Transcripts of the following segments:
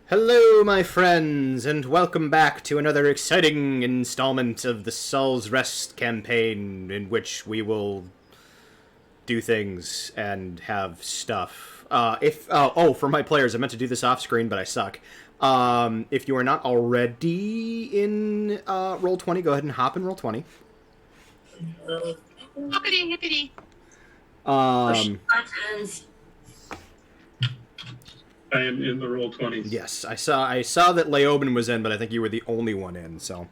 Hello, my friends, and welcome back to another exciting installment of the Saul's Rest campaign, in which we will do things and have stuff. For my players, I meant to do this off screen, but I suck. If you are not already in Roll20, go ahead and hop in Roll20. Hoppity hippity. I am in the Roll20s. Yes, I saw that Leoben was in, but I think you were the only one in. So,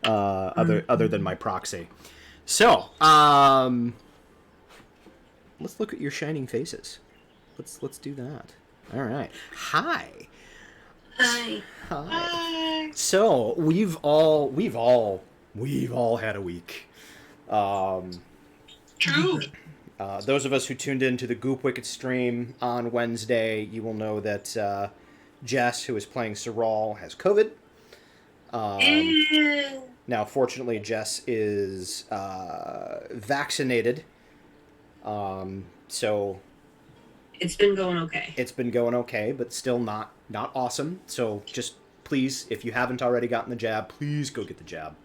other than my proxy. So, let's look at your shining faces. Let's do that. All right. Hi. Hi. Hi. So we've all had a week. True. Those of us who tuned into the Goop Wicket stream on Wednesday, you will know that Jess, who is playing Saul, has COVID. Now, fortunately, Jess is vaccinated. So It's been going okay. it's been going okay, but still not awesome. So just please, if you haven't already gotten the jab, please go get the jab.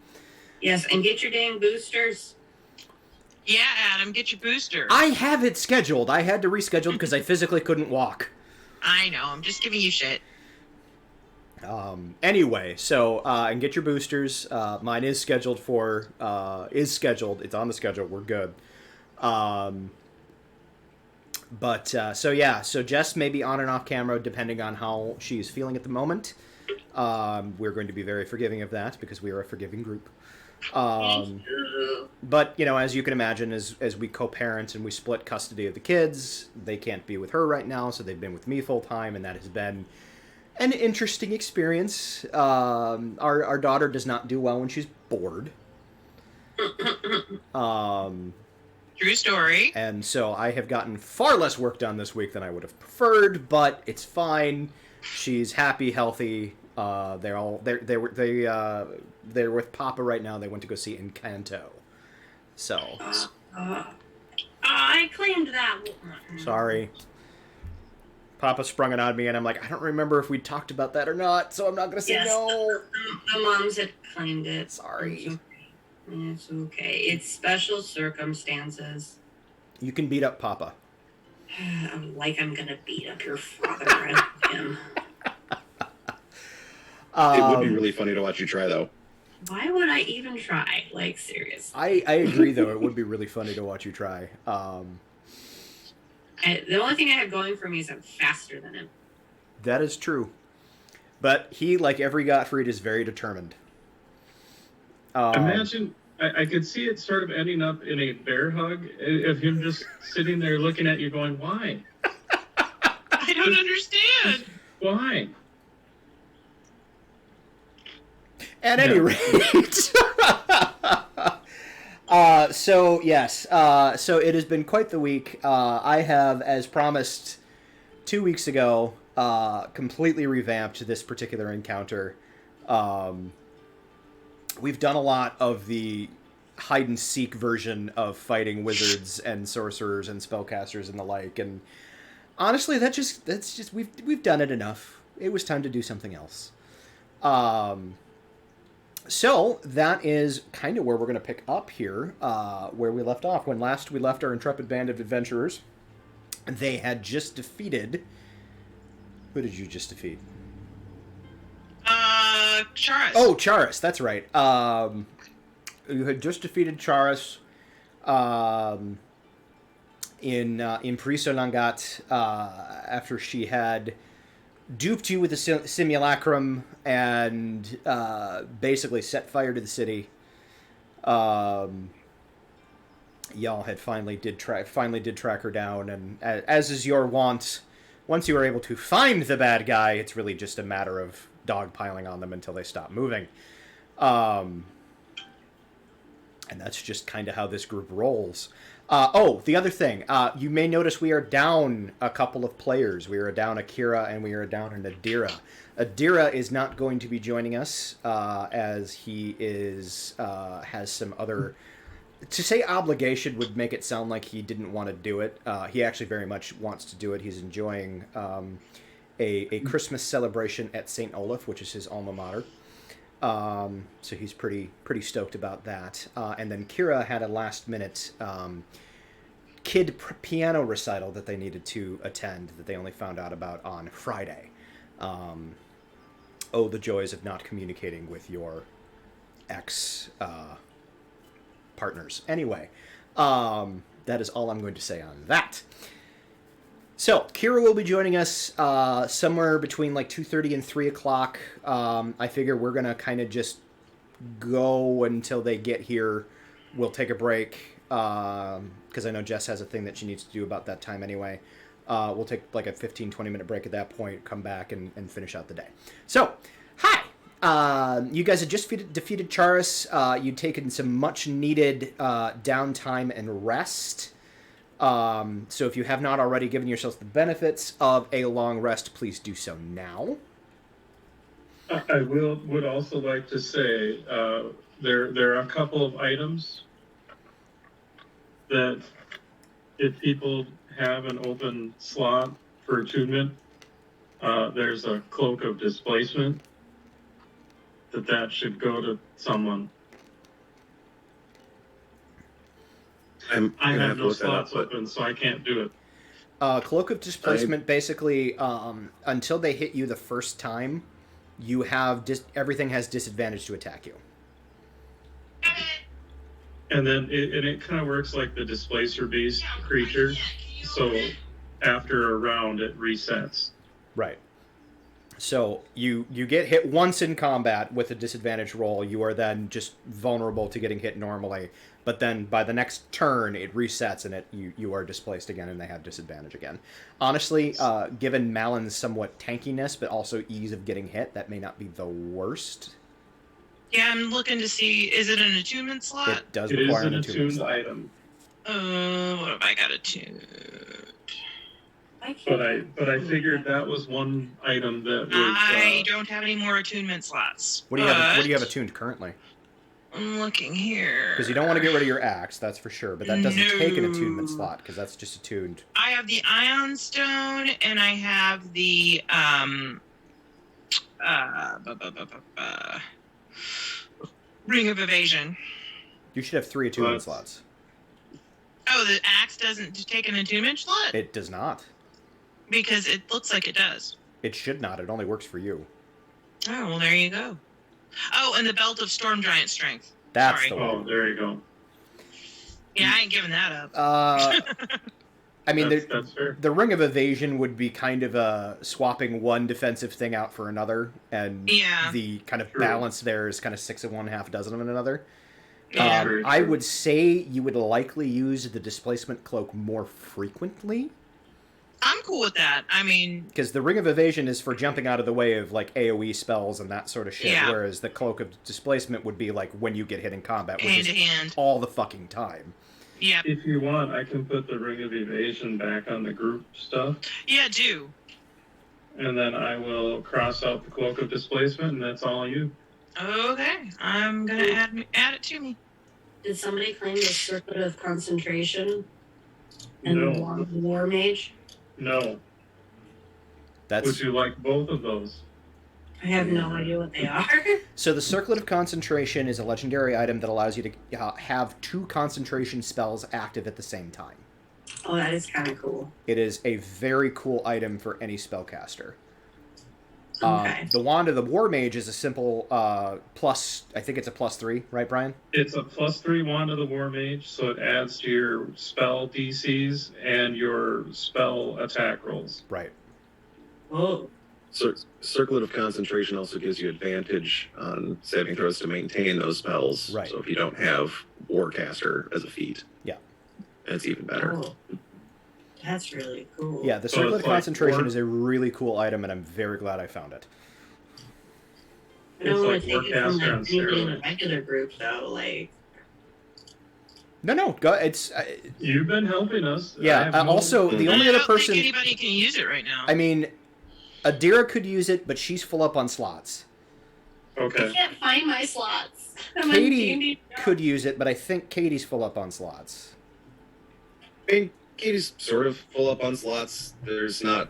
Yes, and get your dang boosters. Yeah, Adam, get your booster. I have it scheduled. I had to reschedule because I physically couldn't walk. I know, I'm just giving you shit. Anyway, so and get your boosters. Mine is scheduled for scheduled. It's on the schedule. We're good. So Jess may be on and off camera depending on how she's feeling at the moment. We're going to be very forgiving of that because we are a forgiving group. But, you know, as you can imagine, as we co-parent and we split custody of the kids, they can't be with her right now, so they've been with me full time, and that has been an interesting experience. Our daughter does not do well when she's bored. True story. And so I have gotten far less work done this week than I would have preferred, but it's fine. She's happy, healthy. They're with Papa right now. They went to go see Encanto. So I claimed that one. sorry. Papa sprung it on me, and I'm like, I don't remember if we talked about that or not, so I'm not gonna say Yes, no. The moms had claimed it. Sorry. It's okay. It's special circumstances. You can beat up Papa. Like I'm gonna beat up your father and him. It would be really funny to watch you try, though. Why would I even try? Like, seriously. I agree, though. It would be really funny to watch you try. The only thing I have going for me is I'm faster than him. That is true. But he, like every Gottfried, is very determined. Imagine, I could see it sort of ending up in a bear hug of him just sitting there looking at you going, why? I don't understand. Why? At any rate. So it has been quite the week. I have, as promised 2 weeks ago, completely revamped this particular encounter. We've done a lot of the hide and seek version of fighting wizards and sorcerers and spellcasters and the like, and honestly, that's just we've done it enough. It was time to do something else. So that is kind of where we're going to pick up here, where we left off. When last we left our intrepid band of adventurers, they had just defeated... Who did you just defeat? Charis. Oh, Charis, that's right. You had just defeated Charis in Priso Langat after she had duped you with the simulacrum and basically set fire to the city. Y'all had finally did track her down, and as is your wont, once you are able to find the bad guy, it's really just a matter of dogpiling on them until they stop moving. And that's just kind of how this group rolls. The other thing, you may notice we are down a couple of players. We are down Akira and we are down an Adira. Adira is not going to be joining us as he has some other... To say obligation would make it sound like he didn't want to do it. He actually very much wants to do it. He's enjoying a Christmas celebration at St. Olaf, which is his alma mater. So he's pretty stoked about that. And then Kira had a last minute piano recital that they needed to attend that they only found out about on Friday. Oh, the joys of not communicating with your ex partners. Anyway, that is all I'm going to say on that. So, Kira will be joining us somewhere between like 2:30 and 3 o'clock. I figure we're going to kind of just go until they get here. We'll take a break, because I know Jess has a thing that she needs to do about that time anyway. We'll take like a 15-20 minute break at that point, come back and finish out the day. So, hi! You guys had just defeated Charis. You'd taken some much needed downtime and rest. So if you have not already given yourselves the benefits of a long rest, please do so now. I would also like to say there are a couple of items that if people have an open slot for attunement, there's a cloak of displacement that should go to someone. I have no slots open, so I can't do it. Cloak of Displacement, basically, until they hit you the first time, you have everything has disadvantage to attack you. And then it kind of works like the Displacer Beast creature, so after a round, it resets. Right. So you get hit once in combat with a disadvantage roll. You are then just vulnerable to getting hit normally. But then by the next turn, it resets and you are displaced again and they have disadvantage again. Honestly, given Malin's somewhat tankiness, but also ease of getting hit, that may not be the worst. Yeah, I'm looking to see, is it an attunement slot? It does It require is an an attunement attuned slot. item. What have I got attuned? But I figured that was one item that was. I don't have any more attunement slots. What do you have attuned currently? I'm looking here. Because you don't want to get rid of your axe, that's for sure. But that doesn't take an attunement slot, because that's just attuned. I have the Ion Stone, and I have the Ring of Evasion. You should have 3 attunement slots. Oh, the axe doesn't take an attunement slot? It does not. Because it looks like it does. It should not. It only works for you. Oh, well, there you go. Oh, and the Belt of Storm Giant Strength. That's Sorry. the one. Oh, there you go. Yeah, I ain't giving that up. I mean, that's fair. the Ring of Evasion would be kind of swapping one defensive thing out for another, and Yeah. the kind of True. balance there is kind of 6 of one, half a dozen of another. Yeah. Very I true. would say you would likely use the Displacement Cloak more frequently, I'm cool with that. I mean, because the Ring of Evasion is for jumping out of the way of like AoE spells and that sort of shit, Yeah. whereas the Cloak of Displacement would be like when you get hit in combat, which hand to is hand. all the fucking time. Yeah. If you want, I can put the Ring of Evasion back on the group stuff, Yeah, do. and then I will cross out the Cloak of Displacement, and that's all you. Okay. I'm going to add it to me. Did somebody claim the Circuit of Concentration and No. the War Mage? No. That's Would you like both of those? I have no idea what they are. So the Circlet of Concentration is a legendary item that allows you to have 2 concentration spells active at the same time. Oh, that is kind of cool. It is a very cool item for any spellcaster. Okay. The Wand of the War Mage is a simple plus, I think it's a +3, right, Brian? It's a +3 Wand of the War Mage, so it adds to your spell DCs and your spell attack rolls. Right. Oh, Circlet of Concentration also gives you advantage on saving throws to maintain those spells. Right. So if you don't have Warcaster as a feat, Yeah. it's even better. cool. That's really cool. Yeah, the So Circlet it's of like Concentration war- is a really cool item, and I'm very glad I found it. I don't It's want like to take it from Warcaster on like being in a steroids. regular group though. Like, No, go. It's You've been helping us. Yeah, I have no- also, the only I other don't person- think anybody can use it right now. I mean, Adira could use it, but she's full up on slots. I Okay. can't find my slots. I'm on Katie D&D. could use it, but I think Katie's full up on slots. I mean, Katie's sort of full up on slots. There's not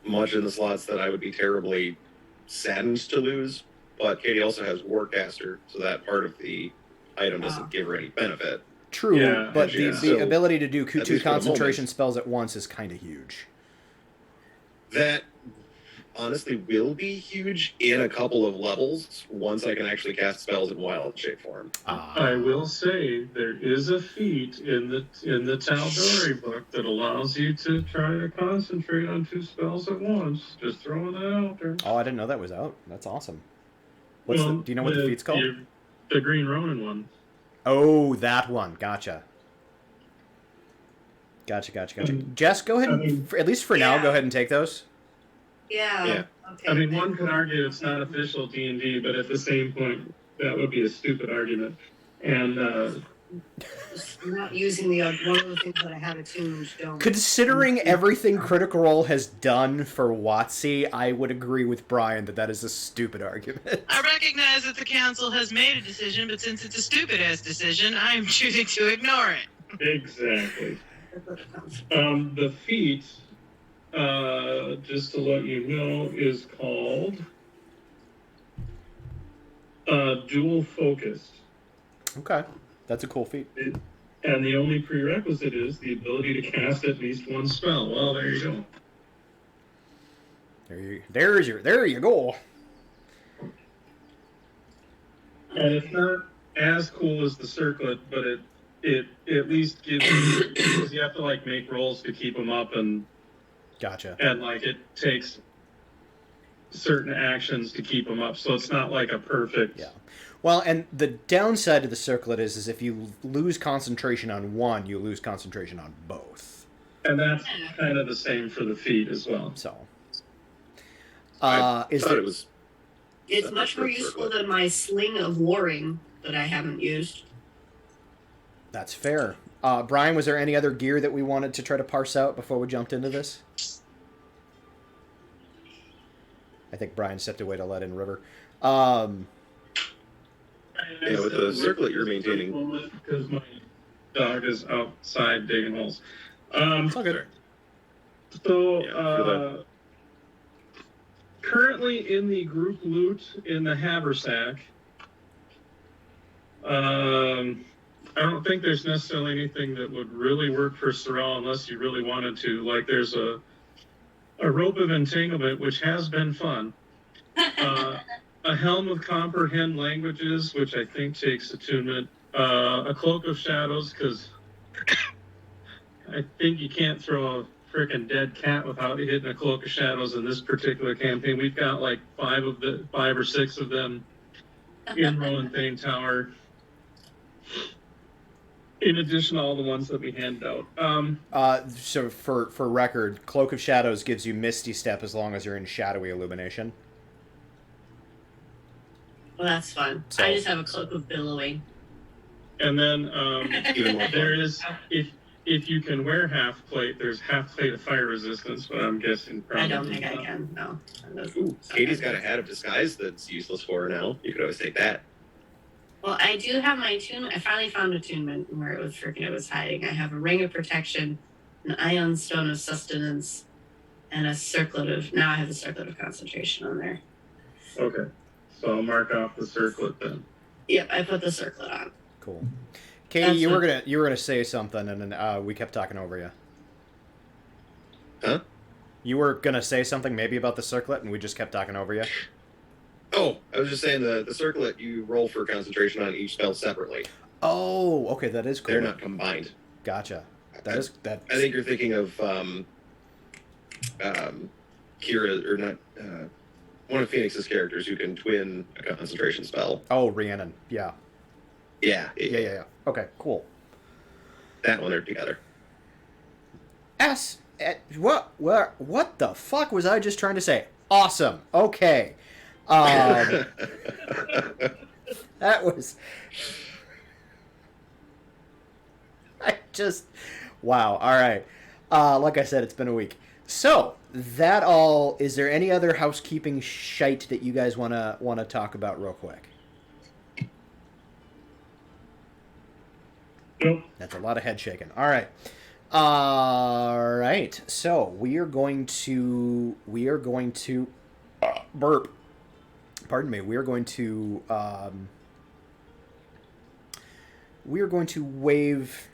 much in the slots that I would be terribly saddened to lose. But Katie also has Warcaster, so that part of the item doesn't give her any benefit. True, Yeah, but yeah. the So, ability to do at two least for the concentration moment. spells at once is kind of huge. That honestly will be huge in a couple of levels once I can actually cast spells in wild shape form. I will say there is a feat in the Tal'Dorei book that allows you to try to concentrate on 2 spells at once. Just throwing that out there. Oh, I didn't know that was out. That's awesome. Do you know what the feat's called? The Green Ronin one. Oh, that one. Gotcha. Jess, go ahead and, at least for now, go ahead and take those. Yeah. Okay. I mean, one could argue it's not official D&D, but at the same point, that would be a stupid argument. And I'm not using the one of the things that I have attuned. Don't. Considering everything Critical Role has done for WotC, I would agree with Brian that is a stupid argument. I recognize that the council has made a decision, but since it's a stupid-ass decision, I am choosing to ignore it. exactly. The feat, just to let you know, is called Dual Focused. Okay, that's a cool feat. And the only prerequisite is the ability to cast at least 1 spell. Well, there you go. There you go. And it's not as cool as the circlet, but it at least gives you, because you have to like make rolls to keep them up, and Gotcha. like it takes certain actions to keep them up, so it's not like a perfect. Yeah. Well, and the downside of the circlet is if you lose concentration on one, you lose concentration on both. And that's kind of the same for the feet as well. So, I thought it was. It's much more useful than my Sling of Warring that I haven't used. That's fair. Brian, was there any other gear that we wanted to try to parse out before we jumped into this? I think Brian stepped away to let in River. Yeah, with the circlet you're maintaining. Because my dog is outside digging holes. It's all good. So, currently in the group loot in the haversack, I don't think there's necessarily anything that would really work for Sorrel unless you really wanted to. Like, there's a rope of entanglement, which has been fun. A helm of comprehend languages, which I think takes attunement. A cloak of shadows, because I think you can't throw a freaking dead cat without hitting a cloak of shadows in this particular campaign. We've got like 5 or 6 of them in Rowan Thane Tower. In addition to all the ones that we hand out. So for record, Cloak of Shadows gives you Misty Step as long as you're in Shadowy Illumination. Well, that's fun. So- I just have a Cloak of Billowing. And then Even more there is, if you can wear half plate, there's half plate of fire resistance, but I'm guessing probably I don't think I not. can. No. Ooh, Katie's got a hat of disguise that's useless for her now. You could always take that. Well, I do have my attunement. I finally found attunement where it was hiding. I have a Ring of Protection, an Ion Stone of Sustenance, and a Circlet of. Now I have a Circlet of Concentration on there. Okay, so I'll mark off the circlet then. Yep, I put the Circlet on. Cool. Katie, you were gonna say something, and then we kept talking over you. Huh? You were gonna say something maybe about the circlet, and we just kept talking over you. Oh, I was just saying the circlet you roll for concentration on each spell separately. Oh, okay, that is cool. They're not combined. Gotcha. I think you're thinking of Kira, or not, one of Phoenix's characters who can twin a concentration spell. Oh, Rhiannon. Yeah. Yeah. Okay, cool. That one, they're together. What the fuck was I just trying to say? Awesome. Okay. That was. Wow. All right. Like I said, it's been a week. So that all. Is there any other housekeeping shite that you guys wanna talk about real quick? Nope. That's a lot of head shaking. All right. All right. So we are going to burp. Pardon me. We are going to wave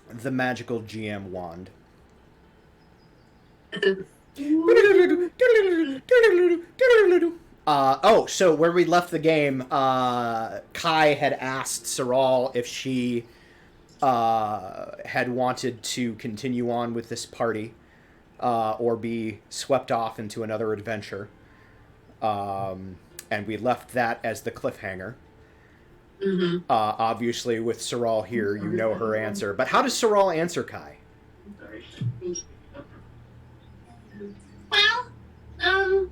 the magical GM wand. So where we left the game, Kai had asked Saral if she had wanted to continue on with this party or be swept off into another adventure. And we left that as the cliffhanger. Mm-hmm. Obviously, with Saral here, you know her answer. But how does Saral answer Kai? Well,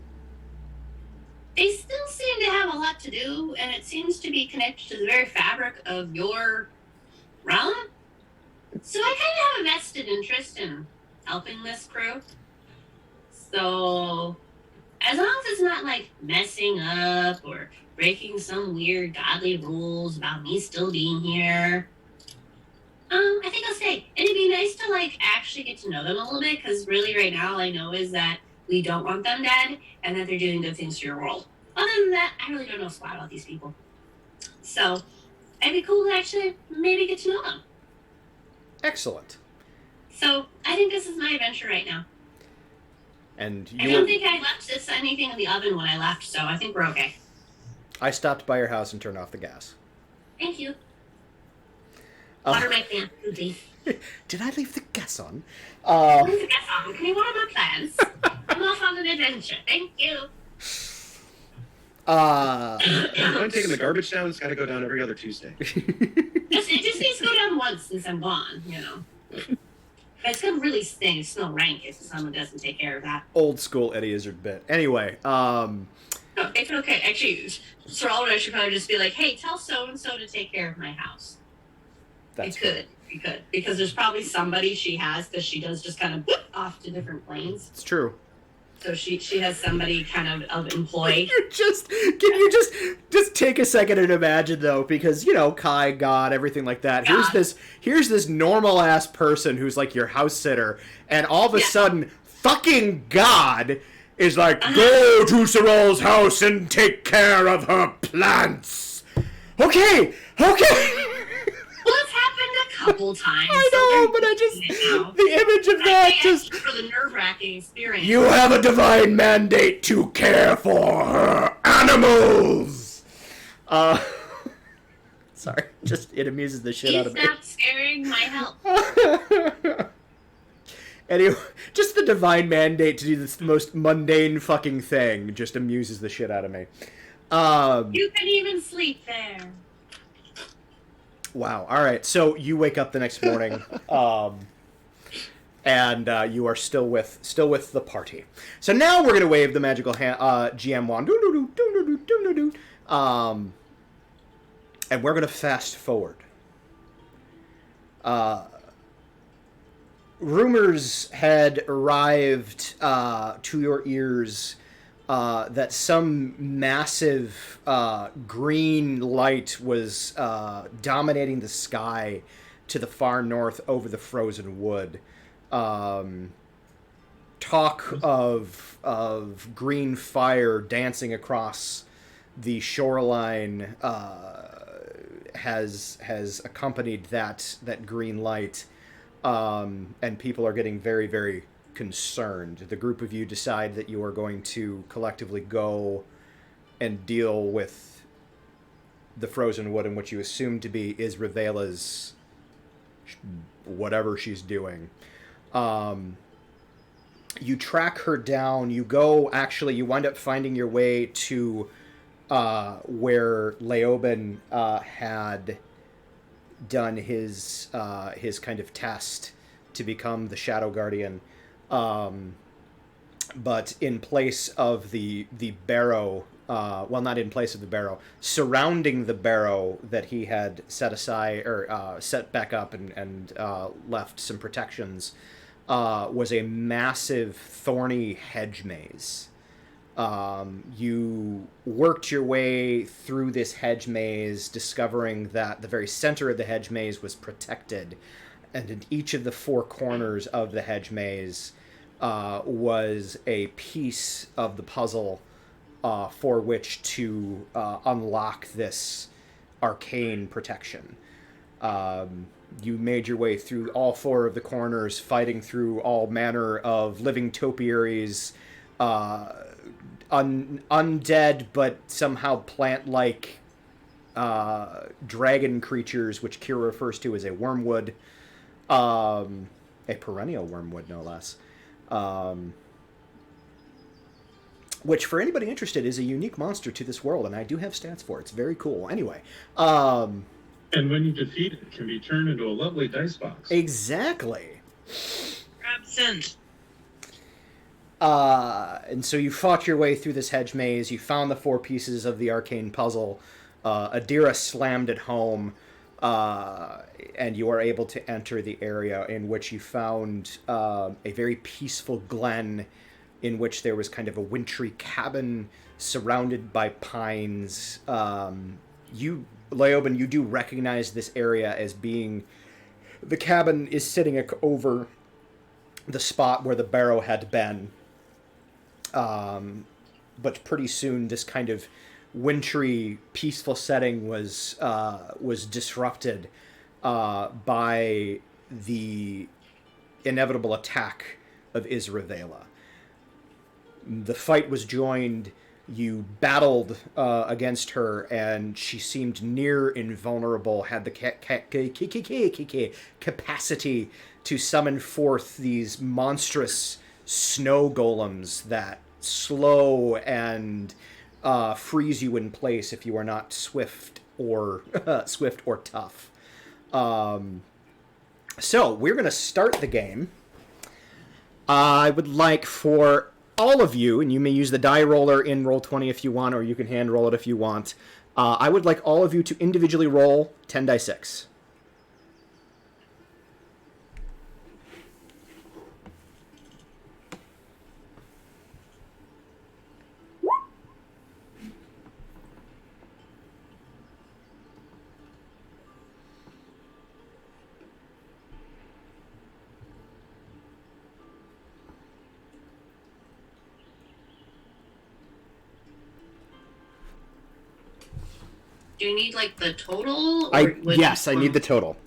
they still seem to have a lot to do, and it seems to be connected to the very fabric of your realm. So I kind of have a vested interest in helping this crew. So, as long as it's not like messing up or breaking some weird godly rules about me still being here, I think I'll stay. And it'd be nice to like actually get to know them a little bit, because really right now all I know is that we don't want them dead and that they're doing good things for your world. Other than that, I really don't know squat about these people. So it'd be cool to actually maybe get to know them. Excellent. So I think this is my adventure right now. And I don't think I left anything in the oven when I left, so I think we're okay. I stopped by your house and turned off the gas. Thank you. Water my plant, please. Did I leave the gas on? Leave the gas on. Can you water my plants? I'm off on an adventure. Thank you. I'm taking the garbage down. It's got to go down every other Tuesday. It just needs to go down once since I'm gone, you know. But it's gonna really stink. Smell rank if someone doesn't take care of that. Old school Eddie Izzard bit. Anyway, No, it's okay. Actually, Saral and I should probably just be like, hey, tell so-and-so to take care of my house. that's We could. Because there's probably somebody she has, because she does just kind of whip off to different planes. It's true. So she has somebody kind of employed. Can you just take a second and imagine though, because you know Kai, God, everything like that. God. Here's this normal ass person who's like your house sitter, and all of a sudden, fucking God is like, go to Saral's house and take care of her plants. Okay. Well, it's happened a couple times. I know, but the image of that just. For the nerve-wracking experience. You have a divine mandate to care for her animals. Sorry, it amuses the shit out of me. Stop scaring my help. Anyway, just the divine mandate to do this most mundane fucking thing just amuses the shit out of me. You can even sleep there. Wow. All right. So you wake up the next morning, and you are still with the party. So now we're gonna wave the magical GM wand, and we're gonna fast forward. Rumors had arrived to your ears that some massive green light was dominating the sky to the far north over the frozen wood. Talk of green fire dancing across the shoreline has accompanied that green light, and people are getting very, very concerned. The group of you decide that you are going to collectively go and deal with the frozen wood in what you assume to be is Ravela's whatever she's doing. You track her down. You wind up finding your way to where Leoben had done his kind of test to become the Shadow Guardian. But in place of the barrow, not in place of the barrow, surrounding the barrow that he had set aside or set back up and left some protections, was a massive thorny hedge maze. You worked your way through this hedge maze, discovering that the very center of the hedge maze was protected, and in each of the four corners of the hedge maze was a piece of the puzzle for which to unlock this arcane protection. You made your way through all four of the corners, fighting through all manner of living topiaries, undead but somehow plant-like dragon creatures, which Kira refers to as a wormwood, a perennial wormwood, no less. Which, for anybody interested, is a unique monster to this world, and I do have stats for it. It's very cool. Anyway. And when you defeat it, it can be turned into a lovely dice box. Exactly. Absent. And so you fought your way through this hedge maze. You found the four pieces of the arcane puzzle. Adira slammed it home, and you are able to enter the area in which you found a very peaceful glen in which there was kind of a wintry cabin surrounded by pines. Leoben, you do recognize this area as being... The cabin is sitting over the spot where the barrow had been. But pretty soon this kind of wintry, peaceful setting was disrupted by the inevitable attack of Isravela. The fight was joined. You battled against her, and she seemed near invulnerable, had the capacity to summon forth these monstrous snow golems that slow and freeze you in place if you are not swift or tough. So we're going to start the game. I would like for all of you, and you may use the die roller in Roll20 if you want, or you can hand roll it if you want. I would like all of you to individually roll 10 die 6. Do you need like the total? Yes, I need the total.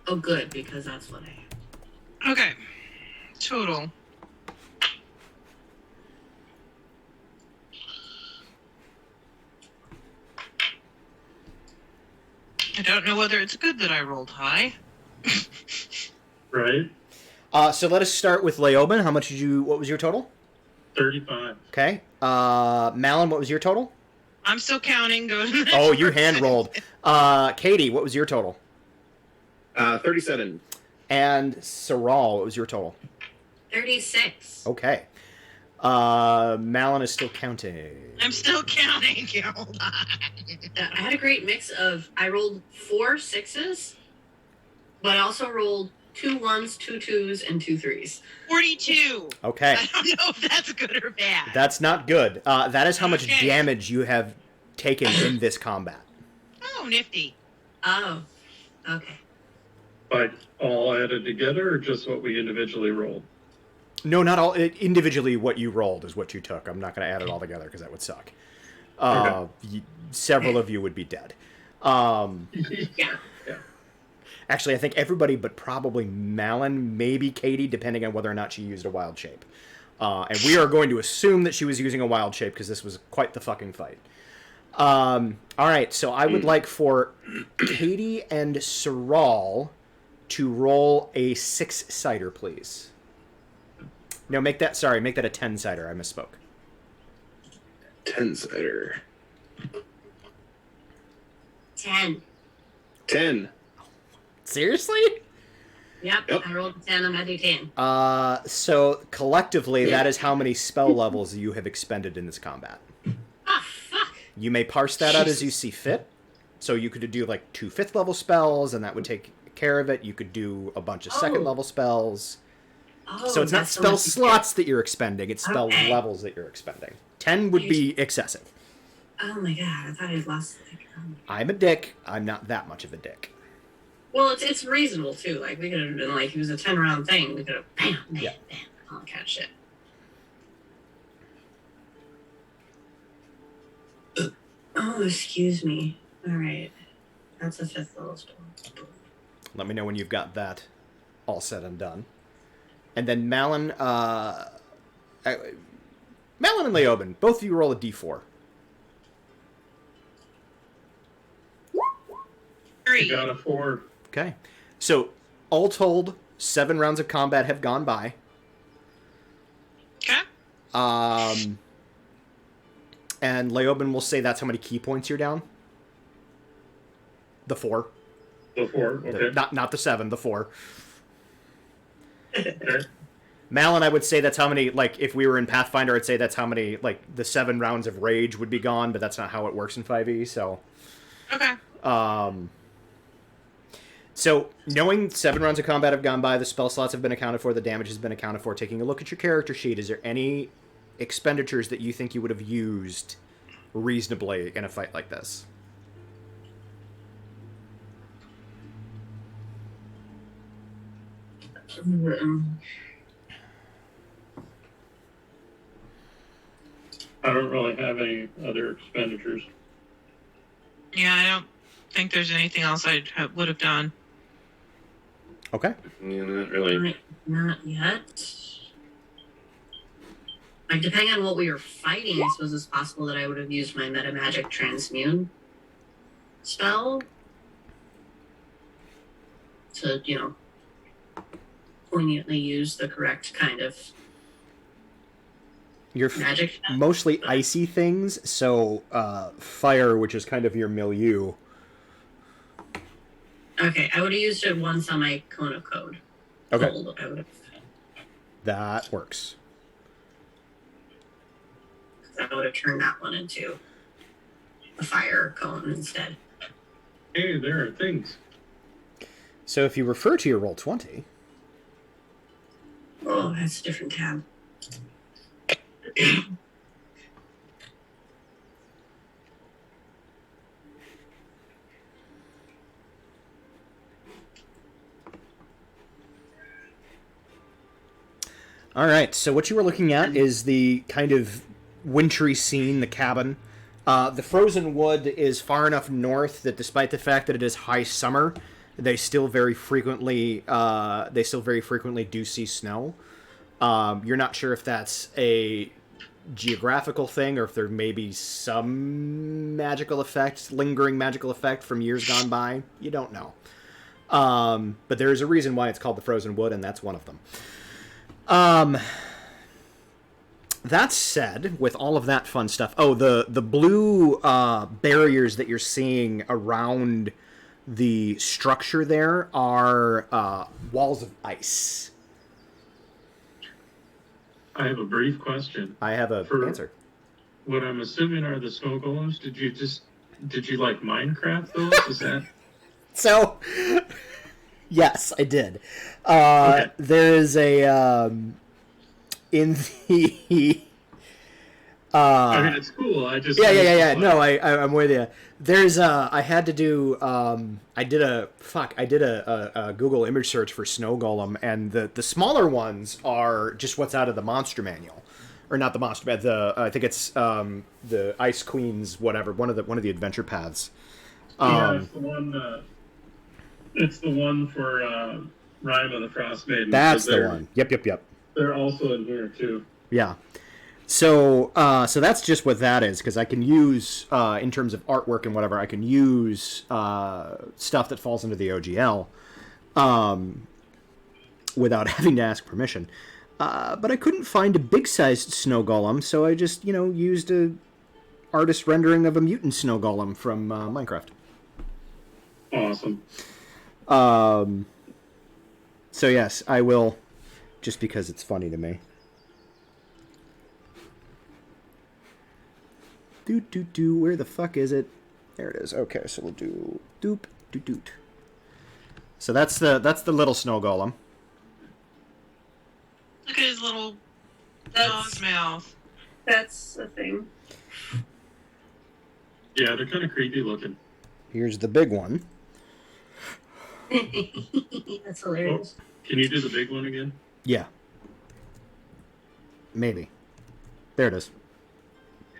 Oh, good, because that's what I have. Okay. Total. I don't know whether it's good that I rolled high. Right? So let us start with Leoben. What was your total? 35. Okay. Malin, what was your total? I'm still counting. Go to the next Oh, you person. hand rolled. Katie, what was your total? 37. And Saral, what was your total? 36. Okay. Malin is still counting. I'm still counting. Hold on. I had a great mix of, I rolled 4 6s, but I also rolled 2 1s, 2 2s, and 2 3s. 42. Okay. I don't know if that's good or bad. That's not good. That is how much Okay. damage you have taken in this combat. Oh, nifty. Oh, okay. Like all added together, or just what we individually rolled? No, not all. Individually, what you rolled is what you took. I'm not going to add it all together because that would suck. Several of you would be dead. Yeah. Actually, I think everybody but probably Malin, maybe Katie, depending on whether or not she used a wild shape. And we are going to assume that she was using a wild shape because this was quite the fucking fight. All right, so I would like for Katie and Saral to roll a 6-sider, please. No, make that a 10-sider. I misspoke. 10-sider. 10. 10. Seriously? Yep, Yep. I rolled a 10, I'm going to do 10. So collectively, that is how many spell levels you have expended in this combat. Ah, fuck. You may parse that out as you see fit. So you could do like 2 5th-level spells, and that would take care of it. You could do a bunch of 2nd-level spells. Oh, So it's not that's so spell much slots that you're expending, it's spell Okay. levels that you're expending. 10 would be excessive. Oh my god, I thought I lost like. I'm a dick. I'm not that much of a dick. Well, it's reasonable too. Like we could have been like, it was a 10-round thing. We could have bam, bam, Yeah. bam, all that kind of shit. Oh, excuse me. All right, that's a 5th level spell. Let me know when you've got that all said and done. And then Malin, Malin and Leoben, both of you roll a d4. 3. You got a 4. Okay. So, all told, 7 rounds of combat have gone by. Okay. And Leoben will say that's how many key points you're down. The 4. The 4, okay. Not the 7, the 4. Okay. Malin, I would say that's how many, like, if we were in Pathfinder, I'd say that's how many, like, the 7 rounds of rage would be gone, but that's not how it works in 5e, so... Okay. So, knowing 7 rounds of combat have gone by, the spell slots have been accounted for, the damage has been accounted for, taking a look at your character sheet, is there any expenditures that you think you would have used reasonably in a fight like this? I don't really have any other expenditures. Yeah, I don't think there's anything else I would have done. Okay. Yeah, not really. Not yet. Like, depending on what we were fighting, I suppose it's possible that I would have used my meta magic transmune spell to, poignantly use the correct kind of You're magic. mostly icy things, so fire, which is kind of your milieu. Okay, I would have used it once on my cone of code. Okay. Cold, I would have. That works. I would have turned that one into a fire cone instead. Hey, there are things. So if you refer to your roll 20... Oh, that's a different tab. All right, so what you were looking at is the kind of wintry scene, the cabin. The frozen wood is far enough north that despite the fact that it is high summer, they still very frequently do see snow. You're not sure if that's a geographical thing or if there may be some magical effect, lingering magical effect from years gone by. You don't know. But there is a reason why it's called the frozen wood, and that's one of them. That said, with all of that fun stuff, the blue barriers that you're seeing around the structure there are walls of ice. I have a brief question. I have a answer. What I'm assuming are the snow golems. Did you like Minecraft those? Is that? So, yes, I did. Okay. There is a in the. I mean, it's cool. I just Yeah. No, I'm with you. There's I had to do I did a Google image search for snow golem, and the smaller ones are just what's out of the monster manual, or not the monster, but I think it's the Ice Queen's whatever, one of the adventure paths. Yeah, it's the one. It's the one for Rime of the Frost Maiden. That's the one. Yep. They're also in here too. Yeah. So that's just what that is, because I can use, in terms of artwork and whatever, I can use stuff that falls into the OGL without having to ask permission. But I couldn't find a big-sized snow golem, so I just, used a artist rendering of a mutant snow golem from Minecraft. Awesome. So yes, I will, just because it's funny to me. Where the fuck is it? There it is. Okay, so we'll do doot. So that's the little snow golem. Look at his little dog's mouth. That's a thing. Yeah, they're kind of creepy looking. Here's the big one. That's hilarious. Can you do the big one again? Yeah. Maybe. There it is.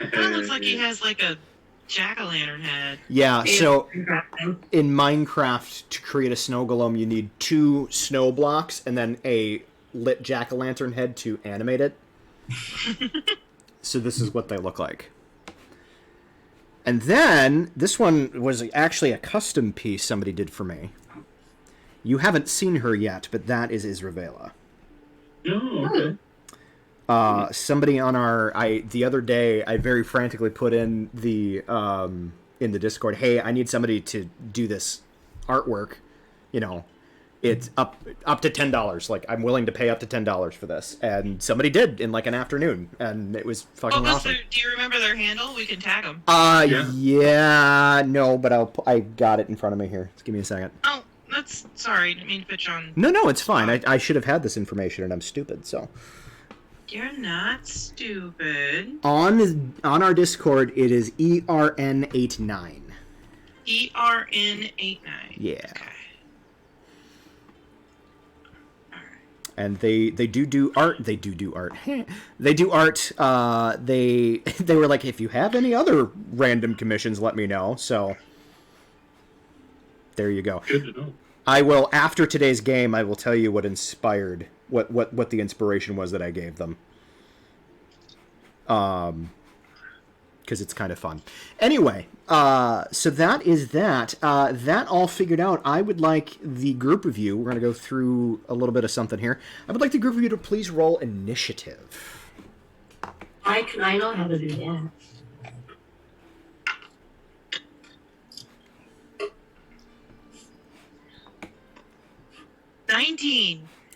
That looks like he has like a jack-o'-lantern head. Yeah, so in Minecraft, to create a snow golem, you need 2 snow blocks and then a lit jack-o'-lantern head to animate it. So this is what they look like. And then, this one was actually a custom piece somebody did for me. You haven't seen her yet, but that is Isravela. Oh, okay. Somebody on the other day, I very frantically put in the Discord, hey, I need somebody to do this artwork. You know, it's up to $10. Like, I'm willing to pay up to $10 for this. And somebody did in like an afternoon, and it was fucking awesome. Do you remember their handle? We can tag them. Yeah, no, but I got it in front of me here. Just give me a second. Oh, sorry, I didn't mean to put you on. No, it's fine. I should have had this information, and I'm stupid, so. You're not stupid. On our Discord, it is ERN89. ERN89. Yeah. Okay. And they do art. They do art. They do art. They were like, if you have any other random commissions, let me know. So there you go. Good to know. I will, after today's game, I will tell you what inspired what the inspiration was that I gave them. Because it's kind of fun. Anyway, so that is that. That all figured out. I would like the group of you, we're going to go through a little bit of something here. I would like the group of you to please roll initiative. I know how to do that.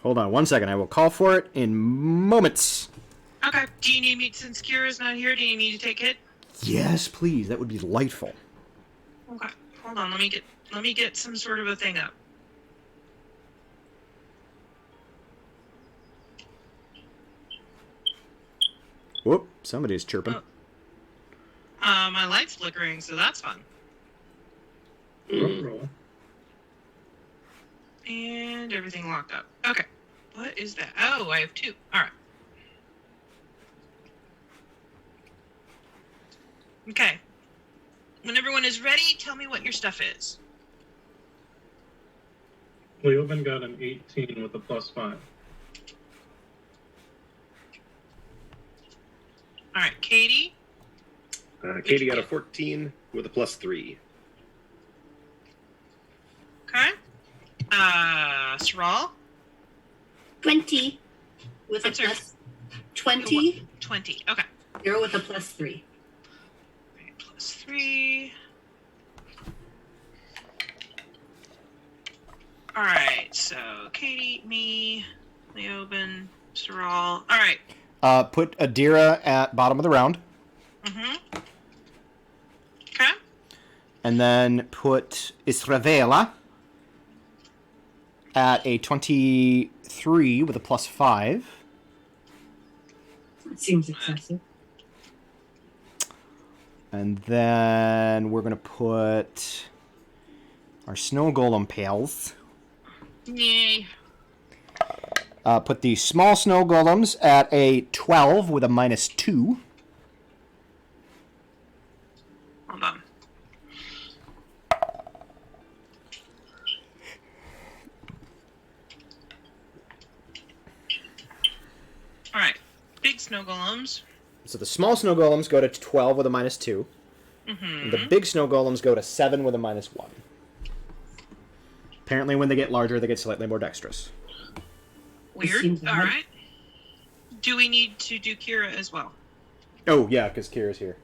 Hold on 1 second. I will call for it in moments. Okay. Do you need me, since Kira's not here, do you need to take it? Yes, please. That would be delightful. Okay. Hold on. Let me get some sort of a thing up. Whoop! Somebody's chirping. My light's flickering, so that's fun. Roll. And everything locked up. Okay. What is that? Oh, I have 2. All right. Okay. When everyone is ready, tell me what your stuff is. Leoben got an 18 with a +5. All right, Katie. Katie got a 14 with a +3. Okay. Saral. 20 with a I'm sorry. plus 20. 20. Okay. 0 with a +3. +3. All right. So Katie, me, Leoben, Saral. All right. Put Adira at bottom of the round. Mm-hmm. Okay. And then put Isravela at a 23 with a +5. That seems excessive. And then we're going to put our snow golem pals. Yay. Put the small snow golems at a 12 with a -2. Hold on. All right. Big snow golems. So the small snow golems go to 12 with a -2. Mm-hmm. And the big snow golems go to 7 with a -1. Apparently when they get larger, they get slightly more dexterous. Weird. seems All odd. right. Do we need to do Kira as well? Oh, yeah, because Kira's here.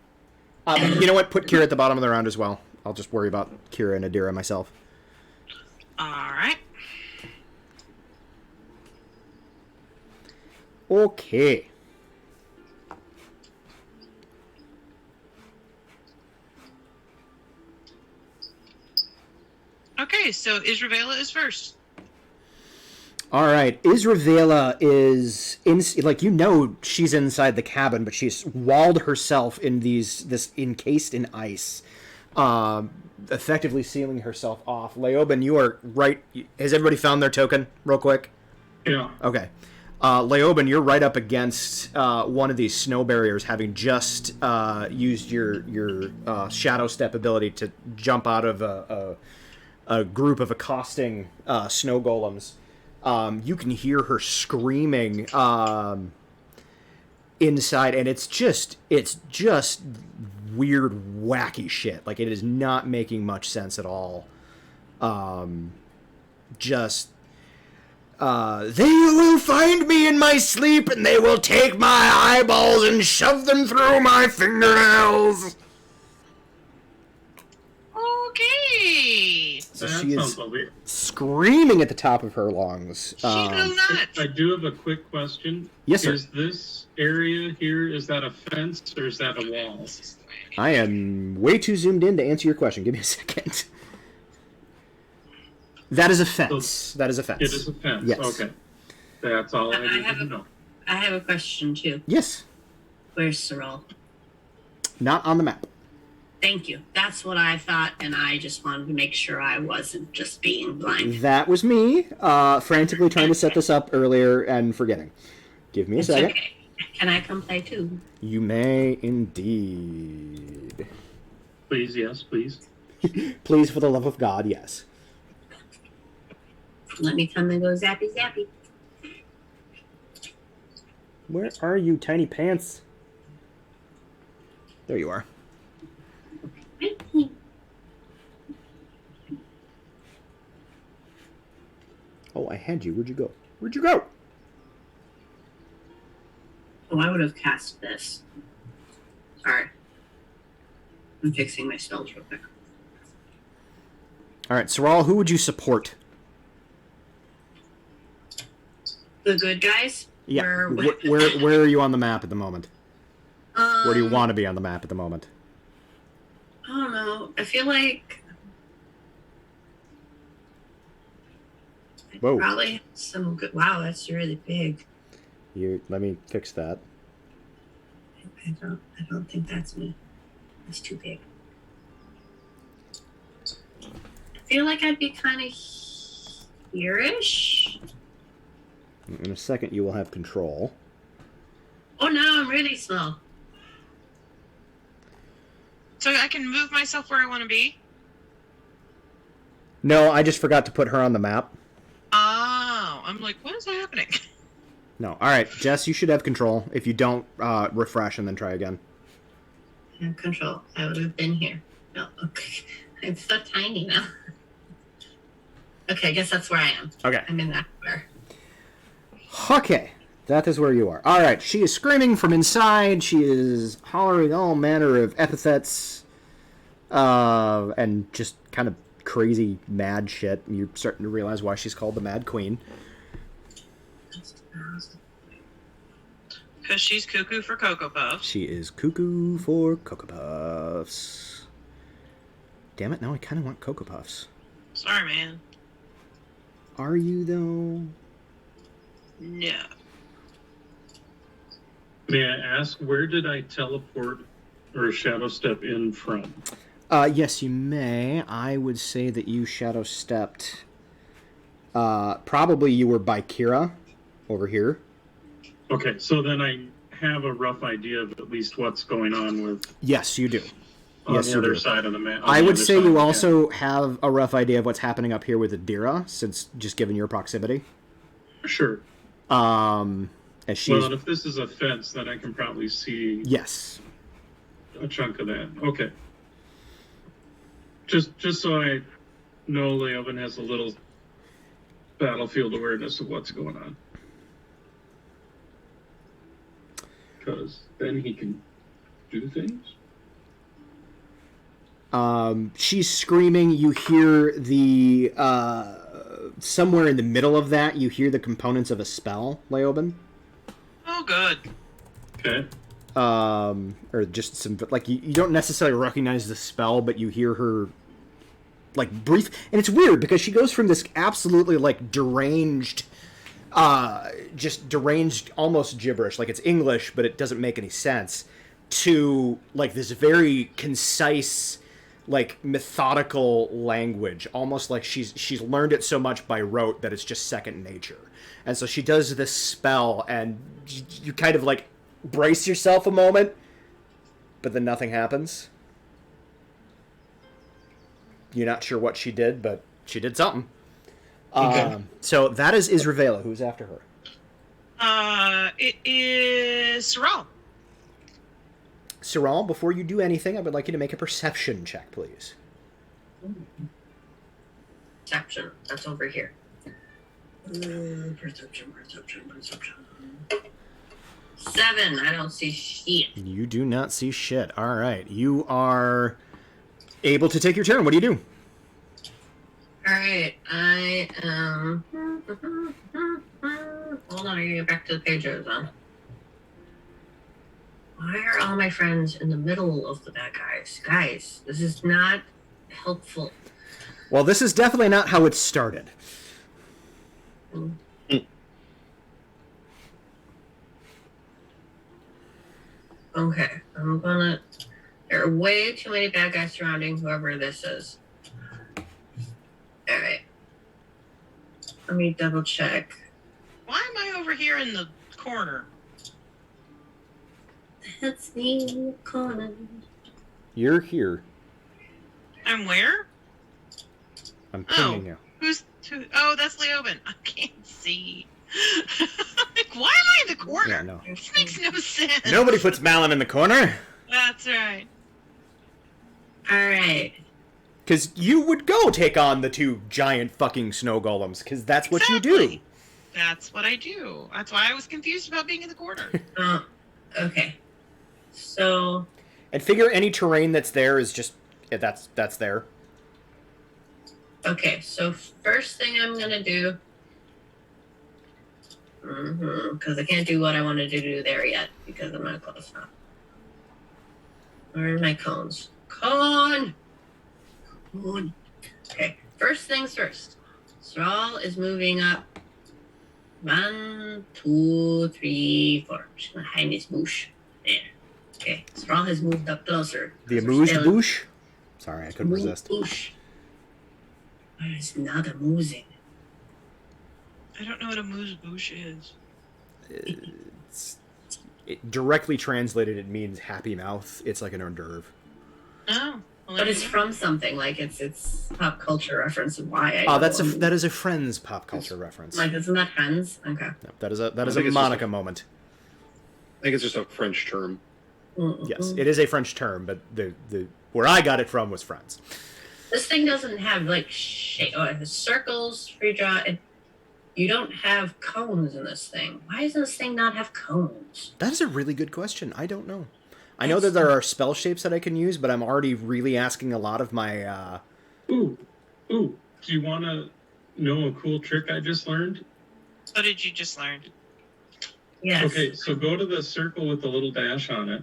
You know what? Put Kira at the bottom of the round as well. I'll just worry about Kira and Adira myself. All right. Okay. Okay, so Isravela is first. All right. Isravela is she's inside the cabin, but she's walled herself in this encased in ice. effectively sealing herself off. Leoben, you are right. Has everybody found their token real quick? Yeah. Okay. Leoben, you're right up against one of these snow barriers, having just used your shadow step ability to jump out of a group of accosting snow golems. You can hear her screaming inside, and it's just weird, wacky shit. Like, it is not making much sense at all. They will find me in my sleep, and they will take my eyeballs and shove them through my fingernails. Okay. So That she sounds is lovely. screaming at the top of her lungs. She will not. I do have a quick question. Yes, sir. Is this area here, is that a fence or is that a wall? I am way too zoomed in to answer your question. Give me a second. That is a fence. That is a fence. It is a fence. Yes. Okay. That's all I I need have to a- know. I have a question too. Yes. Where's Sorrel? Not on the map. Thank you. That's what I thought, and I just wanted to make sure I wasn't just being blind. That was me, frantically trying to set this up earlier and forgetting. Give me a It's second. okay. Can I come play too? You may indeed. Please, yes, please. Please, for the love of God, yes. Let me come and go zappy zappy. Where are you, tiny pants? There you are. Oh, I had you. Where'd you go? Where'd you go? Oh, I would have cast this. Sorry. I'm fixing my spells real quick. All right, Saral, who would you support? The good guys? Yeah. Where- Where are you on the map at the moment? Where do you Um, want to be on the map at the moment? I don't know. I feel like Whoa. probably some good. Wow, that's really big. Let me fix that. I don't think that's me. It's too big. I feel like I'd be kind of here-ish. In a second, you will have control. Oh, now I'm really small. So I can move myself where I want to be? No, I just forgot to put her on the map. Oh, I'm like, what is happening? No. All right, Jess, you should have control. If you don't, refresh and then try again. I have control. I would have been here. No, okay. I'm so tiny now. Okay, I guess that's where I am. Okay. I'm in that square. Okay. That is where you are. All right. She is screaming from inside. She is hollering all manner of epithets, and just kind of crazy mad shit. You're starting to realize why she's called the Mad Queen. Because she's cuckoo for Cocoa Puffs. She is cuckoo for Cocoa Puffs. Damn it! Now I kind of want Cocoa Puffs. Sorry, man. Are you though? No. May I ask, where did I teleport or shadow step in from? Yes, you may. I would say that you shadow stepped. Probably you were by Kira, over here. Okay, so then I have a rough idea of at least what's going on with Yes, you do. on Yes, the you other do. side of the map. I would say you also have a rough idea of what's happening up here with Adira, since just given your proximity. Sure. As she's Well, if this is a fence, then I can probably see yes. a chunk of that. Okay. Just so I know, Leoben has a little battlefield awareness of what's going on. Because then he can do things. She's screaming. You hear the somewhere in the middle of that. You hear the components of a spell, Leoben. Oh, good. Okay. Or just some like you don't necessarily recognize the spell, but you hear her like brief, and it's weird because she goes from this absolutely like deranged, just deranged, almost gibberish, like it's English, but it doesn't make any sense, to like this very concise, like methodical language, almost like she's learned it so much by rote that it's just second nature. And so she does this spell, and you kind of like brace yourself a moment, but then nothing happens. You're not sure what she did, but she did something. Okay. So that is Isravela. Who's after her? It is Saul. Cyril, before you do anything, I would like you to make a perception check, please. Perception. That's over here. Perception. 7. I don't see shit. You do not see shit. All right. You are able to take your turn. What do you do? All right. I am. Hold on. I gotta get back to the page I was on. Why are all my friends in the middle of the bad guys? Guys, this is not helpful. Well, this is definitely not how it started. Okay, I'm gonna. There are way too many bad guys surrounding whoever this is. Alright. Let me double check. Why am I over here in the corner? That's me, Conan. You're here. I'm where? I'm pinging you. Oh, that's Leoben. I can't see. Like, why am I in the corner? Yeah, no. This makes no sense. Nobody puts Malin in the corner. That's right. Alright. Because you would go take on the 2 giant fucking snow golems, because that's what you do. Exactly. That's what I do. That's why I was confused about being in the corner. Okay. So. And figure any terrain that's there is just, that's there. Okay, so first thing I'm gonna do. Because I can't do what I wanted to do there yet, because I'm not close enough. Where are my cones? Cone! Okay, first things first. Saul is moving up. 1, 2, 3, 4. I'm just gonna hide in this bush. There. Okay, Saul has moved up closer. The amuse-bouche? Sorry, I couldn't resist. Bush. It's not amusing. I don't know what a moose-bouche is. Directly translated, it means happy mouth. It's like an hors d'oeuvre. Oh. Well, But it's from something, like it's pop culture reference and why I Oh, that is a Friends pop culture reference. like isn't that Friends? Okay. No, that is a think it's Monica just moment. I think it's just a French term. Yes, it is a French term, but the where I got it from was Friends. This thing doesn't have like the circles for your draw. You don't have cones in this thing. Why does this thing not have cones? That is a really good question. I don't know. I know that there are spell shapes that I can use, but I'm already really asking a lot of my. Ooh. Do you want to know a cool trick I just learned? What did you just learn? Yes. Okay, so go to the circle with the little dash on it.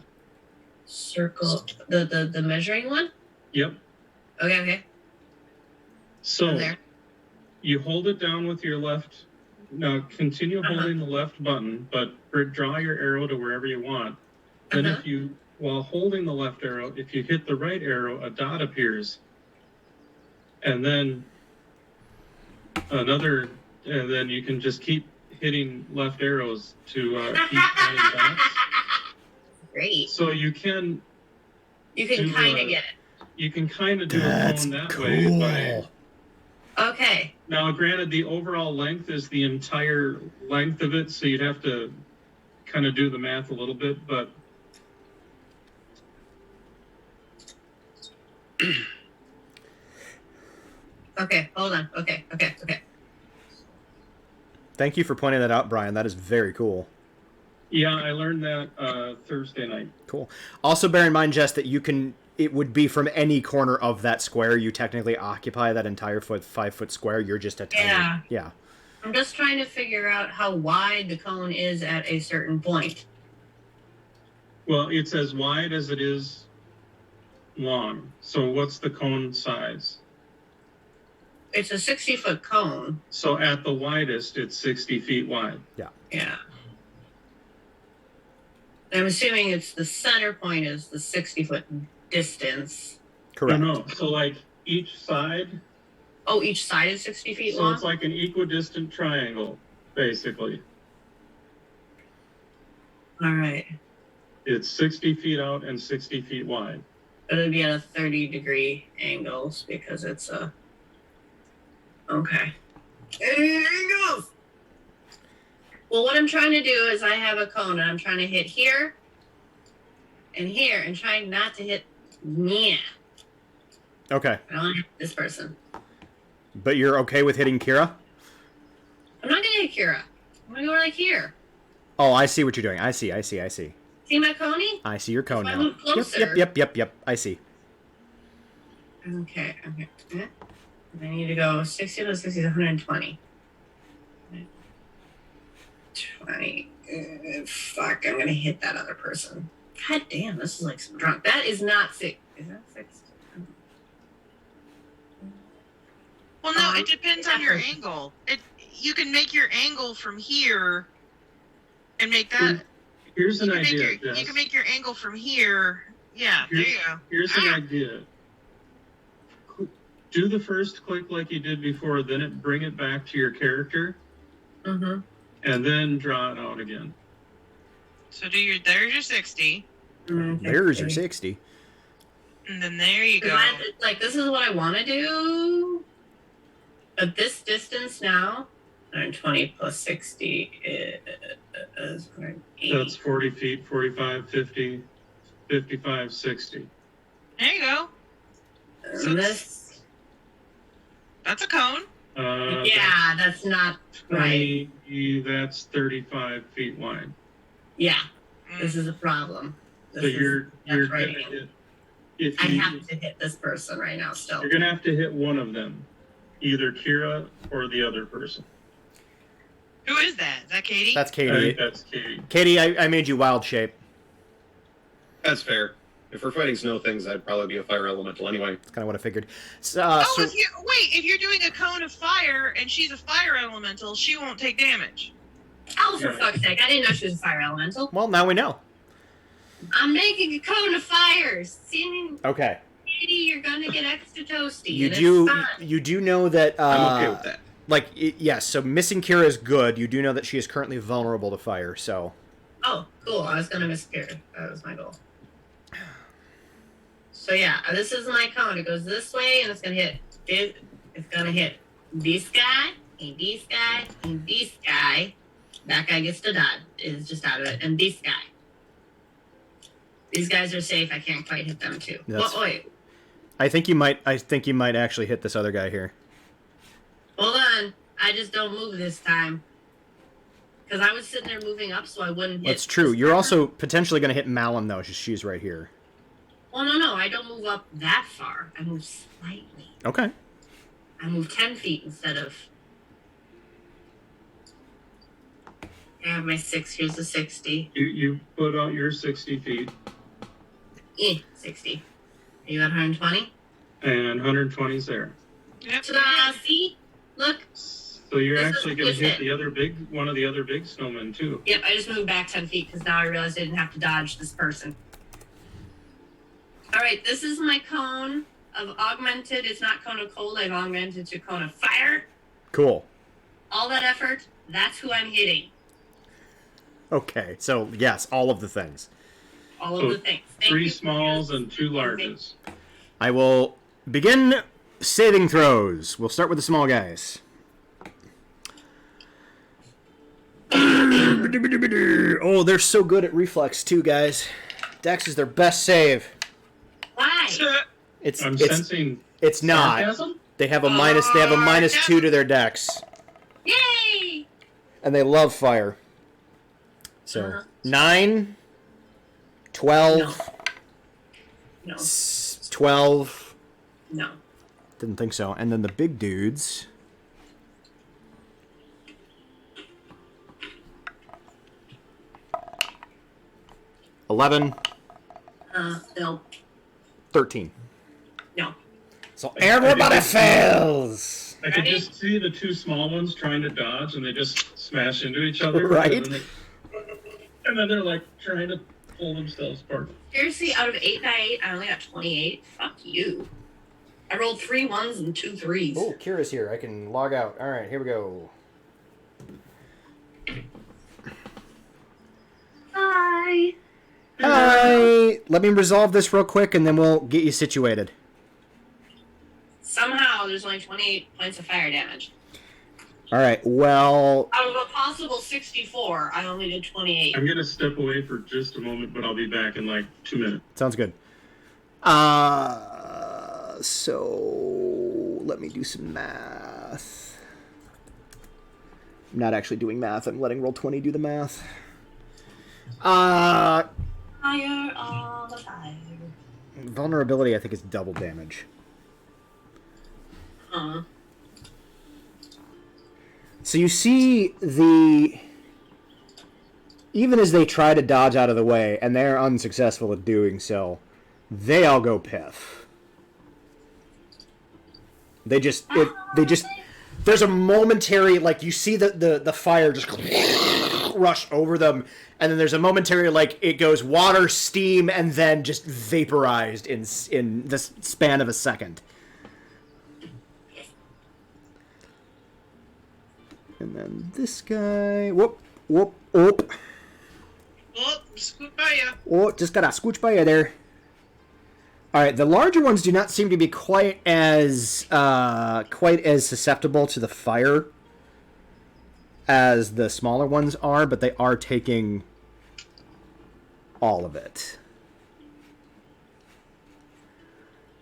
Circle the measuring one. Yep. Okay. I'm So there. you hold it down with your left. Now continue holding the left button, but draw your arrow to wherever you want. Then if you, while holding the left arrow, if you hit the right arrow, a dot appears. And then another, and then you can just keep hitting left arrows to keep adding dots. Great. So you can You can do, kind of get it. you can kind of do a That's cone that cool. way. Okay. Now, granted, the overall length is the entire length of it, so you'd have to kind of do the math a little bit, but Okay. Hold on. Okay. Thank you for pointing that out, Brian. That is very cool. yeah, I learned that Thursday night. Cool. Also, bear in mind, Jess, that it would be from any corner of that square. You technically occupy that entire 5-foot square. You're just a tiny. Yeah. I'm just trying to figure out how wide the cone is at a certain point. Well, it's as wide as it is long. So what's the cone size? It's a 60-foot cone. So at the widest, it's 60 feet wide. Yeah. I'm assuming it's the center point is the 60-foot distance. Correct. No. So like each side, Oh, each side is 60 feet so long? it's like an equidistant triangle, basically. All right. It's 60 feet out and 60 feet wide. But it'd be at a 30-degree angles because it's a... Okay. Angles! Well, what I'm trying to do is I have a cone and I'm trying to hit here and trying not to hit me. Okay. I don't hit this person. But you're okay with hitting Kira? I'm not gonna hit Kira. I'm gonna go like here. Oh, I see what you're doing. I see. See my coney? I see your cone If I now. move closer. Yep. I see. Okay. I need to go 60 to 60 to 120. 20. Fuck, I'm gonna hit that other person. God damn, this is like some drunk. That is not 6. Is that 6? Well, no, it depends on your angle. You can make your angle from here and make that. Here's an You idea. can make your angle from here. Yeah, there you go. Here's an idea. Do the first click like you did before, then bring it back to your character, Mm-hmm. and then draw it out again. So there's your 60, There's your 60. and then there you go. Like, this is what I want to do. At this distance now, 120 plus 60 is 180. That's 40 feet, 45, 50, 55, 60. There you go. And this, That's a cone. yeah, that's not right. 20, that's 35 feet wide. Yeah, Mm. this is a problem. So you're right. gonna hit, if I you, have to hit this person right now still. you're gonna have to hit one of them, either Kira or the other person. Who is that? Is that Katie? That's I Katie. think that's Katie. Katie, I made you wild shape. That's fair. If we're fighting snow things, I'd probably be a fire elemental anyway. That's kind of what I figured. If you're doing a cone of fire and she's a fire elemental, she won't take damage. Oh, for fuck's sake! I didn't know she was a fire elemental. Well, now we know. I'm making a cone of fire. See, Okay. Katie, you're gonna get extra toasty. You and do. It's fine. You do know that. I'm okay with that. Yes. So missing Kira is good. You do know that she is currently vulnerable to fire. So. Oh, cool. I was gonna miss Kira. That was my goal. So yeah, this is my cone. It goes this way, and it's gonna hit. It's gonna hit this guy, and this guy, and this guy. That guy gets to dodge. Is just out of it, and this guy. These guys are safe. I can't quite hit them too. That's- Well, wait. I think you might actually hit this other guy here. Hold on. I just don't move this time. Because I was sitting there moving up, so I wouldn't hit. That's true. this You're guy. also potentially going to hit Malum though. She's right here. Well, no. I don't move up that far. I move slightly. Okay. I move 10 feet instead of. I have my 6. Here's the 60. You put out your 60 feet, 60. Are you at 120? and 120 is there. Yep. Ta-da! See? Look. So you're This is actually going to hit legit. one of the other big snowmen too. Yep, I just moved back 10 feet because now I realized I didn't have to dodge this person. Alright, this is my cone of augmented. It's not cone of cold. I've augmented to cone of fire. Cool. All that effort, that's who I'm hitting. Okay. So yes, all of the things. All of So the things. Thank 3 you. smalls and 2 larges. I will begin saving throws. We'll start with the small guys. Oh, they're so good at reflex too, guys. Dex is their best save. Why? It's I'm it's sensing it's not. sarcasm. They have a -2 to their dex, Yay! and they love fire. So Uh-huh. 9, 12, No. 12. No. Didn't think so. And then the big dudes. $11, No. 13. No. So everybody fails. I could Ready? just see the 2 small ones trying to dodge, and they just smash into each other. Right. And then they're like trying to pull themselves apart. Seriously, out of 8 die 8, I only got 28. Fuck you. I rolled 3 1s and 2 3s. Oh, Kira's here. I can log out. All right, here we go. Hi. Hi. Let me resolve this real quick, and then we'll get you situated. Somehow, there's only 28 points of fire damage. All right. Well, Out of a possible 64, I only did 28. I'm gonna step away for just a moment, but I'll be back in like 2 minutes. sounds good. So let me do some math. I'm not actually doing math. I'm letting Roll20 do the math. Fire on the fire. Vulnerability, I think, is double damage. So you see even as they try to dodge out of the way, and they're unsuccessful at doing so, they all go piff. There's a momentary, like, you see the fire just rush over them, and then there's a momentary, like, it goes water, steam, and then just vaporized in the span of a second. And then this guy, whoop, whoop, whoop. Oh, scoot by ya. Oh, just gotta scooch by you there. Alright, the larger ones do not seem to be quite as susceptible to the fire as the smaller ones are, but they are taking all of it.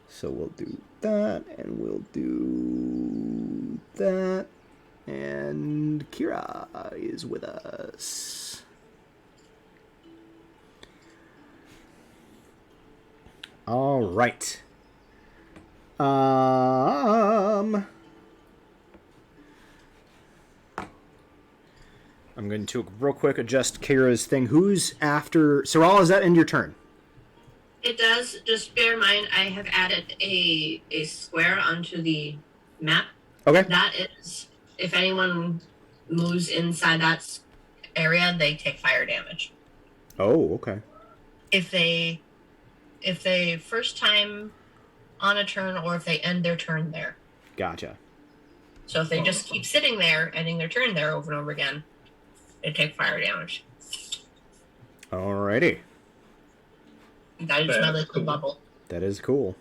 So we'll do that, and we'll do that. And Kira is with us. All right. I'm going to real quick adjust Kira's thing. Who's after? Saral, is that end your turn? It does. Just bear in mind, I have added a square onto the map. Okay. That is, if anyone moves inside that area, they take fire damage. Oh, okay. If they first time on a turn, or if they end their turn there. Gotcha. So if they just keep sitting there, ending their turn there over and over again, they take fire damage. Alrighty. That is my That's little cool. bubble. That is cool.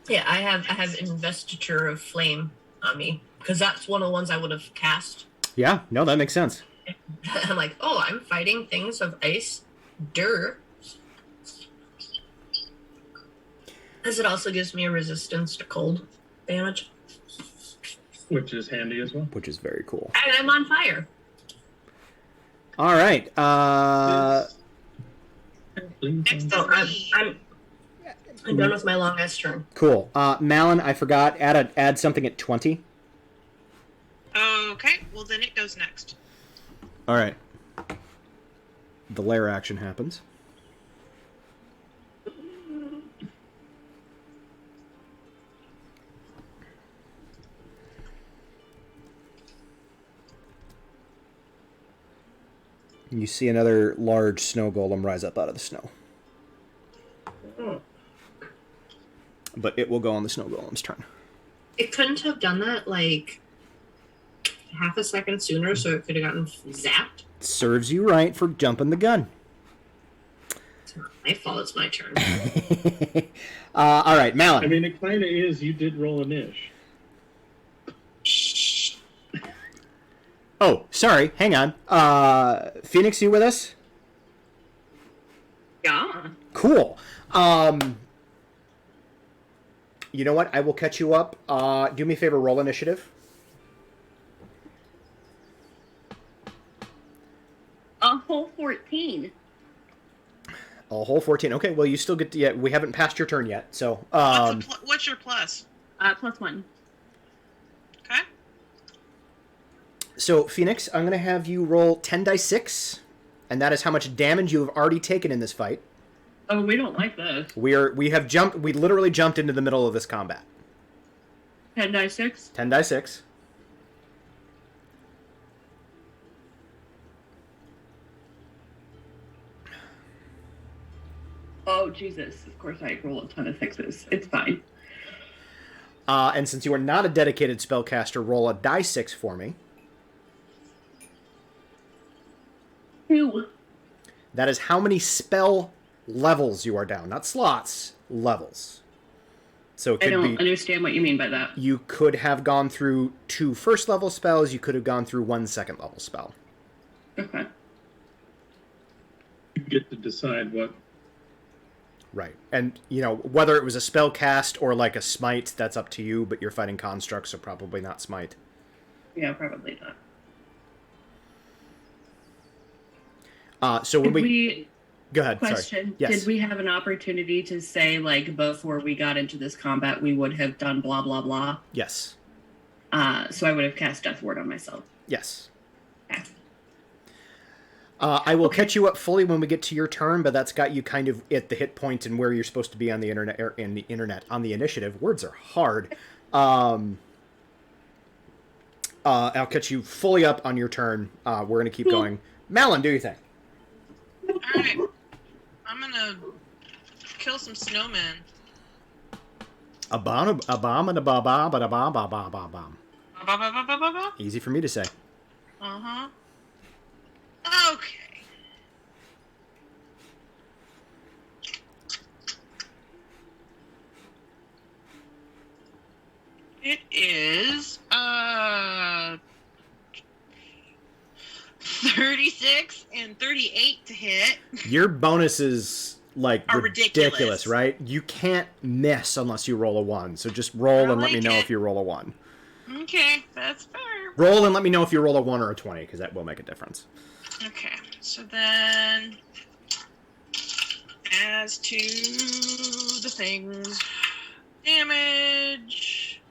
Yeah, I have investiture of flame on me, because that's one of the ones I would have cast. Yeah, no, that makes sense. I'm like, oh, I'm fighting things of ice. Durr. As it also gives me a resistance to cold damage. Which is handy as well. Which is very cool. And I'm on fire. Alright, Next So is me. I'm done with my long ass turn. cool. Malin, I forgot, add something at 20. Okay, well then it goes next. Alright. The lair action happens. You see another large snow golem rise up out of the snow. But it will go on the snow golem's turn. It couldn't have done that like half a second sooner, so it could have gotten zapped. Serves you right for jumping the gun. It's not my fault. It's my turn. All right, Malin. I mean, it kind of is. You did roll a niche. Oh, sorry. Hang on. Phoenix, you with us? Yeah. Cool. You know what? I will catch you up. Do me a favor. Roll initiative. A whole 14. A whole 14. Okay. Well, you still get to. Yeah, we haven't passed your turn yet. So. What's your plus? +1. Okay. So Phoenix, I'm gonna have you roll 10 dice 6, and that is how much damage you have already taken in this fight. Oh, we don't like this. We literally jumped into the middle of this combat. 10 die 6. 10 die 6. Oh, Jesus. Of course I roll a ton of 6s. It's fine. And since you are not a dedicated spellcaster, roll a die 6 for me. 2. That is how many spell levels you are down. Not slots, levels. So it I could don't be... understand what you mean by that. You could have gone through 2 first-level spells. You could have gone through 1 second-level spell. Okay. You get to decide what. Right. And, you know, whether it was a spell cast or like a smite, that's up to you, but you're fighting constructs, so probably not smite. Yeah, probably not. So when Did we... Go ahead, question, sorry. Yes. did we have an opportunity to say, like, before we got into this combat, we would have done blah, blah, blah? Yes. So I would have cast Death Ward on myself. Yes. Okay. I will catch you up fully when we get to your turn, but that's got you kind of at the hit point and where you're supposed to be on the internet, on the initiative. Words are hard. I'll catch you fully up on your turn. We're going to keep going. Malin, do your thing. All right. I'm gonna kill some snowmen. A bomb and a bomb and a bomb and a bomb, bomb, bomb, bomb, bomb. Ba-ba-ba-ba-ba-ba. Easy for me to say. Uh-huh. Okay. It is 36 and 38 to hit. Your bonus is like Are ridiculous, ridiculous. right? You can't miss unless you roll a 1. So just roll I and let me like know it. if you roll a 1. Okay, that's fair. Roll and let me know if you roll a 1 or a 20, because that will make a difference. Okay, so then as to the things, damage.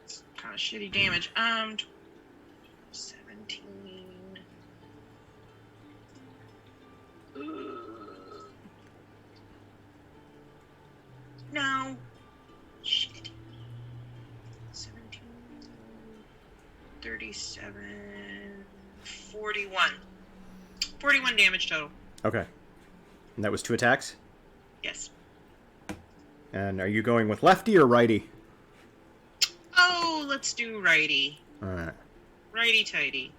It's kind of shitty damage. 17. No. Shit. 17. 37. 41. 41 damage total. Okay. And that was 2 attacks? Yes. And are you going with lefty or righty? Oh, let's do righty. Alright. Righty tighty.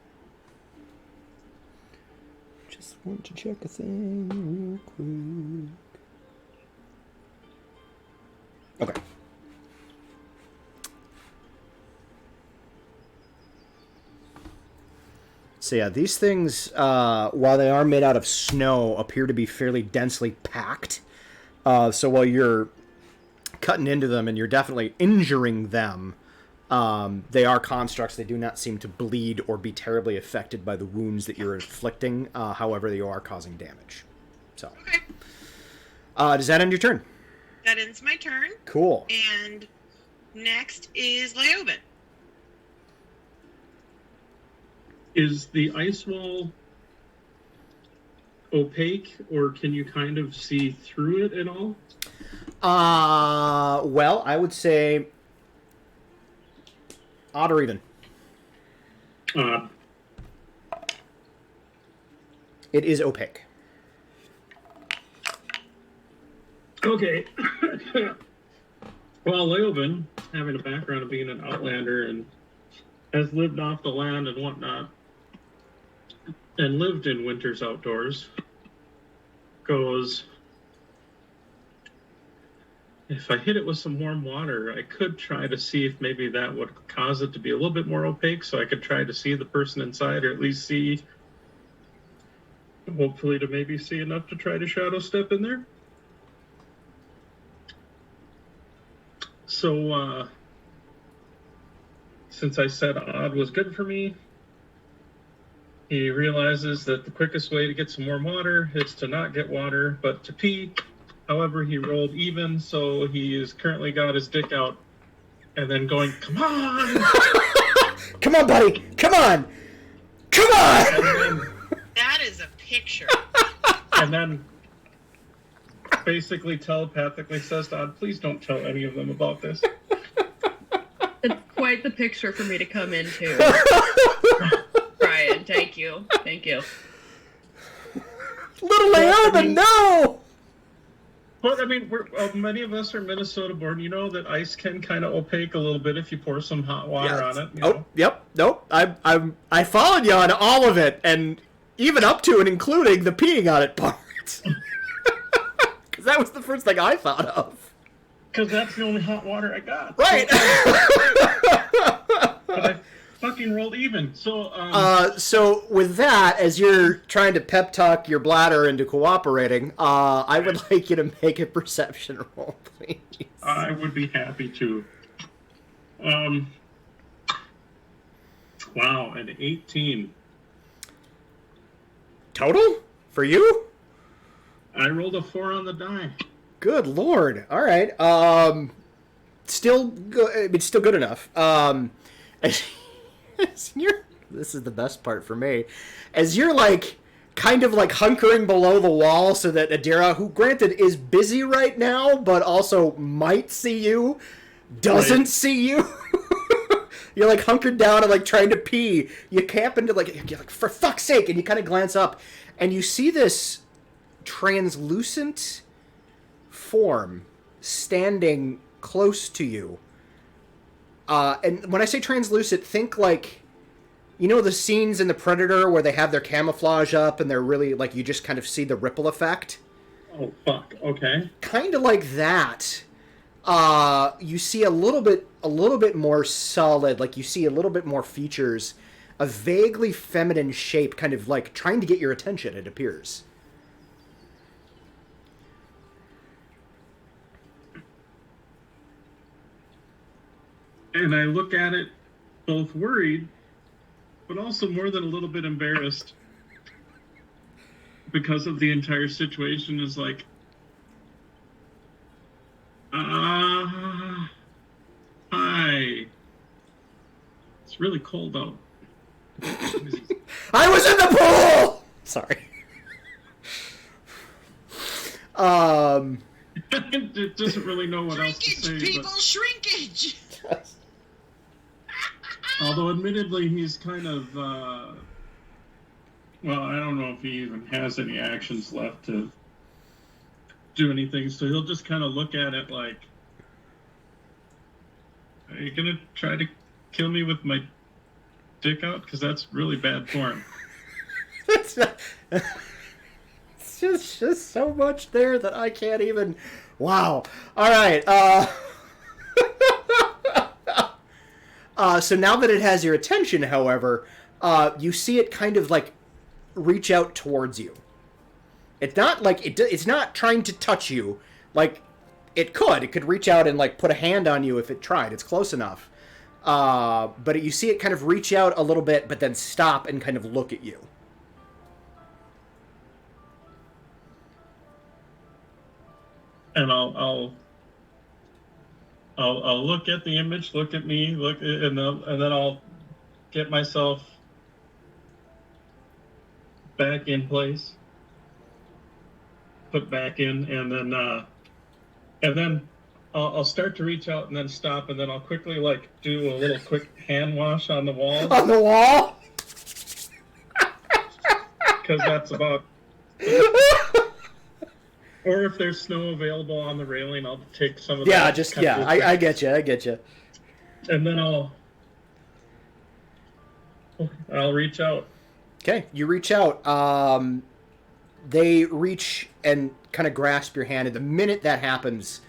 Just want to check a thing real quick. Okay. So yeah, these things, while they are made out of snow, appear to be fairly densely packed. So while you're cutting into them and you're definitely injuring them, they are constructs. They do not seem to bleed or be terribly affected by the wounds that you're inflicting. However, they are causing damage. So, Okay. does that end your turn? That ends my turn. Cool. And next is Leoben. Is the ice wall opaque, or can you kind of see through it at all? Well, I would say odd or even. It is opaque. Okay. Well, Leoben, having a background of being an outlander and has lived off the land and whatnot, and lived in winter's outdoors, goes, if I hit it with some warm water, I could try to see if maybe that would cause it to be a little bit more opaque, so I could try to see the person inside, or at least see, hopefully to maybe see enough to try to shadow step in there. So, since I said odd was good for me, he realizes that the quickest way to get some warm water is to not get water, but to pee. However, he rolled even, so he is currently got his dick out and then going, come on! Come on, buddy! Come on! Come on! And then, That is a picture. and then basically telepathically says to Odd, please don't tell any of them about this. It's quite the picture for me to come into. Brian, thank you. Thank you. Little Leoben, no! But I mean, many of us are Minnesota born. You know that ice can kind of opaque a little bit if you pour some hot water on it. You know? Yep. Nope. I followed you on all of it, and even up to and including the peeing on it part. Because that was the first thing I thought of. Because that's the only hot water I got. Right. But I fucking rolled even. So. So with that, as you're trying to pep talk your bladder into cooperating, I would like you to make a perception roll, please. I would be happy to. Wow, an 18. Total? For you? I rolled a 4 on the die. Good lord. All right. Still good. It's still good enough. This is the best part for me. As you're like kind of like hunkering below the wall so that Adira, who granted is busy right now, but also might see you, doesn't see you. You're like hunkered down and like trying to pee. You camp into you're like, for fuck's sake, and you kind of glance up and you see this translucent form standing close to you. And when I say translucent, think like, you know the scenes in The Predator where they have their camouflage up and they're really like, you just kind of see the ripple effect? Oh, fuck. Okay. Kind of like that. You see a little bit more solid, like you see a little bit more features, a vaguely feminine shape, kind of like trying to get your attention, it appears. And I look at it both worried, but also more than a little bit embarrassed because of the entire situation is like, hi. It's really cold out. I was in the pool! Sorry. It doesn't really know what else to say. Shrinkage, people, shrinkage! Although, admittedly, he's kind of, well, I don't know if he even has any actions left to do anything, so he'll just kind of look at it like, are you going to try to kill me with my dick out? Because that's really bad form. It's just so much there that I can't even... Wow. All right. So now that it has your attention, however, you see it kind of like reach out towards you. It's not like it's not trying to touch you. Like it could reach out and like put a hand on you if it tried. It's close enough. But you see it kind of reach out a little bit, but then stop and kind of look at you. And I'll look at the image, look at me, and then I'll get myself back in place, put back in, and then I'll start to reach out and then stop, and then I'll quickly like do a little quick hand wash on the wall. On the wall? Because that's about. Or if there's snow available on the railing, I'll take some of that. Yeah, I get you. And then I'll reach out. Okay, you reach out. They reach and kind of grasp your hand, and the minute that happens,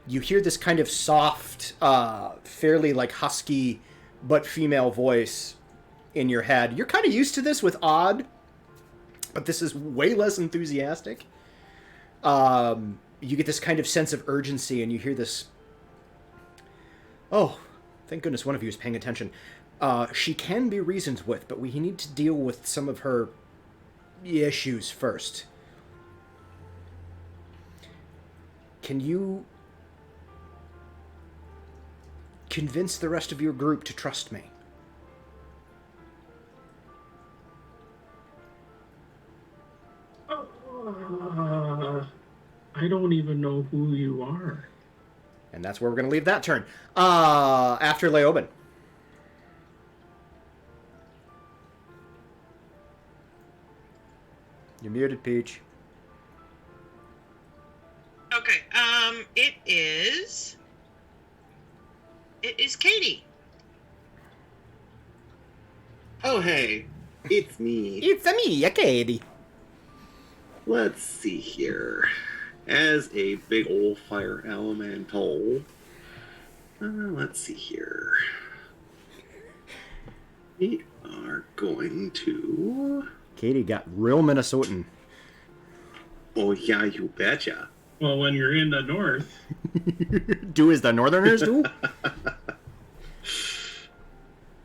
you hear this kind of soft, fairly like husky, but female voice in your head. You're kind of used to this with Odd, but this is way less enthusiastic. You get this kind of sense of urgency, and you hear this. Oh, thank goodness one of you is paying attention. She can be reasoned with, but we need to deal with some of her issues first. Can you convince the rest of your group to trust me? I don't even know who you are. And that's where we're going to leave that turn. After Leoben. You're muted, Peach. Okay, It is Katie. Oh, hey, it's me. It's me, Katie. Let's see here. As a big old fire elemental, let's see here. We are going to... Katie got real Minnesotan. Oh, yeah, you betcha. Well, when you're in the north, Do as the Northerners do?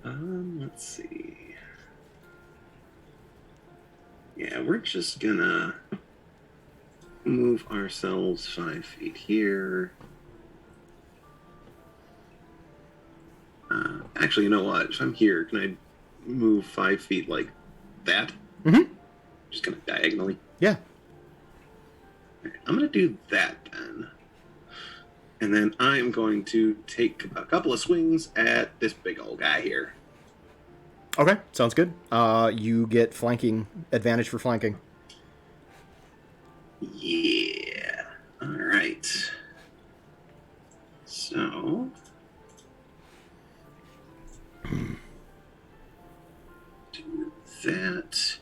Let's see. Yeah, we're just gonna move ourselves 5 feet here. Actually, you know what? If I'm here, can I move 5 feet like that? Mm-hmm. Just kind of diagonally. Yeah. I'm going to do that then. And then I'm going to take a couple of swings at this big old guy here. Okay, sounds good. You get flanking, advantage for flanking. Yeah. All right. So... do that.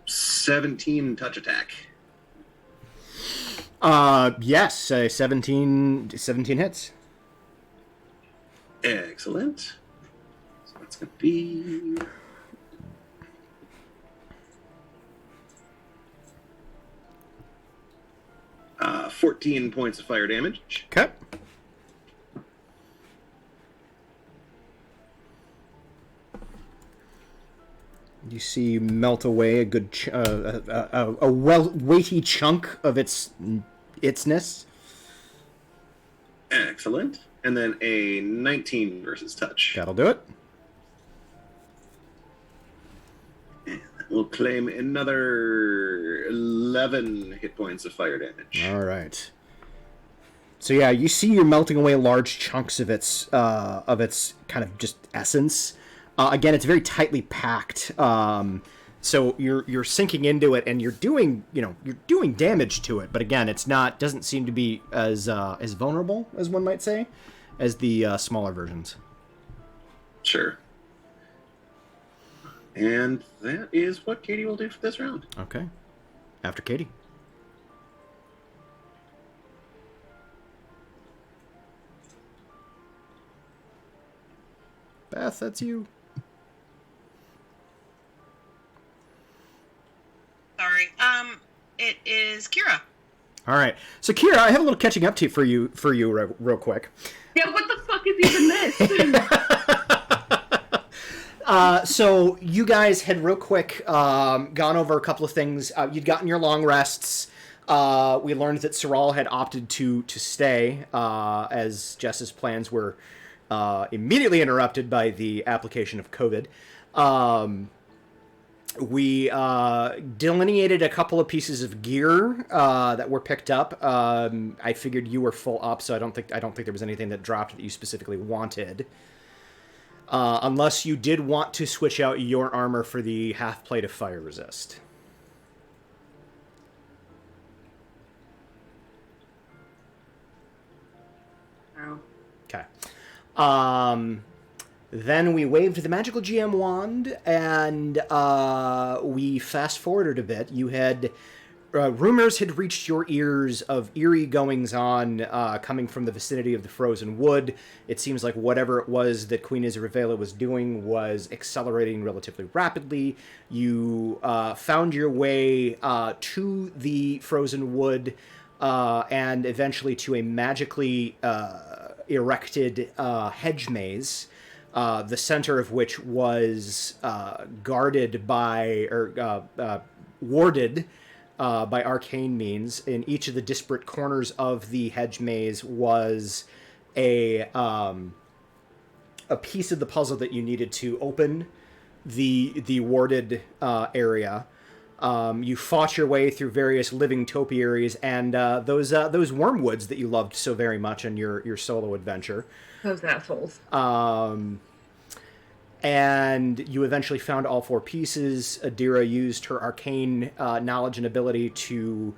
17 touch attack. Yes, 17 hits. Excellent. So that's going to be... 14 points of fire damage. Okay. You see melt away a good, weighty chunk of itsness. Excellent. And then a 19 versus touch. That'll do it. And we'll claim another 11 hit points of fire damage. All right. So yeah, you see you're melting away large chunks of its kind of just essence. Again, it's very tightly packed. So you're sinking into it, and you're doing damage to it. But again, doesn't seem to be as vulnerable as one might say, as the smaller versions. Sure. And that is what Katie will do for this round. Okay. After Katie. Beth, that's you. Sorry. It is Kira. All right. So Kira, I have a little catching up to for you real quick. Yeah, what the fuck is even this? So you guys had real quick gone over a couple of things. You'd gotten your long rests. We learned that Saul had opted to stay as Jess's plans were immediately interrupted by the application of COVID. We delineated a couple of pieces of gear that were picked up. I figured you were full up, so I don't think there was anything that dropped that you specifically wanted. Unless you did want to switch out your armor for the half plate of fire resist. Oh. Okay. Then we waved the magical GM wand, and we fast-forwarded a bit. You had... rumors had reached your ears of eerie goings-on coming from the vicinity of the frozen wood. It seems like whatever it was that Queen Isarvela was doing was accelerating relatively rapidly. You found your way to the frozen wood and eventually to a magically erected hedge maze. The center of which was guarded by, or warded by arcane means. In each of the disparate corners of the hedge maze was a piece of the puzzle that you needed to open the warded area. You fought your way through various living topiaries and those wormwoods that you loved so very much in your solo adventure. Those assholes. and you eventually found all 4 pieces. Adira used her arcane knowledge and ability to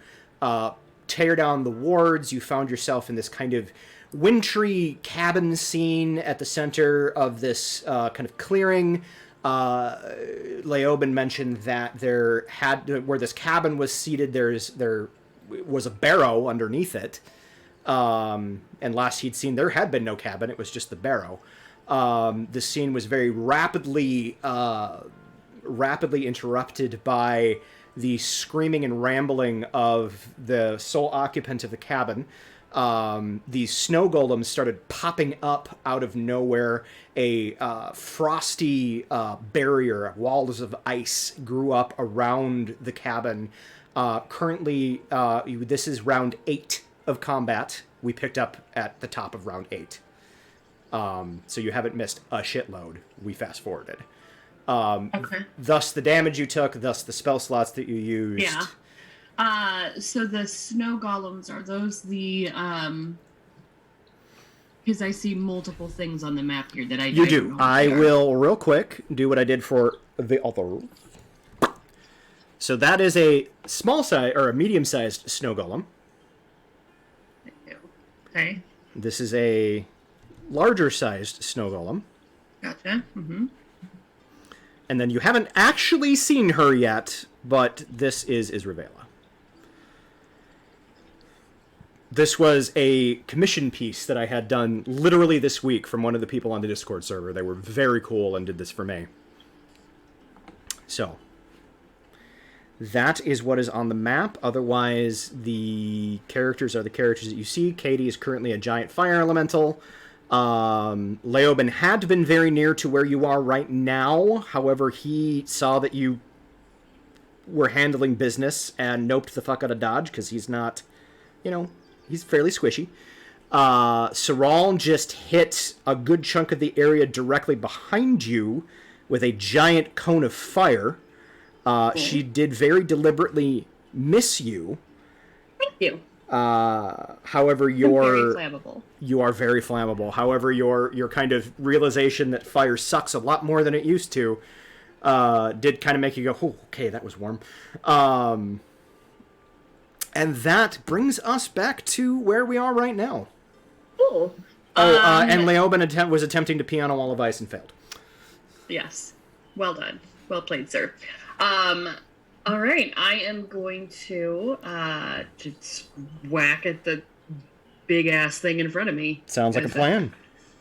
tear down the wards. You found yourself in this kind of wintry cabin scene at the center of this kind of clearing. Leoben mentioned that where this cabin was seated, there was a barrow underneath it. And last he'd seen, there had been no cabin; it was just the barrow. The scene was very rapidly interrupted by the screaming and rambling of the sole occupant of the cabin. These snow golems started popping up out of nowhere. A frosty barrier, walls of ice, grew up around the cabin. Currently, this is round 8 of combat. We picked up at the top of round 8. So you haven't missed a shitload. We fast forwarded. Okay. Thus the damage you took, thus the spell slots that you used. Yeah. So the snow golems, are those the because I see multiple things on the map here that I You don't do. know what I they are. will real quick do what I did for the other. So that is a small size or a medium-sized snow golem. Okay. This is a larger-sized snow golem. Gotcha. Mm-hmm. And then you haven't actually seen her yet, but this is Isravela. This was a commission piece that I had done literally this week from one of the people on the Discord server. They were very cool and did this for me. So, that is what is on the map. Otherwise, the characters are the characters that you see. Katie is currently a giant fire elemental. Leoben had been very near to where you are right now. However, he saw that you were handling business and noped the fuck out of dodge because he's not, he's fairly squishy. Saral just hit a good chunk of the area directly behind you with a giant cone of fire. She did very deliberately miss you. Thank you. However, I'm very flammable. You are very flammable. However, your kind of realization that fire sucks a lot more than it used to did kind of make you go, oh, okay, that was warm. And that brings us back to where we are right now. Cool. And Leoben was attempting to pee on a wall of ice and failed. Yes. Well done. Well played, sir. All right. I am going to just whack at the big ass thing in front of me. Sounds like a plan.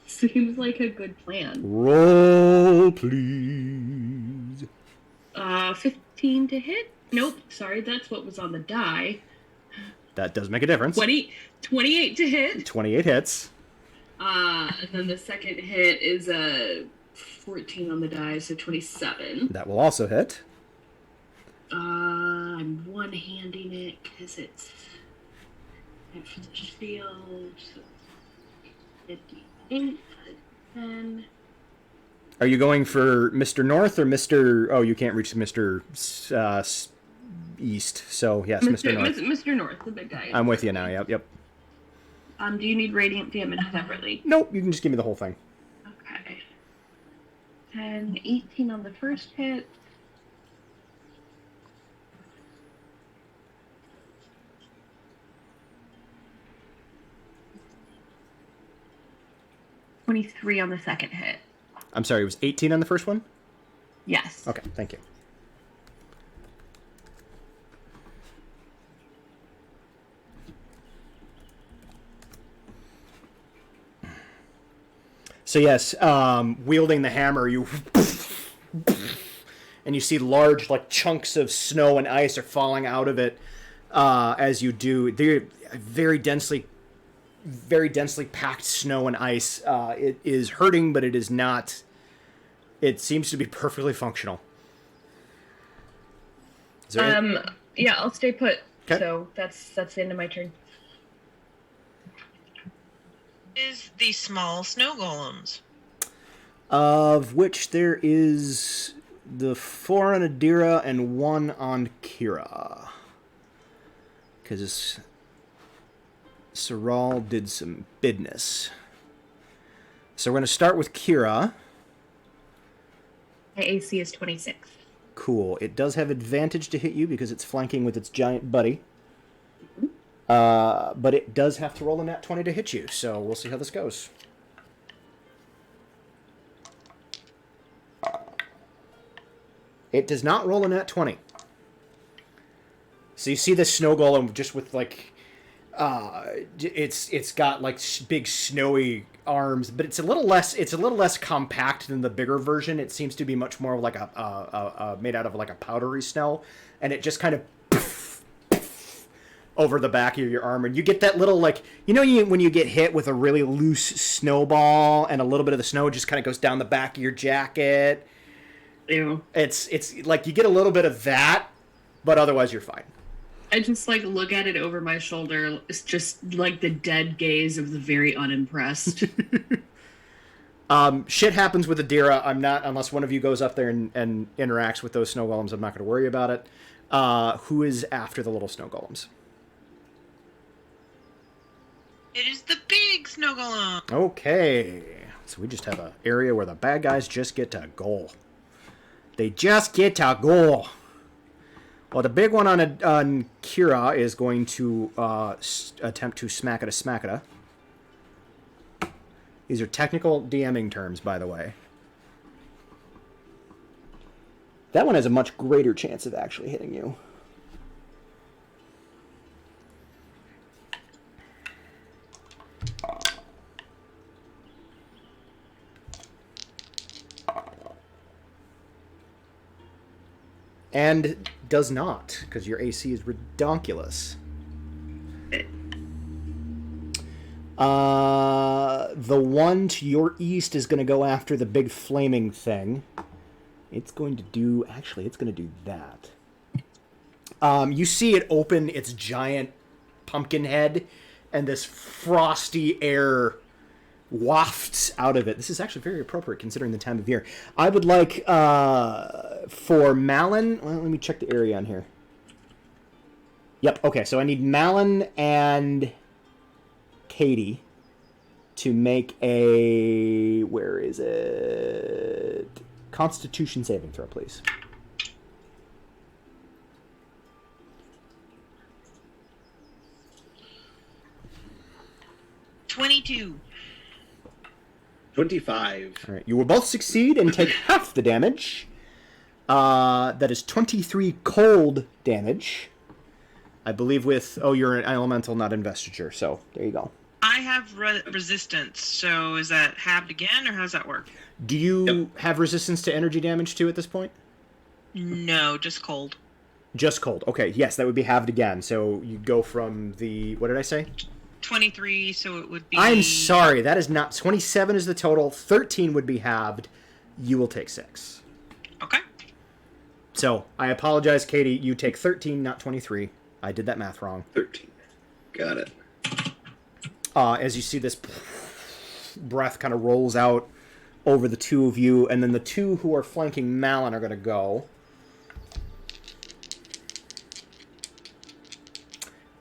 Seems like a good plan. Roll, please. 15 to hit? Nope. Sorry, that's what was on the die. That does make a difference. 28 to hit. 28 hits. And then the second hit is a 14 on the die, so 27. That will also hit. I'm one-handing it because it's for the shield. So 58, 10. Are you going for Mr. North or Mr. Oh, you can't reach Mr. East. So yes, Mr. North. Mr. North, the big guy. I'm with you now. Yep. Do you need radiant damage separately? Nope. You can just give me the whole thing. Okay. 10, 18 on the first hit. $23 on the second hit. I'm sorry. It was 18 on the first one. Yes. Okay. Thank you. So yes, wielding the hammer, you and you see large chunks of snow and ice are falling out of it as you do. They're very densely packed snow and ice. It is hurting, but it is not. It seems to be perfectly functional. Is there yeah, I'll stay put. Okay. So that's the end of my turn. Is the small snow golems? Of which there is the 4 on Adira and 1 on Kira. Because Saral did some business. So we're going to start with Kira. My AC is 26. Cool. It does have advantage to hit you because it's flanking with its giant buddy. But it does have to roll a nat 20 to hit you, so we'll see how this goes. It does not roll a nat 20. So you see this snow golem just with like, it's got like big snowy arms, but it's a little less compact than the bigger version. It seems to be much more like a made out of like a powdery snow, and it just kind of over the back of your arm, and you get that little like when you get hit with a really loose snowball, and a little bit of the snow just kind of goes down the back of your jacket. Ew. It's like you get a little bit of that, but otherwise you're fine. I just like look at it over my shoulder. It's just like the dead gaze of the very unimpressed. Shit happens with Adira. I'm not, unless one of you goes up there and interacts with those snow golems, I'm not going to worry about it. Who is after the little snow golems? It is the big snow golem. Okay. So we just have an area where the bad guys just get to go. They just get to go. Well, the big one on Kira is going to attempt to smack it. These are technical DMing terms, by the way. That one has a much greater chance of actually hitting you. And does not, because your AC is redonkulous. The one to your east is going to go after the big flaming thing. It's going to do... Actually, it's going to do that. You see it open its giant pumpkin head, and this frosty air wafts out of it. This is actually very appropriate considering the time of year. I would like for Malin... Well, let me check the area on here. Yep, okay, so I need Malin and Katie to make a... Where is it? Constitution saving throw, please. $22. 25. All right, you will both succeed and take half the damage. That is 23 cold damage. I believe with... Oh, you're an elemental, not investiture, so there you go. I have resistance, so is that halved again, or how does that work? Do you have resistance to energy damage too at this point? No, just cold. Just cold. Okay, yes, that would be halved again. So you go from the... What did I say? 23, so it would be... I'm sorry, that is not... 27 is the total. 13 would be halved. You will take 6. Okay. So, I apologize, Katie. You take 13, not 23. I did that math wrong. 13. Got it. As you see this breath kind of rolls out over the two of you, and then the two who are flanking Malin are going to go.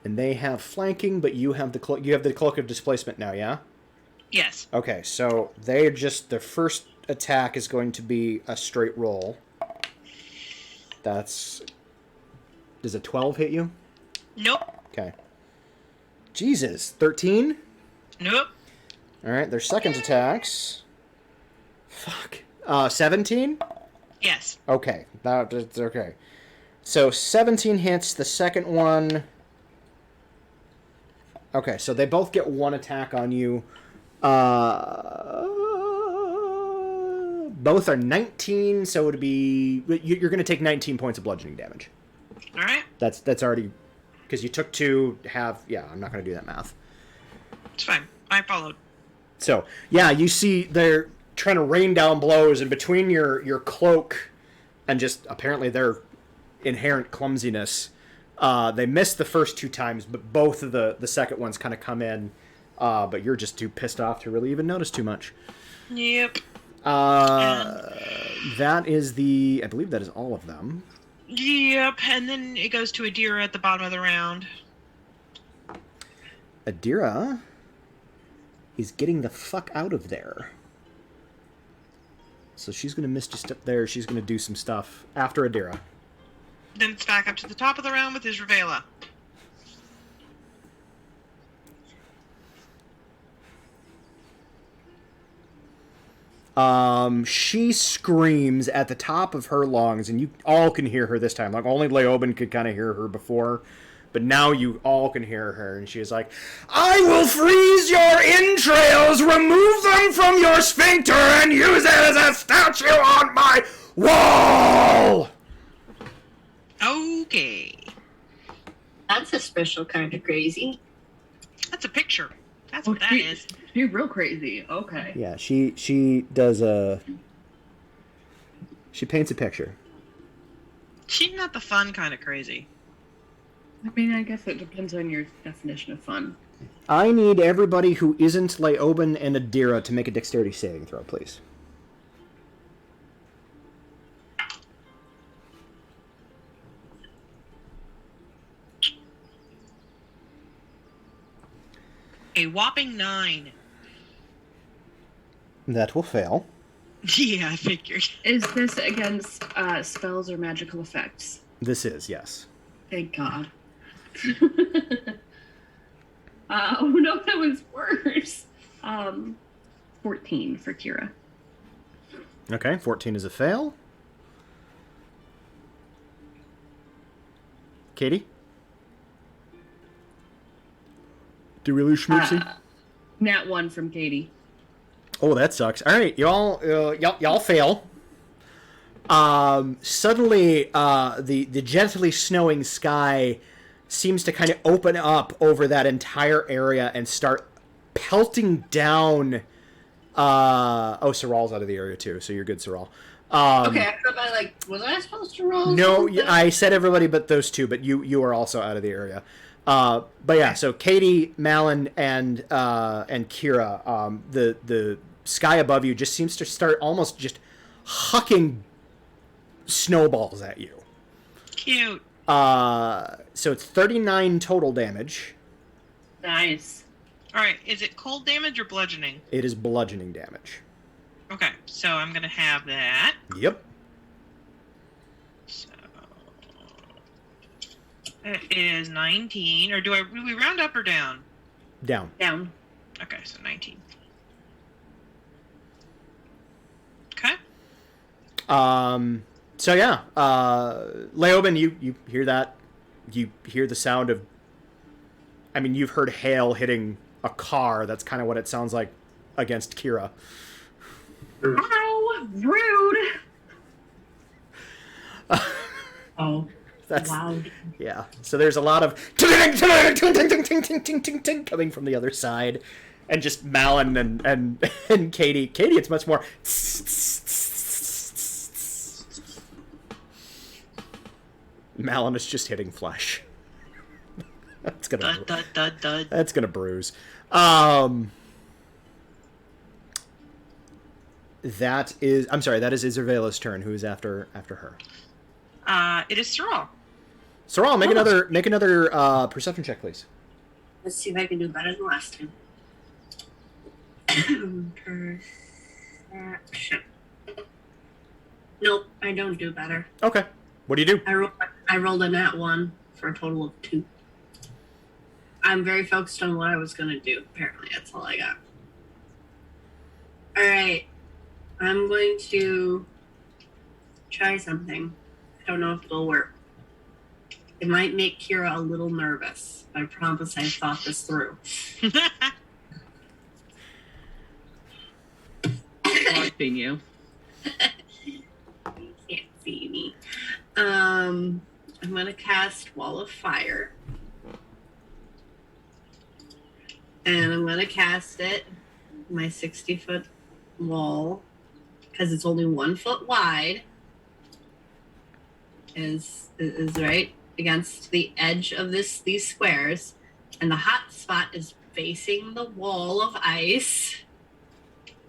And they have flanking, but you have the cloak of displacement now, yeah? Yes. Okay, so they just... Their first attack is going to be a straight roll. That's... Does a 12 hit you? Nope. Okay. Jesus, 13? Nope. Alright, their second attacks... Fuck. 17? Yes. Okay, that's okay. So 17 hits, the second one... Okay, so they both get one attack on you. Both are 19, so it would be... You're going to take 19 points of bludgeoning damage. All right. That's already... Because you took 2, have... Yeah, I'm not going to do that math. It's fine. I followed. So, yeah, you see they're trying to rain down blows, and between your cloak and just apparently their inherent clumsiness... they missed the first 2 times, but both of the second ones kind of come in. But you're just too pissed off to really even notice too much. Yep. That is the... I believe that is all of them. Yep, and then it goes to Adira at the bottom of the round. Adira is getting the fuck out of there. So she's going to misty step there. She's going to do some stuff after Adira. Then it's back up to the top of the round with Isravela. She screams at the top of her lungs, and you all can hear her this time. Like, only Leoben could kind of hear her before, but now you all can hear her, and she's like, I will freeze your entrails, remove them from your sphincter, and use it as a statue on my wall! Okay. That's a special kind of crazy. That's a picture. That's what that is. She's real crazy. Okay. Yeah, she does she paints a picture. She's not the fun kind of crazy. I mean, I guess it depends on your definition of fun. I need everybody who isn't Leoben and Adira to make a dexterity saving throw, please. A whopping 9. That will fail. Yeah, I figured. Is this against spells or magical effects? This is, yes. Thank God. Oh no, that was worse. 14 for Kira. Okay, 14 is a fail. Katie? Do we lose Schmootsy? Nat 1 from Katie. Oh, that sucks. All right, y'all fail. Suddenly, the gently snowing sky seems to kind of open up over that entire area and start pelting down. Soral's out of the area too, so you're good, Soral. Okay, I thought was I supposed to roll? No, something? I said everybody but those two, but you are also out of the area. But yeah, so Katie, Malin, and Kira, the sky above you just seems to start almost just hucking snowballs at you. Cute. So it's 39 total damage. Nice. Alright, is it cold damage or bludgeoning? It is bludgeoning damage. Okay, so I'm gonna have that. Yep. So it is 19, or do we round up or down? Down. Down. Okay, so 19. Okay. So yeah, Leoben, you hear that? You hear the sound of, I mean, you've heard hail hitting a car. That's kind of what it sounds like against Kira. Ow! Rude! Oh, That's wow. yeah. So there's a lot of coming from the other side, and just Malin and Katie. Katie, it's much more. Malin is just hitting flesh. That's gonna. Dud, dud, dud, dud. That's gonna bruise. That is. I'm sorry. That is Isarvela's turn. Who is after her? It is Saul. Soral, make another perception check, please. Let's see if I can do better than last time. Perception. Nope, I don't do better. Okay. What do you do? I rolled a nat 1 for a total of 2. I'm very focused on what I was going to do. Apparently, that's all I got. Alright. I'm going to try something. I don't know if it'll work. It might make Kira a little nervous. I promise I've thought this through. Watching you. You can't see me. I'm going to cast Wall of Fire. And I'm going to cast it, my 60-foot wall, because it's only 1 foot wide, is right against the edge of these squares. And the hot spot is facing the wall of ice.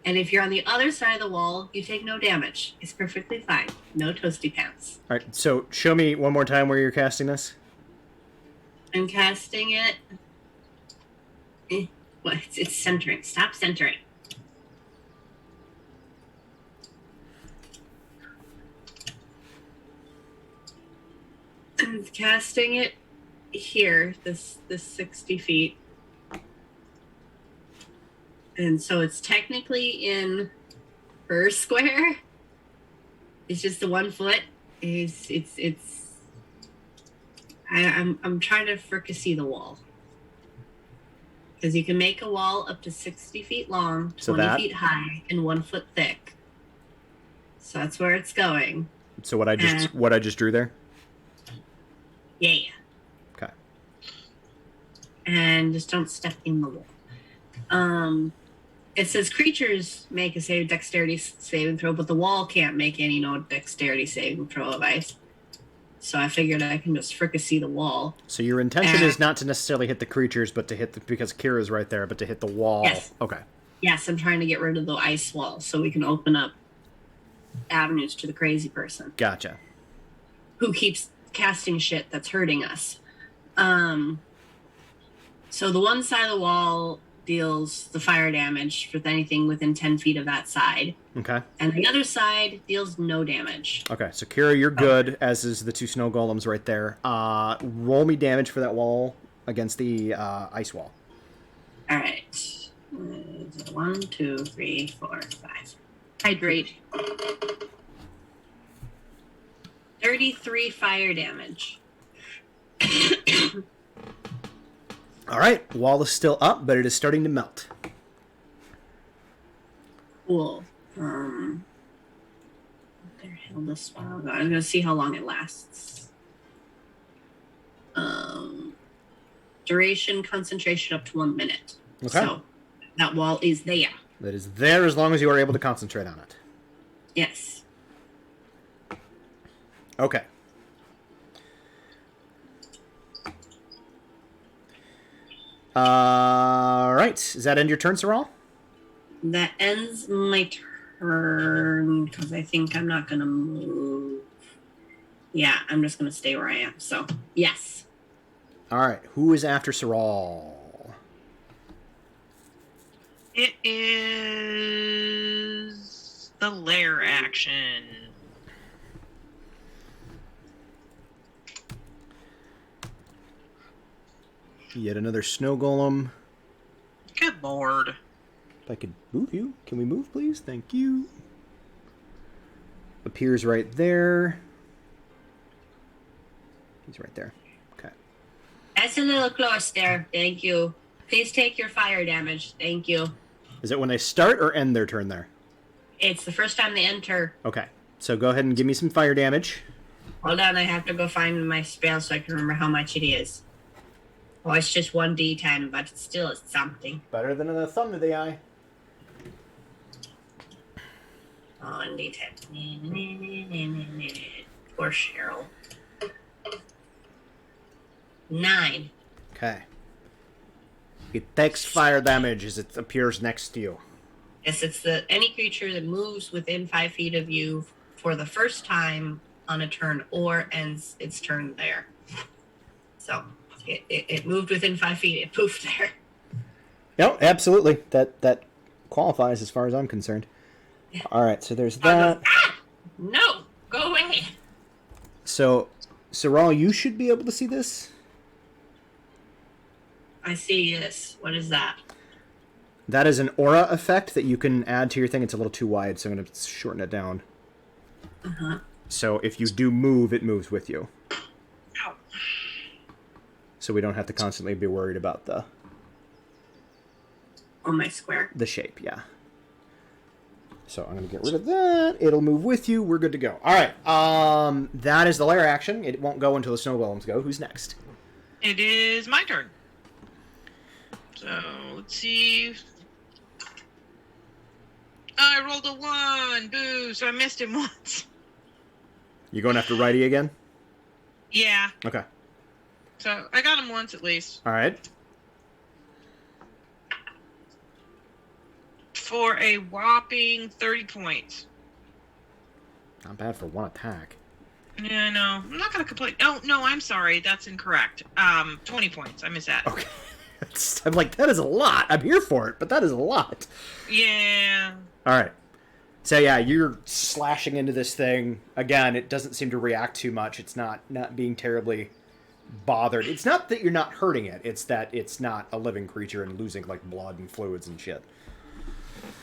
And if you're on the other side of the wall, you take no damage. It's perfectly fine. No toasty pants. All right. So show me one more time where you're casting this. I'm casting it. What? It's centering. Stop centering. I'm casting it here, this 60 feet. And so it's technically in her square. It's just the 1 foot. I'm trying to fricassee the wall. Because you can make a wall up to 60 feet long, 20 feet high, and 1 foot thick. So that's where it's going. So what I just drew there? Yeah. Okay. And just don't step in the wall. It says creatures make a dexterity saving throw, but the wall can't make any dexterity saving throw of ice. So I figured I can just fricassee the wall. So your intention is not to necessarily hit the creatures, but to hit because Kira's right there, but to hit the wall. Yes. Okay. Yes, I'm trying to get rid of the ice wall so we can open up avenues to the crazy person. Gotcha. Who keeps casting shit that's hurting us. So the one side of the wall deals the fire damage for anything within 10 feet of that side. Okay. And the other side deals no damage. Okay, so Kira, you're good, as is the 2 snow golems right there. Roll me damage for that wall against the ice wall. All right. 1, 2, 3, 4, 5. Hydrate. 33 fire damage. All right, wall is still up, but it is starting to melt. Cool. What the hell this spell? I'm gonna see how long it lasts. Duration, concentration up to 1 minute. Okay. So that wall is there. That is there as long as you are able to concentrate on it. Yes. Okay. All right. Does that end your turn, Saral? That ends my turn because I think I'm not gonna move. Yeah, I'm just gonna stay where I am. So yes. All right. Who is after Saral? It is the lair action. Yet another snow golem. Good lord. If I could move you. Can we move, please? Thank you. Appears right there. He's right there. Okay. That's a little close there. Thank you. Please take your fire damage. Thank you. Is it when they start or end their turn there? It's the first time they enter. Okay. So go ahead and give me some fire damage. Hold on, I have to go find my spell so I can remember how much it is. Oh, it's just 1d10, but it still is something. Better than a thumb to the eye. Oh, 1d10. Poor Cheryl. 9. Okay. It takes fire damage as it appears next to you. Yes, it's any creature that moves within 5 feet of you for the first time on a turn or ends its turn there. So it moved within 5 feet. It poofed there. No, absolutely. That qualifies as far as I'm concerned. All right, so there's that. No, go away. So, Saral, you should be able to see this. I see this. What is that? That is an aura effect that you can add to your thing. It's a little too wide, so I'm going to shorten it down. Uh-huh. So if you do move, it moves with you. Ow. So we don't have to constantly be worried about the On my square. shape, yeah. So I'm going to get rid of that. It'll move with you. We're good to go. All right. That is the lair action. It won't go until the snow golems go. Who's next? It is my turn. So, let's see. I rolled a 1. Boo. So I missed him once. You going after Righty again? Yeah. Okay. So I got him once at least. All right. For a whopping 30 points. Not bad for one attack. Yeah, no. I'm not going to complain. Oh, no, I'm sorry. That's incorrect. 20 points. I missed that. Okay. I'm like, that is a lot. I'm here for it, but that is a lot. Yeah. All right. So yeah, you're slashing into this thing again. It doesn't seem to react too much. It's not being terribly bothered. It's not that you're not hurting it. It's that it's not a living creature and losing like blood and fluids and shit.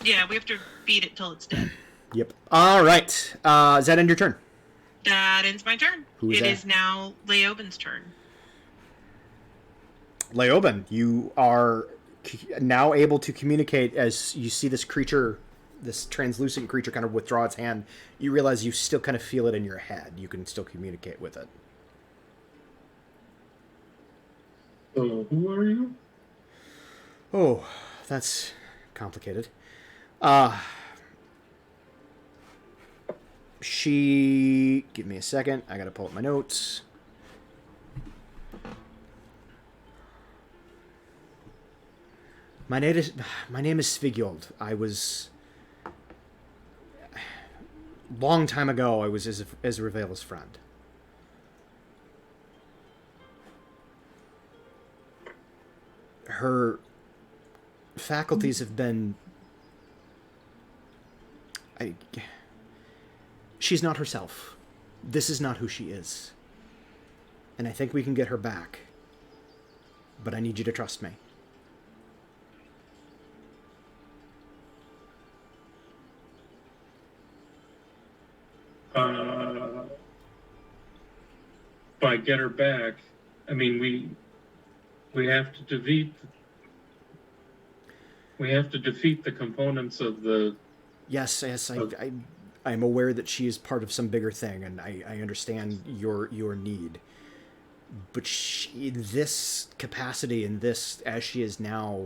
Yeah, we have to beat it till it's dead. Yep. All right. Is that end your turn? That ends my turn. Who's It that? is now Leoben's turn. Leoben, you are now able to communicate as you see this creature, this translucent creature kind of withdraw its hand. You realize you still kind of feel it in your head. You can still communicate with it. So, who are you? Oh, that's complicated. She... Give me a second. I gotta pull up my notes. My name is Svigjold. I was... Long time ago, I was Ezrevel's friend. Her faculties have been... She's not herself. This is not who she is. And I think we can get her back. But I need you to trust me. If I get her back, I mean, we have to defeat the components of the... Yes, I'm aware that she is part of some bigger thing, and I understand your need. But she, this capacity and this, as she is now,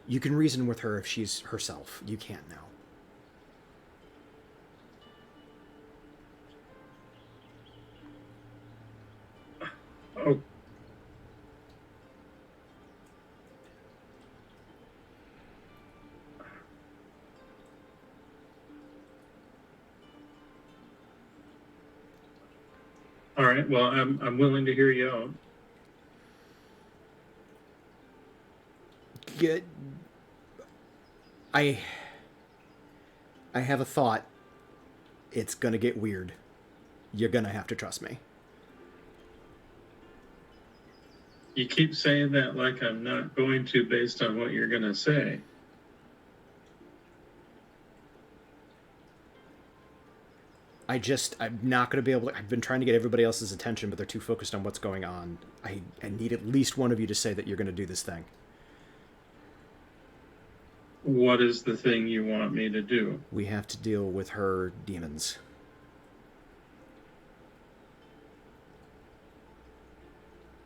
you can reason with her if she's herself. You can't now. Oh. All right. Well, I'm willing to hear you out. Good. I have a thought. It's gonna get weird. You're gonna have to trust me. You keep saying that like I'm not going to based on what you're going to say. I'm not going to be able to... I've been trying to get everybody else's attention, but they're too focused on what's going on. I need at least one of you to say that you're going to do this thing. What is the thing you want me to do? We have to deal with her demons.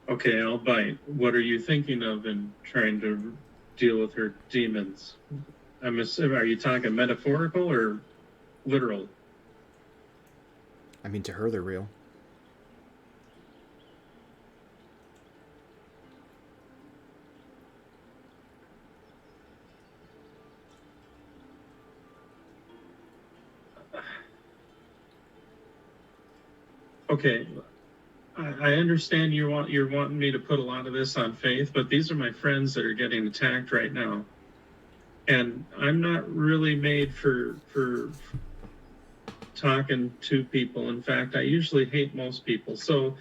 Okay, I'll bite. What are you thinking of in trying to deal with her demons? I'm assuming, are you talking metaphorical or literal? I mean, to her, they're real. Okay, I understand you're wanting me to put a lot of this on faith, but these are my friends that are getting attacked right now, and I'm not really made for talking to people. In fact, I usually hate most people. So,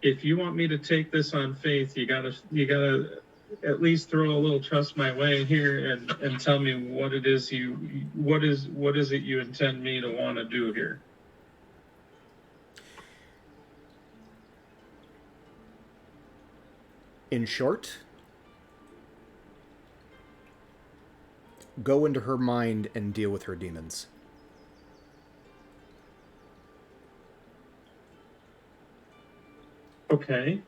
if you want me to take this on faith, you gotta at least throw a little trust my way here and tell me what it is what is it you intend me to want to do here. In short, go into her mind and deal with her demons. Okay.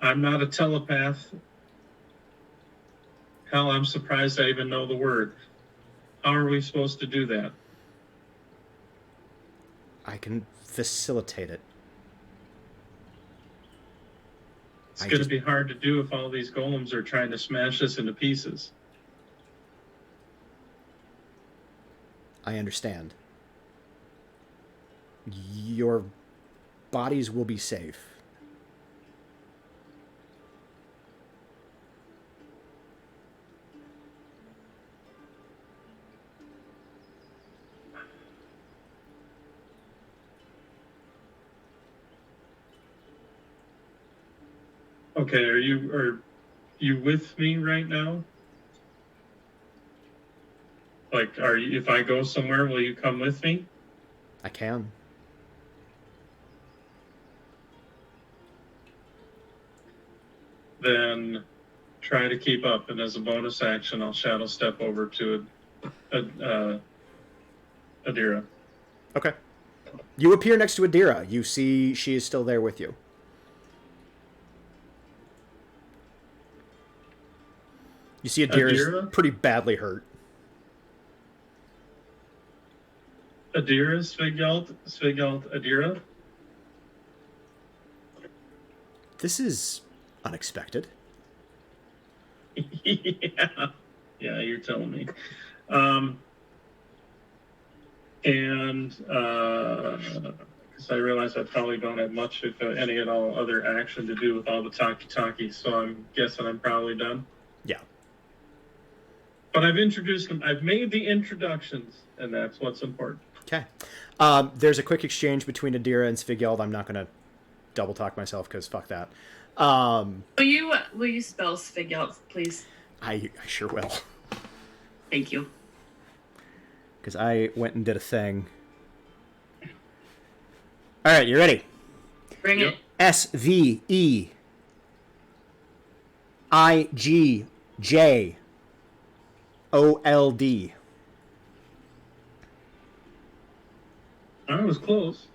I'm not a telepath. Hell, I'm surprised I even know the word. How are we supposed to do that? I can facilitate it. It's going to be hard to do if all these golems are trying to smash us into pieces. I understand. Your bodies will be safe. Okay, are you with me right now? Like, are you? If I go somewhere, will you come with me? I can. Then try to keep up, and as a bonus action, I'll shadow step over to Adira. Okay. You appear next to Adira. You see she is still there with you. You see Adira's Adira? pretty badly hurt. Adira, Svigalt, Adira. This is unexpected. Yeah, you're telling me. And because I realize I probably don't have much, if any at all, other action to do with all the talkie-talkie, so I'm guessing I'm probably done. Yeah. But I've introduced them. I've made the introductions, and that's what's important. Okay. There's a quick exchange between Adira and Svigeld. I'm not going to double talk myself because fuck that. Will you spell Svig out, please? I sure will. Thank you. Because I went and did a thing. All right, you ready? Bring Yep. it. SVEIGJOLD. I was close.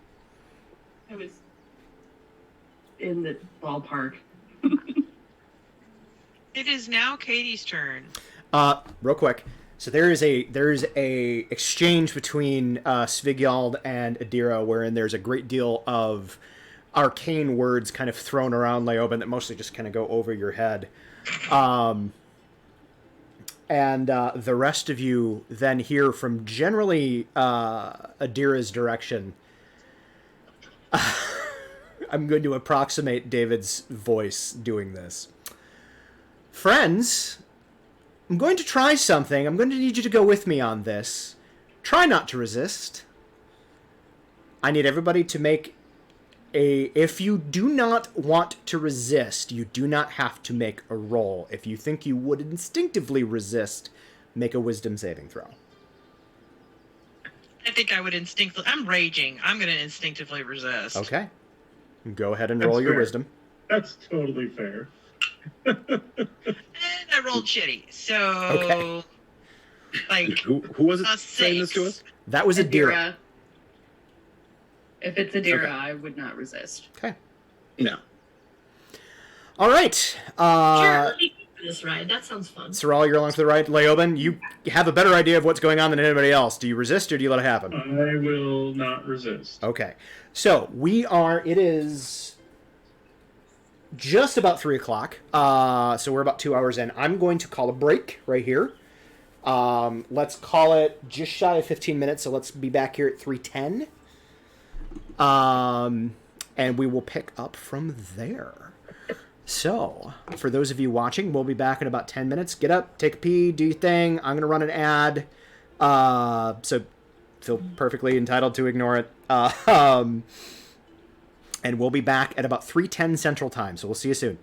I was in the ballpark. It is now Katie's turn. Real quick. So there's a exchange between Svigyald and Adira, wherein there's a great deal of arcane words kind of thrown around Leoben that mostly just kind of go over your head. And the rest of you then hear from generally Adira's direction. I'm going to approximate David's voice doing this. Friends, I'm going to try something. I'm going to need you to go with me on this. Try not to resist. I need everybody to make a... If you do not want to resist, you do not have to make a roll. If you think you would instinctively resist, make a wisdom saving throw. I think I would instinctively... I'm raging. I'm going to instinctively resist. Okay. Go ahead and roll That's your fair. wisdom. That's totally fair. And I rolled shitty. So... Okay. Like... Who was it saying this to us? That was Adira. If it's Adira, Okay. I would not resist. Okay. No. All right. Sure, let me go for this ride. That sounds fun. Saral, you're along for the ride. Leoben, you have a better idea of what's going on than anybody else. Do you resist or do you let it happen? I will not resist. Okay. So it is just about 3 o'clock. So we're about 2 hours in. I'm going to call a break right here. Let's call it just shy of 15 minutes. So let's be back here at 3:10. And we will pick up from there. So, for those of you watching, we'll be back in about 10 minutes. Get up, take a pee, do your thing. I'm going to run an ad. So, feel perfectly entitled to ignore it. And we'll be back at about 3:10 Central Time. So, we'll see you soon.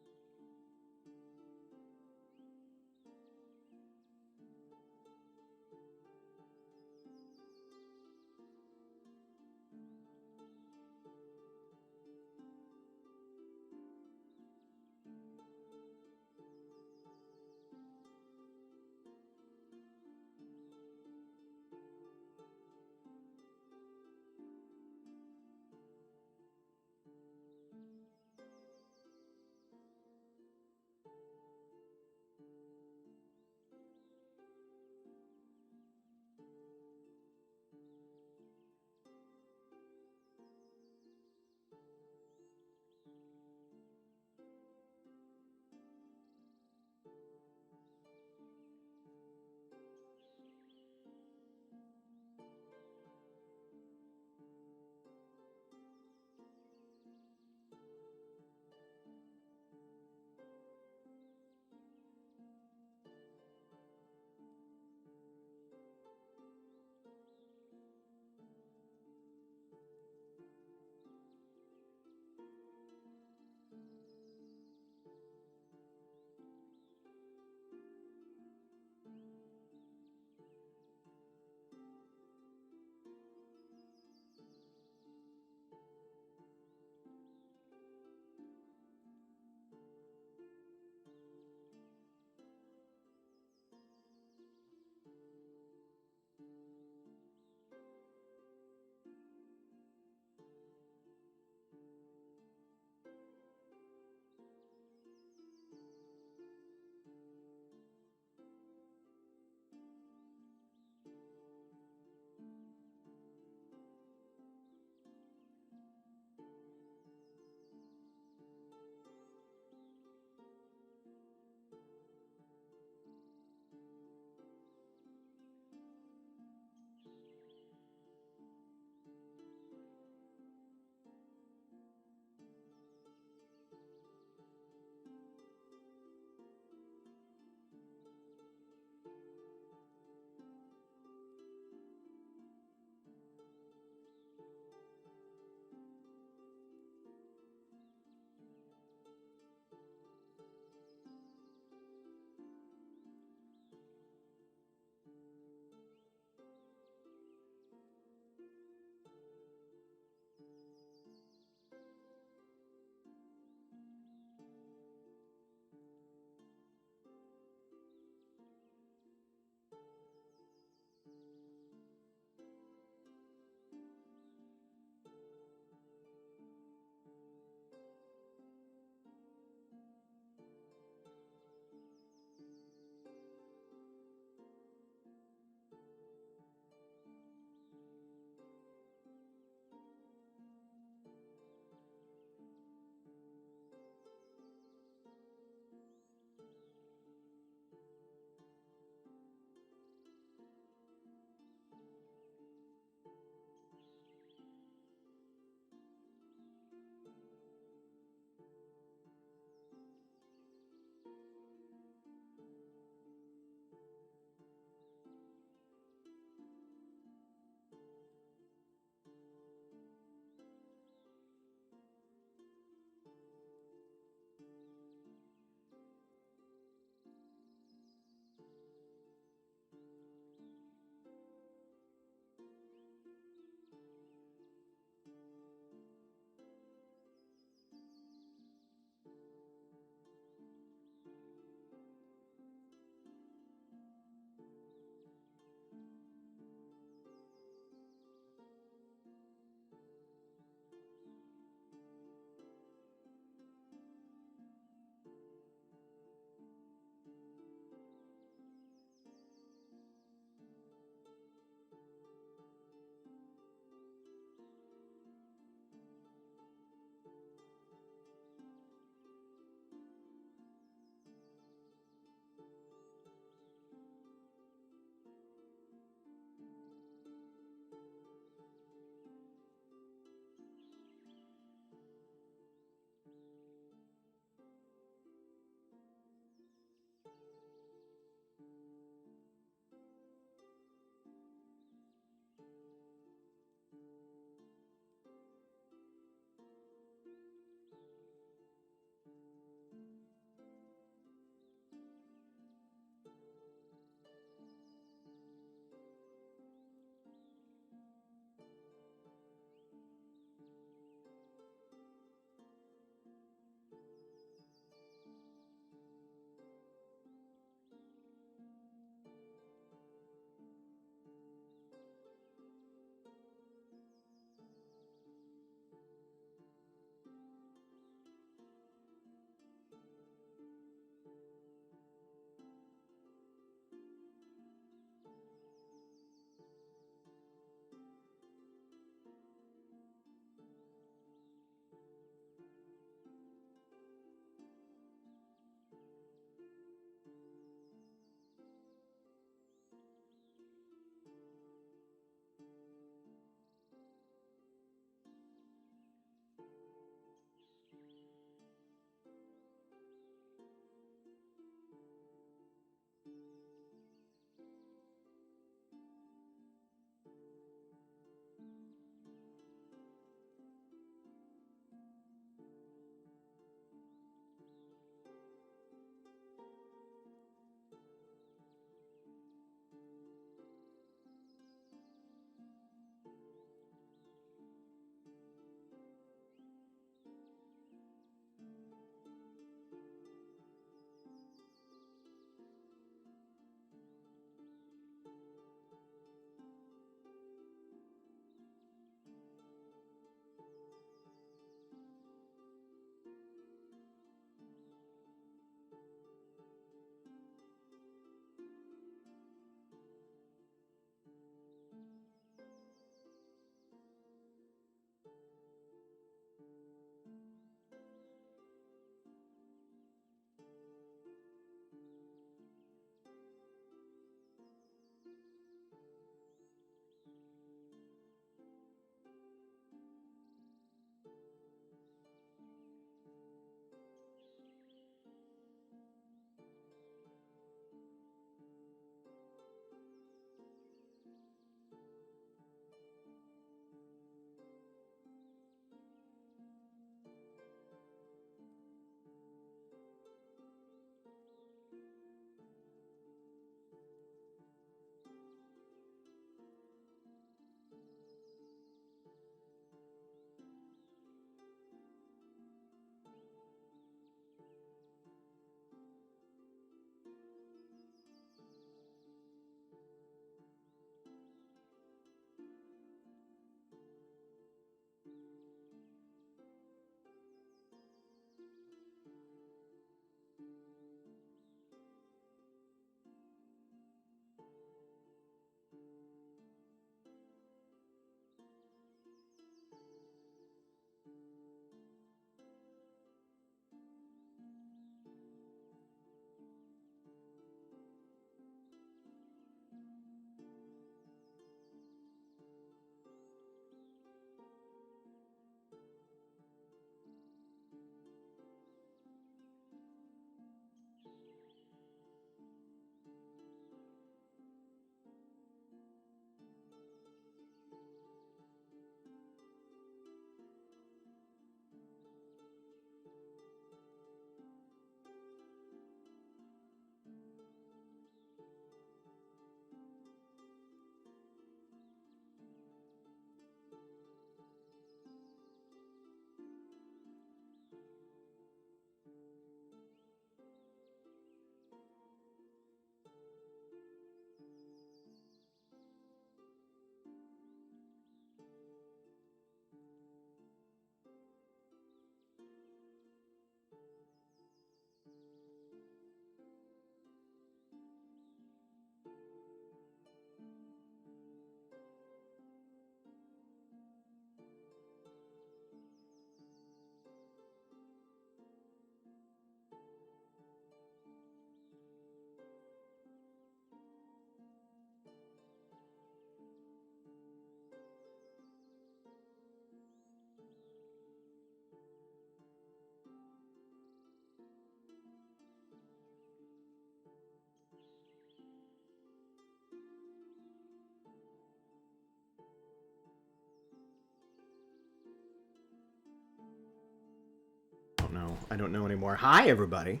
know. I don't know anymore. Hi, everybody.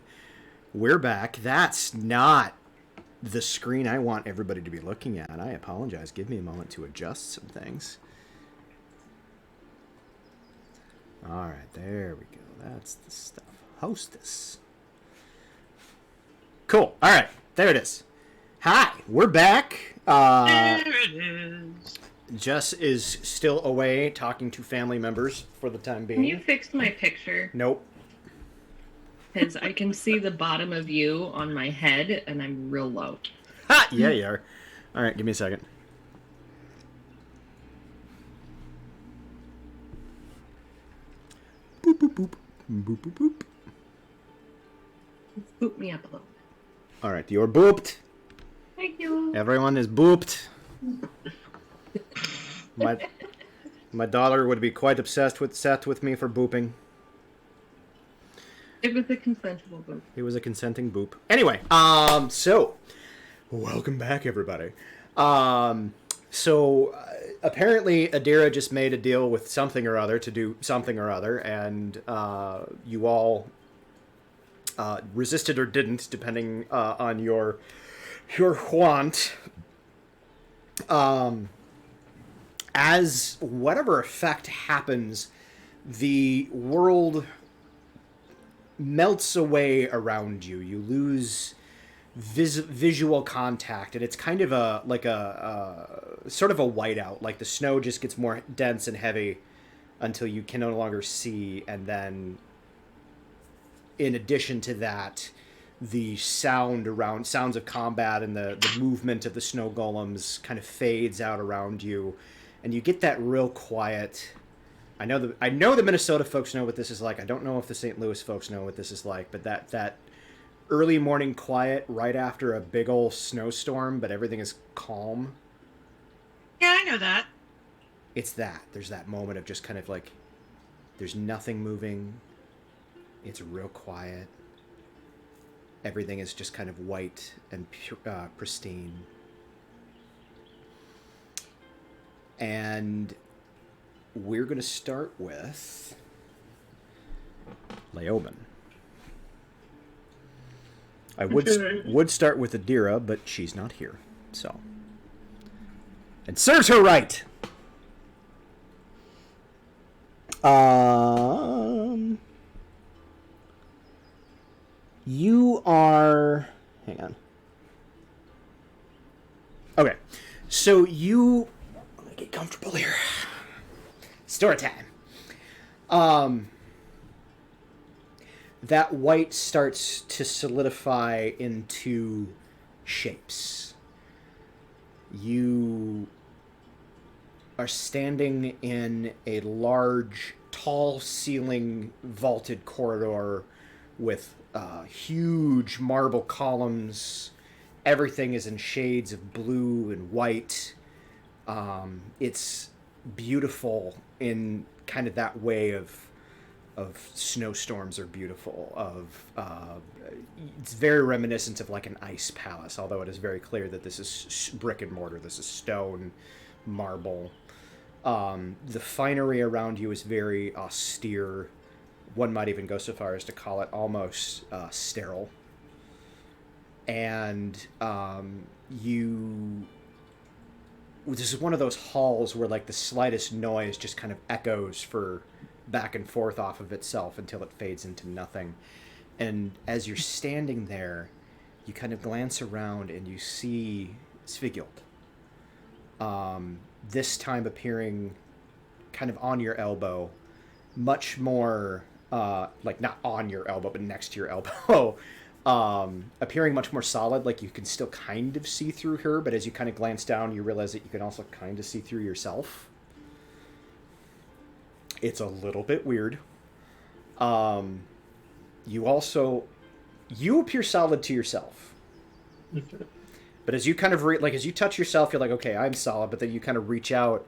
We're back. That's not the screen I want everybody to be looking at. I apologize. Give me a moment to adjust some things. All right, there we go. That's the stuff. Hostess. Cool. All right, there it is. Hi, we're back. There it is. Jess is still away talking to family members for the time being. Can you fix my picture? Nope. Because I can see the bottom of you on my head, and I'm real low. Ha! Yeah, you are. All right, give me a second. Boop, boop, boop. Boop, boop, boop. Boot me up a little. All right, you're booped. Thank you. Everyone is booped. My daughter would be quite set with me for booping. It was a consensual boot. It was a consenting boop. Anyway, so welcome back, everybody. Apparently Adira just made a deal with something or other to do something or other, and you all resisted or didn't, depending on your want. As whatever effect happens, the world melts away around you. You lose visual contact, and it's kind of a sort of a whiteout. Like the snow just gets more dense and heavy until you can no longer see, and then in addition to that, the sounds of combat and the movement of the snow golems kind of fades out around you, and you get that real quiet. I know the Minnesota folks know what this is like. I don't know if the St. Louis folks know what this is like, but that early morning quiet right after a big old snowstorm, but everything is calm. Yeah, I know that. It's that. There's that moment of just kind of like, there's nothing moving. It's real quiet. Everything is just kind of white and pristine. And we're going to start with Leoben. I would start with Adira, but she's not here. So. And serves her right! You are... Hang on. Okay. So you... Let me get comfortable here. Story time. That white starts to solidify into shapes. You are standing in a large, tall ceiling vaulted corridor with huge marble columns. Everything is in shades of blue and white. It's beautiful in kind of that way of snowstorms are beautiful. It's very reminiscent of like an ice palace, although it is very clear that this is brick and mortar. This is stone, marble. The finery around you is very austere. One might even go so far as to call it almost sterile. And this is one of those halls where like the slightest noise just kind of echoes for back and forth off of itself until it fades into nothing. And as you're standing there, you kind of glance around and you see Svighild. This time appearing kind of on your elbow, much more like not on your elbow but next to your elbow. Appearing much more solid, like you can still kind of see through her, but as you kind of glance down, you realize that you can also kind of see through yourself. It's a little bit weird. You appear solid to yourself. But as you kind of as you touch yourself, you're like, okay, I'm solid, but then you kind of reach out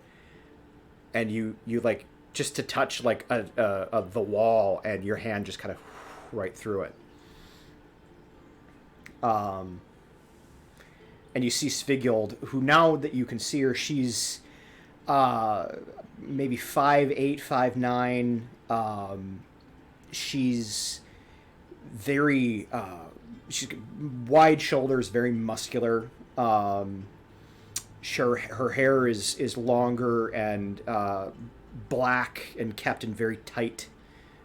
and you like just to touch like the wall, and your hand just kind of right through it. And you see Svighild, who now that you can see her, she's maybe 5'8", 5'9". she's very she's got wide shoulders, very muscular. Sure, her hair is longer and black and kept in very tight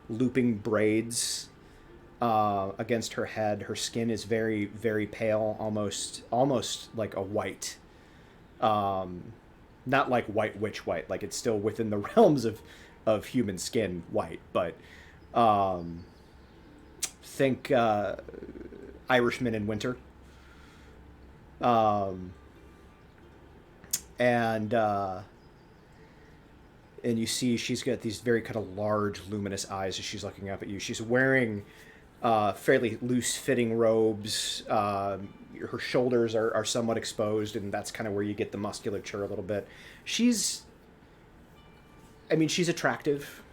looping braids against her head. Her skin is very, very pale, almost like a white. Not like white witch white, like it's still within the realms of human skin white, but think Irishman in winter. And you see she's got these very kind of large, luminous eyes as she's looking up at you. She's wearing fairly loose-fitting robes. Her shoulders are somewhat exposed, and that's kind of where you get the musculature a little bit. She's attractive,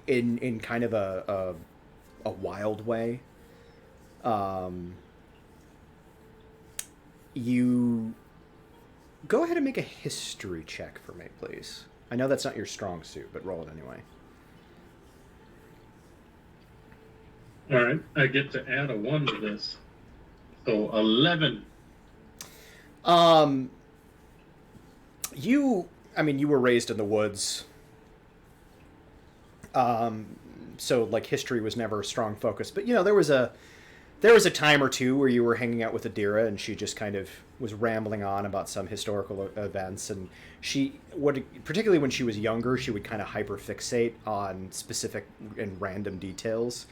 in kind of a wild way. You go ahead and make a history check for me, please. I know that's not your strong suit, but roll it anyway. All right, I get to add a 1 to this. So 11. You were raised in the woods. So like history was never a strong focus, but there was a time or two where you were hanging out with Adira and she just kind of was rambling on about some historical events, and particularly when she was younger, she would kind of hyperfixate on specific and random details.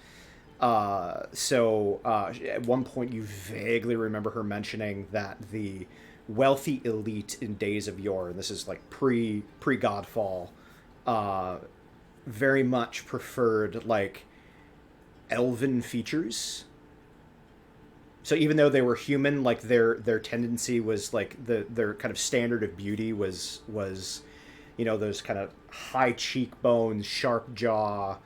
So at one point you vaguely remember her mentioning that the wealthy elite in days of yore, and this is like pre-Godfall, very much preferred like elven features. So even though they were human, like their tendency was like their kind of standard of beauty was those kind of high cheekbones, sharp jaw,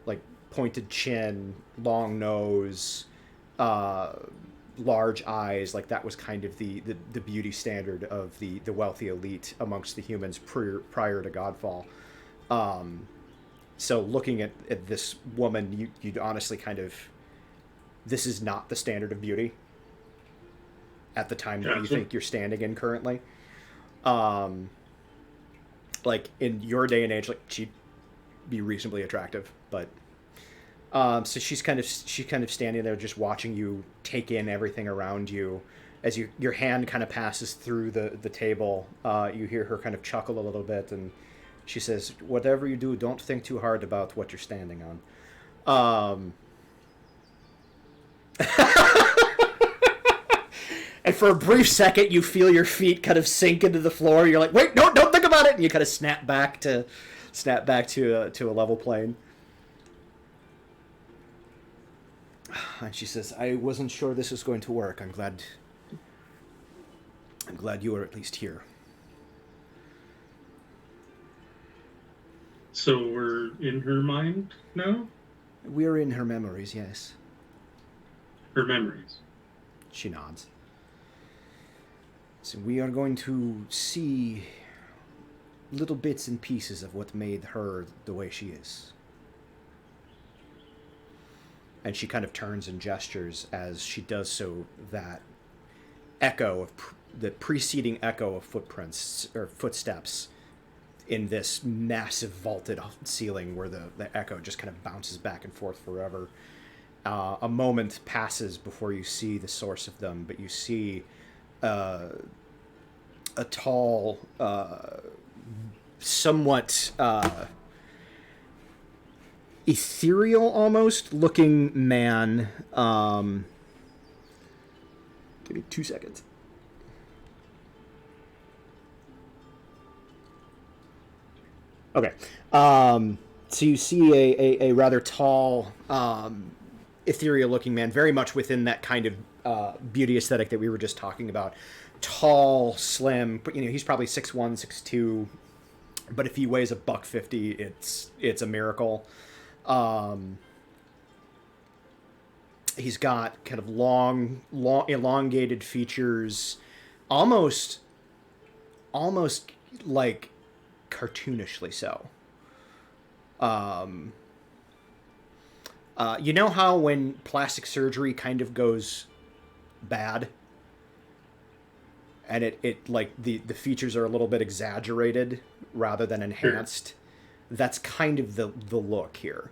like pointed chin, long nose, large eyes. Like that was kind of the beauty standard of the wealthy elite amongst the humans prior to Godfall. So looking at this woman, you'd honestly kind of, this is not the standard of beauty at the time that you think you're standing in currently. Like in your day and age, like she'd be reasonably attractive, but so she's kind of standing there just watching you take in everything around you. As your hand kind of passes through the table, you hear her kind of chuckle a little bit, and she says, "Whatever you do, don't think too hard about what you're standing on." And for a brief second, you feel your feet kind of sink into the floor. You're like, "Wait, no, don't think about it," and you kind of snap back to a level plane. And she says, "I wasn't sure this was going to work. I'm glad you are at least here." So we're in her mind now? We are in her memories, yes. Her memories. She nods. So we are going to see little bits and pieces of what made her the way she is. And she kind of turns and gestures as she does so. That echo of the preceding echo of footprints or footsteps in this massive vaulted ceiling where the echo just kind of bounces back and forth forever. A moment passes before you see the source of them, but you see a tall, somewhat ethereal almost looking man. Give me 2 seconds. Okay. So you see a rather tall, ethereal looking man, very much within that kind of beauty aesthetic that we were just talking about. Tall, slim, but he's probably 6'1", 6'2", but if he weighs $150, it's a miracle. He's got kind of long elongated features, almost like cartoonishly so. Um, you know how when plastic surgery kind of goes bad, and it like the features are a little bit exaggerated rather than enhanced. That's kind of the look here.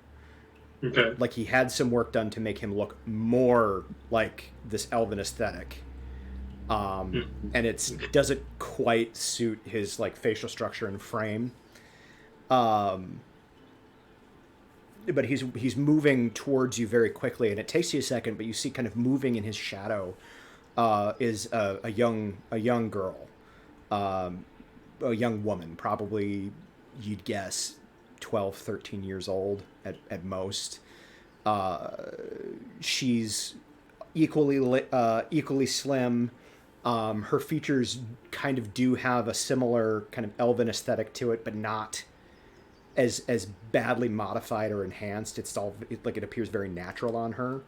Okay. Like he had some work done to make him look more like this elven aesthetic. And it doesn't quite suit his like facial structure and frame. But he's moving towards you very quickly, and it takes you a second, but you see kind of moving in his shadow is a young girl, a young woman, probably you'd guess 12, 13 years old at most. She's equally slim. Her features kind of do have a similar kind of elven aesthetic to it, but not as badly modified or enhanced. It's all like it appears very natural on her.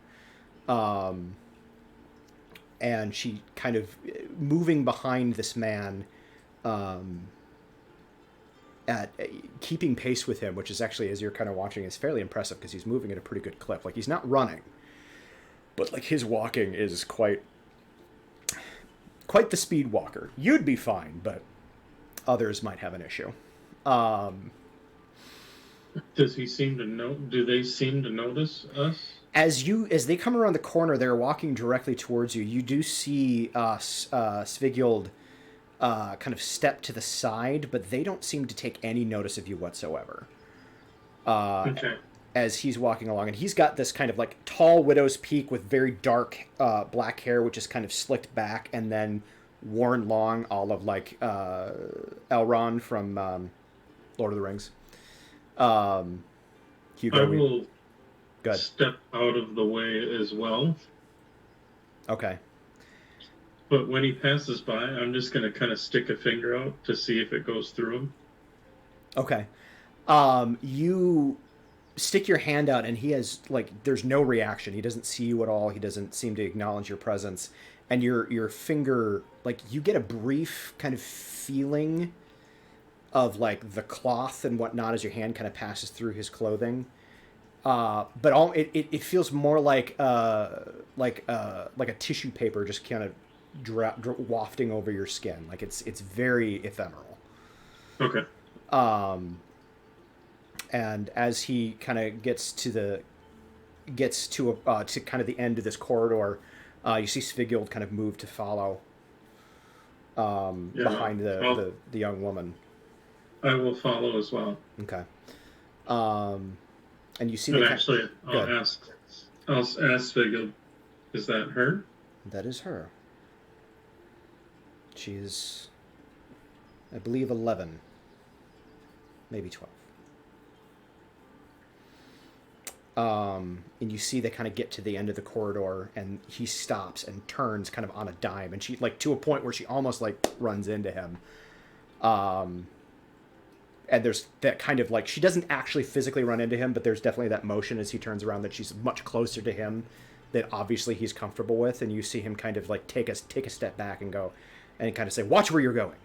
And she kind of moving behind this man, at keeping pace with him, which is actually, as you're kind of watching, is fairly impressive because he's moving at a pretty good clip. Like he's not running, but like his walking is quite the speed walker. You'd be fine, but others might have an issue. Does he seem to know? Do they seem to notice us? As they come around the corner, they're walking directly towards you. You do see Svigjold kind of step to the side, but they don't seem to take any notice of you whatsoever. Okay. As he's walking along, and he's got this kind of like tall widow's peak with very dark black hair, which is kind of slicked back and then worn long, all of like Elrond from Lord of the Rings. Hugo, I will good. Step out of the way as well. Okay. But when he passes by, I'm just going to kind of stick a finger out to see if it goes through him. Okay. You stick your hand out, and he has like there's no reaction. He doesn't see you at all. He doesn't seem to acknowledge your presence. And your finger, like you get a brief kind of feeling of like the cloth and whatnot as your hand kind of passes through his clothing. But all it feels more like a tissue paper just kind of wafting over your skin. Like it's very ephemeral. Okay. And as he kind of gets to kind of the end of this corridor, you see Svigjold kind of move to follow behind the young woman. I will follow as well. Okay. And you see And actually, I'll ask Svigjold, is that her? That is her. She's, I believe, 11, maybe 12. And you see they kind of get to the end of the corridor, and he stops and turns kind of on a dime, and she like to a point where she almost like runs into him. And there's that kind of like she doesn't actually physically run into him, but there's definitely that motion as he turns around that she's much closer to him that obviously he's comfortable with, and you see him kind of like take a step back and go, and kind of say, "Watch where you're going."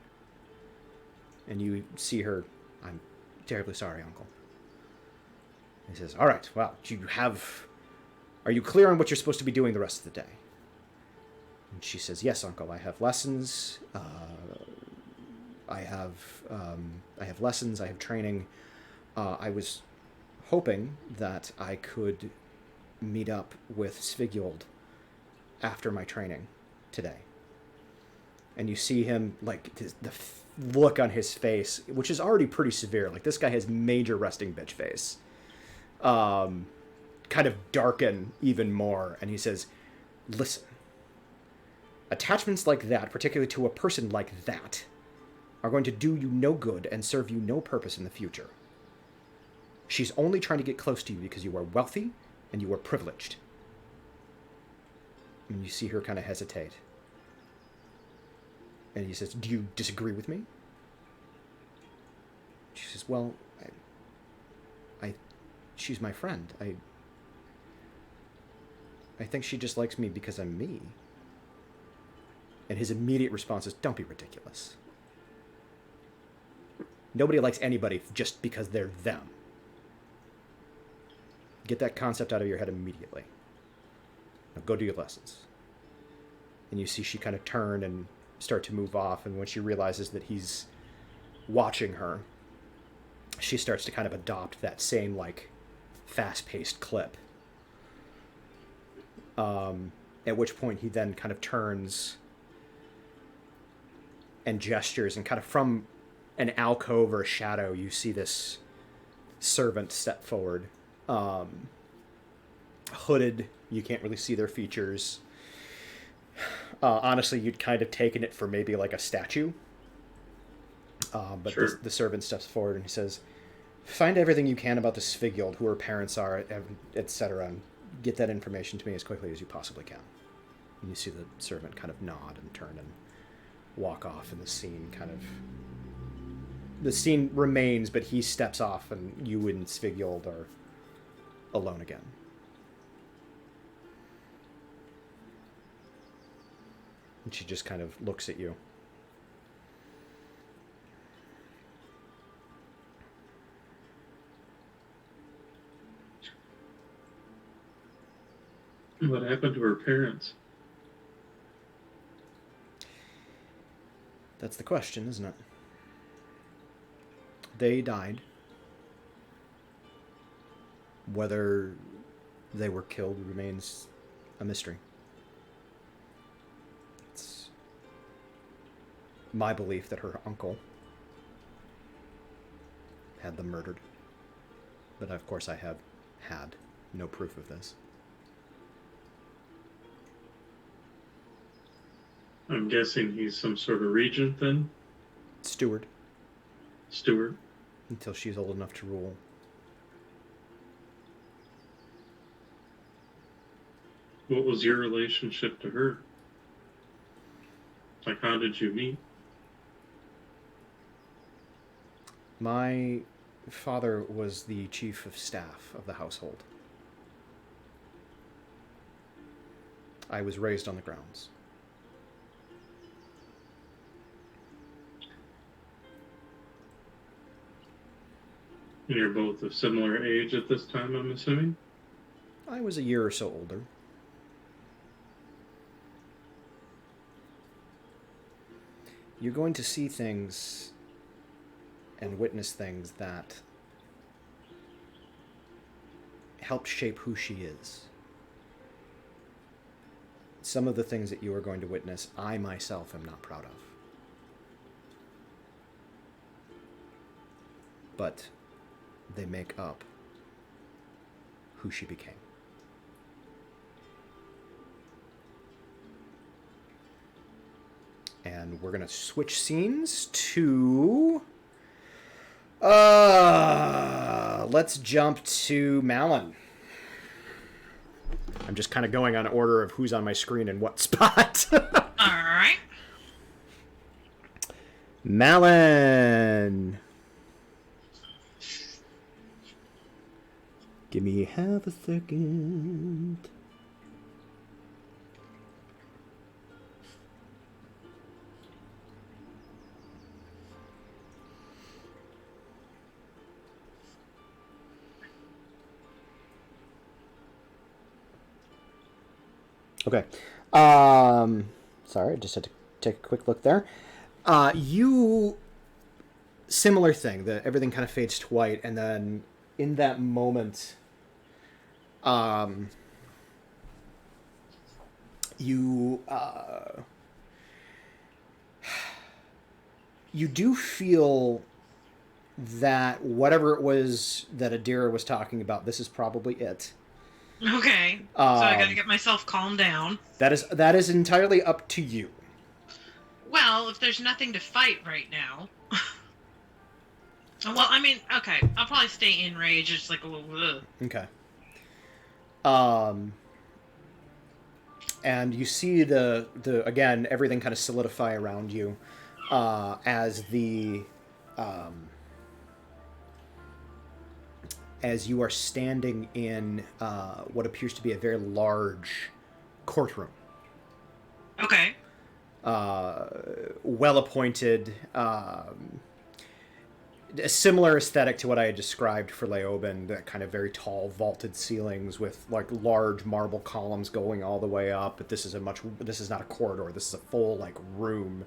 And you see her, "I'm terribly sorry, Uncle." He says, "All right, well, are you clear on what you're supposed to be doing the rest of the day?" And she says, "Yes, Uncle, I have lessons. I have lessons. I have training. I was hoping that I could meet up with Svigjold after my training today." And you see him, like, the look on his face, which is already pretty severe. Like, this guy has major resting bitch face. Kind of darken even more. And he says, "Listen, attachments like that, particularly to a person like that, are going to do you no good and serve you no purpose in the future. She's only trying to get close to you because you are wealthy and you are privileged." And you see her kind of hesitate. And he says, "Do you disagree with me?" She says, "Well, she's my friend. I think she just likes me because I'm me." And his immediate response is, "Don't be ridiculous. Nobody likes anybody just because they're them. Get that concept out of your head immediately. Now go do your lessons. And you see she kind of turn and start to move off, and when she realizes that he's watching her, she starts to kind of adopt that same, like, fast-paced clip. At which point he then kind of turns and gestures, and kind of from an alcove or a shadow, you see this servant step forward. Hooded, you can't really see their features. Honestly, you'd kind of taken it for maybe like a statue. But Sure. the servant steps forward and he says, "Find everything you can about the Svigild, who her parents are, etc., and get that information to me as quickly as you possibly can." And you see the servant kind of nod and turn and walk off, and the scene remains, but he steps off, and you and Svigild are alone again. And she just kind of looks at you. What happened to her parents? That's the question, isn't it? They died. Whether they were killed remains a mystery. It's my belief that her uncle had them murdered. But of course I have had no proof of this. I'm guessing he's some sort of regent then? Steward, Steward? until she's old enough to rule. What was your relationship to her? Like, how did you meet? My father was the chief of staff of the household. I was raised on the grounds. And you're both of similar age at this time, I'm assuming? I was a year or so older. You're going to see things and witness things that help shape who she is. Some of the things that you are going to witness, I myself am not proud of. But they make up who she became. And we're going to switch scenes to... let's jump to Malin. I'm just kind of going on order of who's on my screen and what spot. All right. Malin. Give me half a second. Okay. Sorry, I just had to take a quick look there. Similar thing. Everything kind of fades to white, and then in that moment, you do feel that whatever it was that Adira was talking about, this is probably it. Okay. So I gotta get myself calmed down. That is entirely up to you. Well, if there's nothing to fight right now. Well, I mean, okay. I'll probably stay in rage. It's like a little. Okay. And you see the again, everything kind of solidify around you as you are standing in what appears to be a very large courtroom. Okay. Well appointed. a similar aesthetic to what I had described for Leoben, that kind of very tall vaulted ceilings with like large marble columns going all the way up. But this is not a corridor. This is a full like room.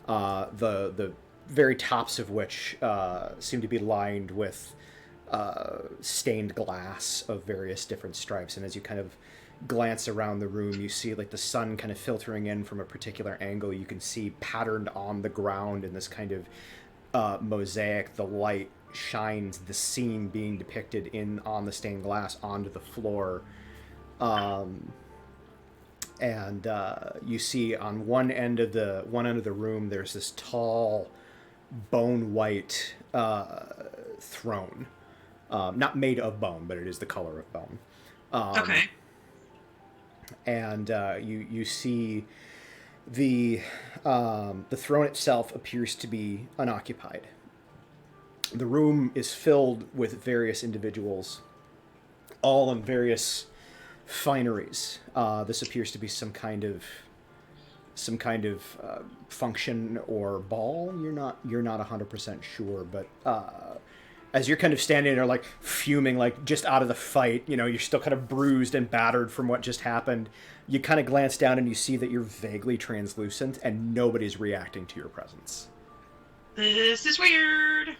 The very tops of which seem to be lined with stained glass of various different stripes. And as you kind of glance around the room, you see like the sun kind of filtering in from a particular angle. You can see patterned on the ground in this kind of mosaic, the light shines the scene being depicted on the stained glass onto the floor. And you see on one end of the room there's this tall bone white throne, not made of bone, but it is the color of bone. Okay. And you see the throne itself appears to be unoccupied. The room is filled with various individuals, all in various fineries. This appears to be some kind of function or ball. You're not 100% sure, but as you're kind of standing there like fuming, like just out of the fight, you're still kind of bruised and battered from what just happened. You kind of glance down and you see that you're vaguely translucent and nobody's reacting to your presence. This is weird.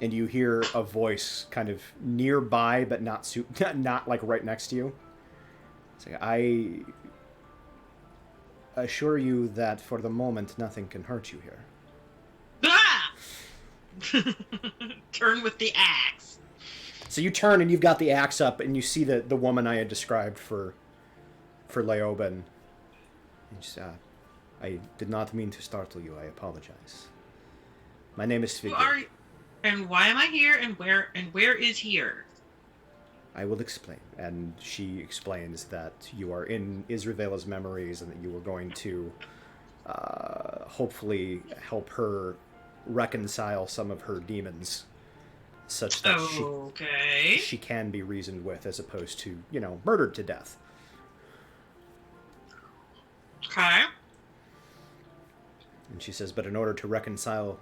And you hear a voice kind of nearby, but not like right next to you. It's like, I assure you that for the moment nothing can hurt you here. Ah! Turn with the axe. So you turn and you've got the axe up, and you see the woman I had described for Leoben. And she said, I did not mean to startle you. I apologize. My name is Vigil. Who are you? And why am I here? And where is here? I will explain. And she explains that you are in Isravela's memories and that you were going to hopefully help her reconcile some of her demons, such that she can be reasoned with, as opposed to, murdered to death. Okay. And she says, but in order to reconcile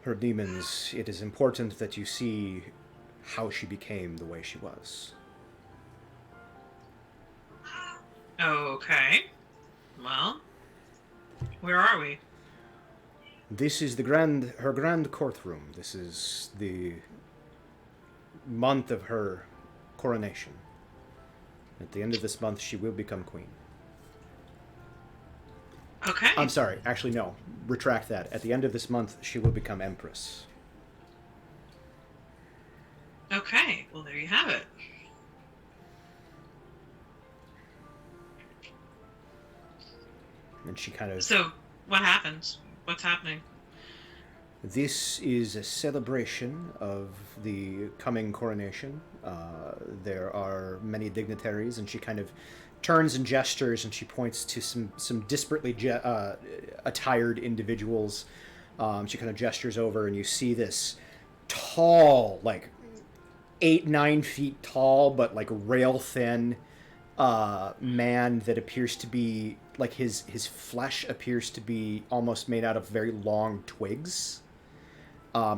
her demons, it is important that you see how she became the way she was. Okay. Well, where are we? This is her grand courtroom. This is the month of her coronation. At the end of this month, she will become queen. Okay. I'm sorry. Actually, no. Retract that. At the end of this month, she will become empress. Okay. Well, there you have it. And she kind of... So, what happens? What's happening? This is a celebration of the coming coronation. There are many dignitaries, and she kind of turns and gestures, and she points to some disparately attired individuals. She kind of gestures over, and you see this tall, like 8-9 feet tall, but like rail thin man that appears to be like his flesh appears to be almost made out of very long twigs.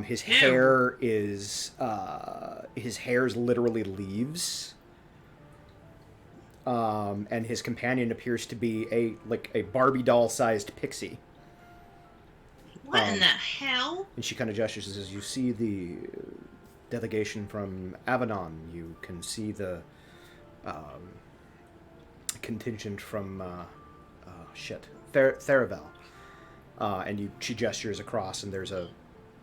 His hair is literally leaves. And his companion appears to be a Barbie doll-sized pixie. What in the hell? And she kind of gestures and says, you see the delegation from Avanon. You can see the contingent from Theravel. And she gestures across, and there's a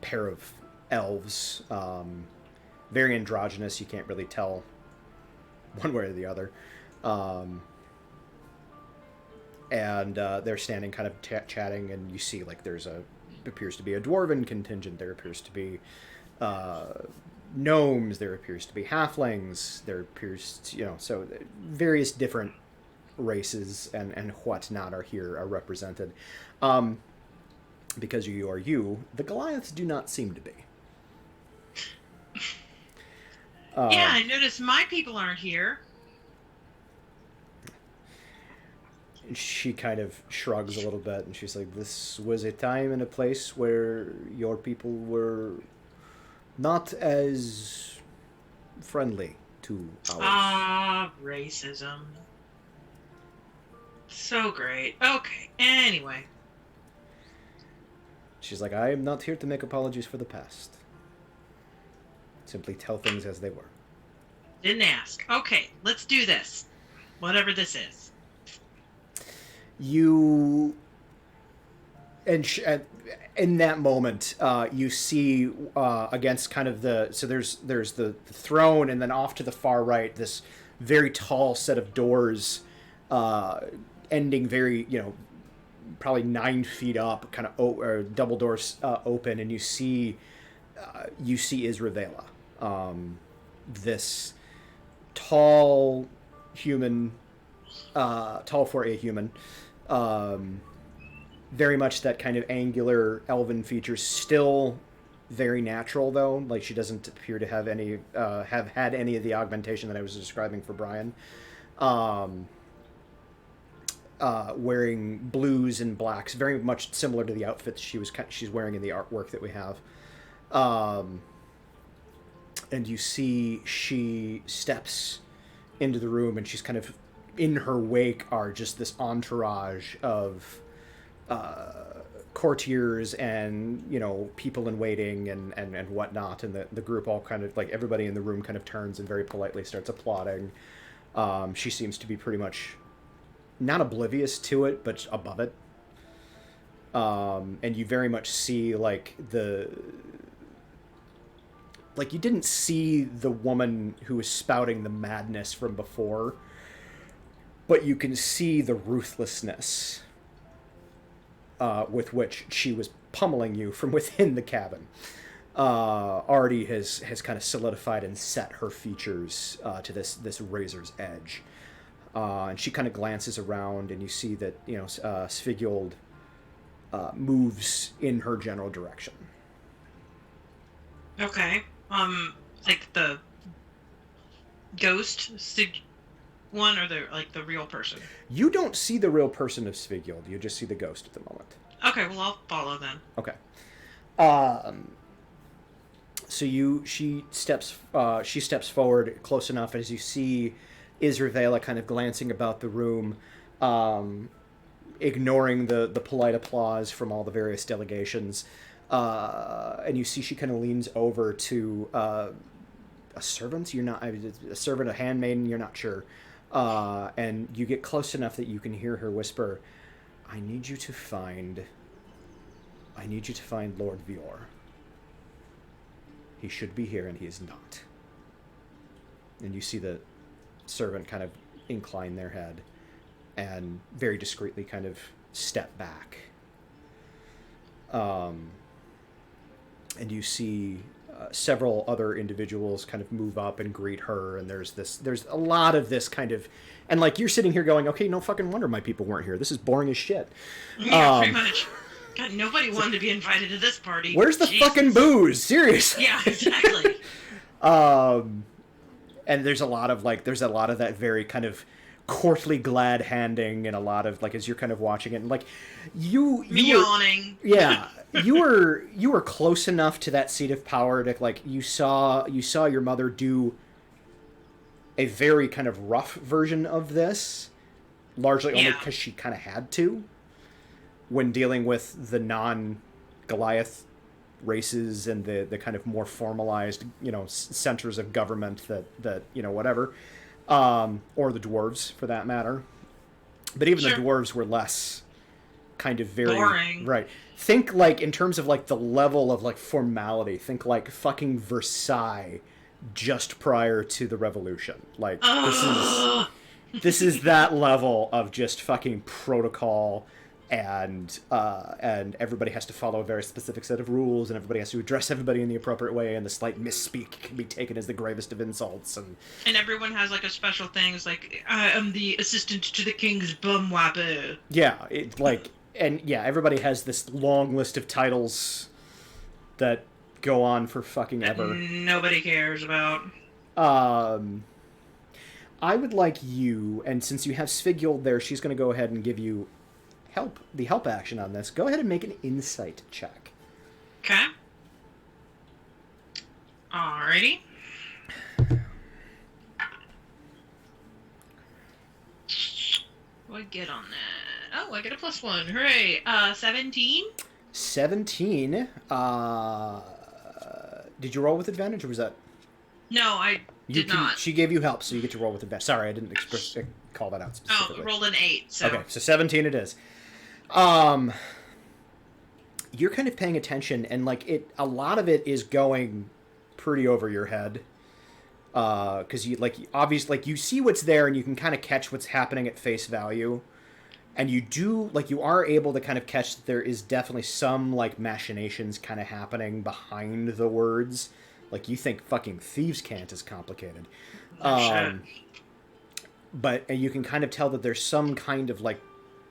pair of elves, very androgynous. You can't really tell one way or the other. And they're standing kind of chatting, and you see like appears to be a dwarven contingent. There appears to be gnomes. There appears to be halflings. There appears to, so various different races and whatnot are represented. Because you are you, the Goliaths do not seem to be. Yeah, I noticed my people aren't here. she kind of shrugs a little bit, and she's like, "This was a time and a place where your people were not as friendly to ours." Ah, racism. So great. Okay, anyway. She's like, "I am not here to make apologies for the past. Simply tell things as they were." Didn't ask. Okay, let's do this. Whatever this is. You and in that moment, you see against kind of there's the throne, and then off to the far right, this very tall set of doors, ending very, probably 9 feet up, kind of or double doors open, and you see Isravela, this tall human, tall for a human, very much that kind of angular elven features, still very natural though. Like, she doesn't appear to have had any of the augmentation that I was describing for Brian. Wearing blues and blacks, very much similar to the outfits she's wearing in the artwork that we have. And you see she steps into the room, and she's kind of, in her wake are just this entourage of courtiers and people in waiting and whatnot, and the group all kind of, like, everybody in the room kind of turns and very politely starts applauding. She seems to be pretty much not oblivious to it, but above it. And you very much see, like, you didn't see the woman who was spouting the madness from before, but you can see the ruthlessness with which she was pummeling you from within the cabin. Already has kind of solidified and set her features to this razor's edge. And she kind of glances around, and you see that, Svigiold moves in her general direction. Okay. Like the ghost one, or the real person? You don't see the real person of Svigiold. You just see the ghost at the moment. Okay, well, I'll follow then. Okay. So she steps forward close enough as you see Isravela kind of glancing about the room, ignoring the polite applause from all the various delegations. And you see she kind of leans over to a servant. A servant, a handmaiden, you're not sure. And you get close enough that you can hear her whisper, I need you to find Lord Vior. He should be here, and he is not." And you see the servant kind of incline their head and very discreetly kind of step back. And you see several other individuals kind of move up and greet her, and there's a lot of this kind of, and, like, you're sitting here going, okay, no fucking wonder my people weren't here. This is boring as shit. Yeah, pretty much. God, nobody wanted to be invited to this party. Where's the fucking booze? Seriously. Yeah, exactly. And there's a lot of that very kind of courtly glad handing, and a lot of, like, as you're kind of watching it, and, like, you yawning. Yeah, you were close enough to that seat of power to, like, you saw your mother do a very kind of rough version of this, largely only because she kind of had to, when dealing with the non-Goliath races and the kind of more formalized, centers of government that whatever, or the dwarves for that matter. But even the dwarves were less kind of very boring. Right. Think, like, in terms of, like, the level of, like, formality, think like fucking Versailles just prior to the revolution. Like, this is that level of just fucking protocol, and everybody has to follow a very specific set of rules, and everybody has to address everybody in the appropriate way, and the slight misspeak can be taken as the gravest of insults. And everyone has, like, a special thing. It's like, I am the assistant to the king's bum whapper. Yeah, everybody has this long list of titles that go on for fucking ever. Nobody cares about. I would like you, and since you have Svigyuld there, she's going to go ahead and give you the help action on this. Go ahead and make an insight check. Okay. Alrighty. What do I get on that? Oh, I get a +1. Hooray. 17? 17. Did you roll with advantage, or was that... No, I did not. She gave you help, so you get to roll with advantage. Sorry, I didn't call that out specifically. Oh, rolled an 8, so... Okay, so 17 it is. You're kind of paying attention, and like a lot of it is going pretty over your head, because you obviously you see what's there, and you can kind of catch what's happening at face value, and you are able to kind of catch that there is definitely some like machinations kind of happening behind the words. Like, you think fucking thieves' cant is complicated, but you can kind of tell that there's some kind of like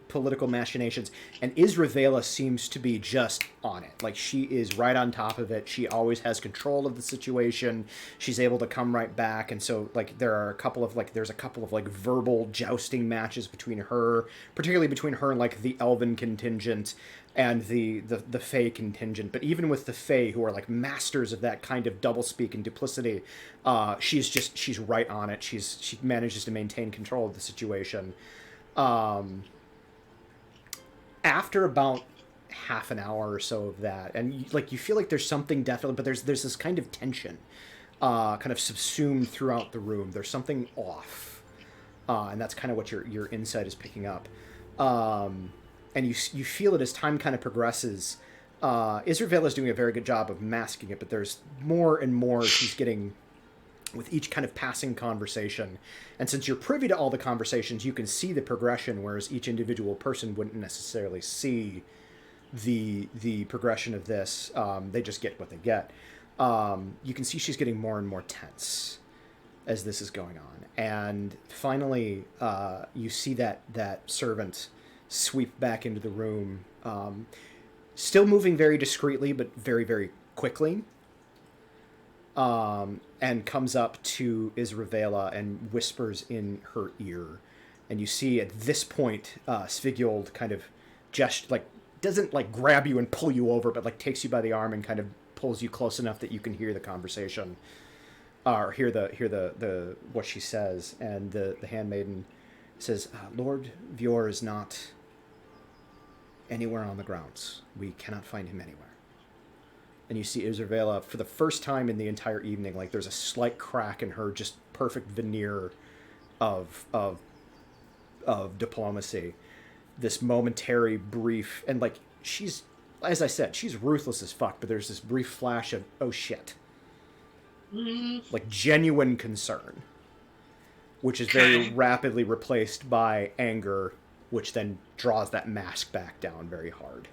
political machinations, and Isravela seems to be just on it. Like, she is right on top of it. She always has control of the situation. She's able to come right back, and so like there's a couple of verbal jousting matches between her, particularly between her and like the Elven contingent and the Fae contingent. But even with the Fae, who are like masters of that kind of doublespeak and duplicity, she's right on it. She manages to maintain control of the situation. After about half an hour or so of that, and you feel like there's something definitely, but there's this kind of tension, kind of subsumed throughout the room. There's something off, and that's kind of what your insight is picking up. And you feel it as time kind of progresses. Isravela is doing a very good job of masking it, but there's more and more she's getting with each kind of passing conversation. And since you're privy to all the conversations, you can see the progression, whereas each individual person wouldn't necessarily see the progression of this. They just get what they get. You can see she's getting more and more tense as this is going on. And finally, you see that servant sweep back into the room, still moving very discreetly, but very, very quickly. And comes up to Isravela and whispers in her ear. And you see at this point, Svigyuld kind of doesn't like grab you and pull you over, but like takes you by the arm and kind of pulls you close enough that you can hear the conversation, or hear the what she says. And the handmaiden says, Lord Vior is not anywhere on the grounds. We cannot find him anywhere. And you see Isravela, for the first time in the entire evening, like there's a slight crack in her just perfect veneer of diplomacy. This momentary brief, and like she's, as I said, she's ruthless as fuck, but there's this brief flash of, oh shit. Like genuine concern. Which is very rapidly replaced by anger, which then draws that mask back down very hard.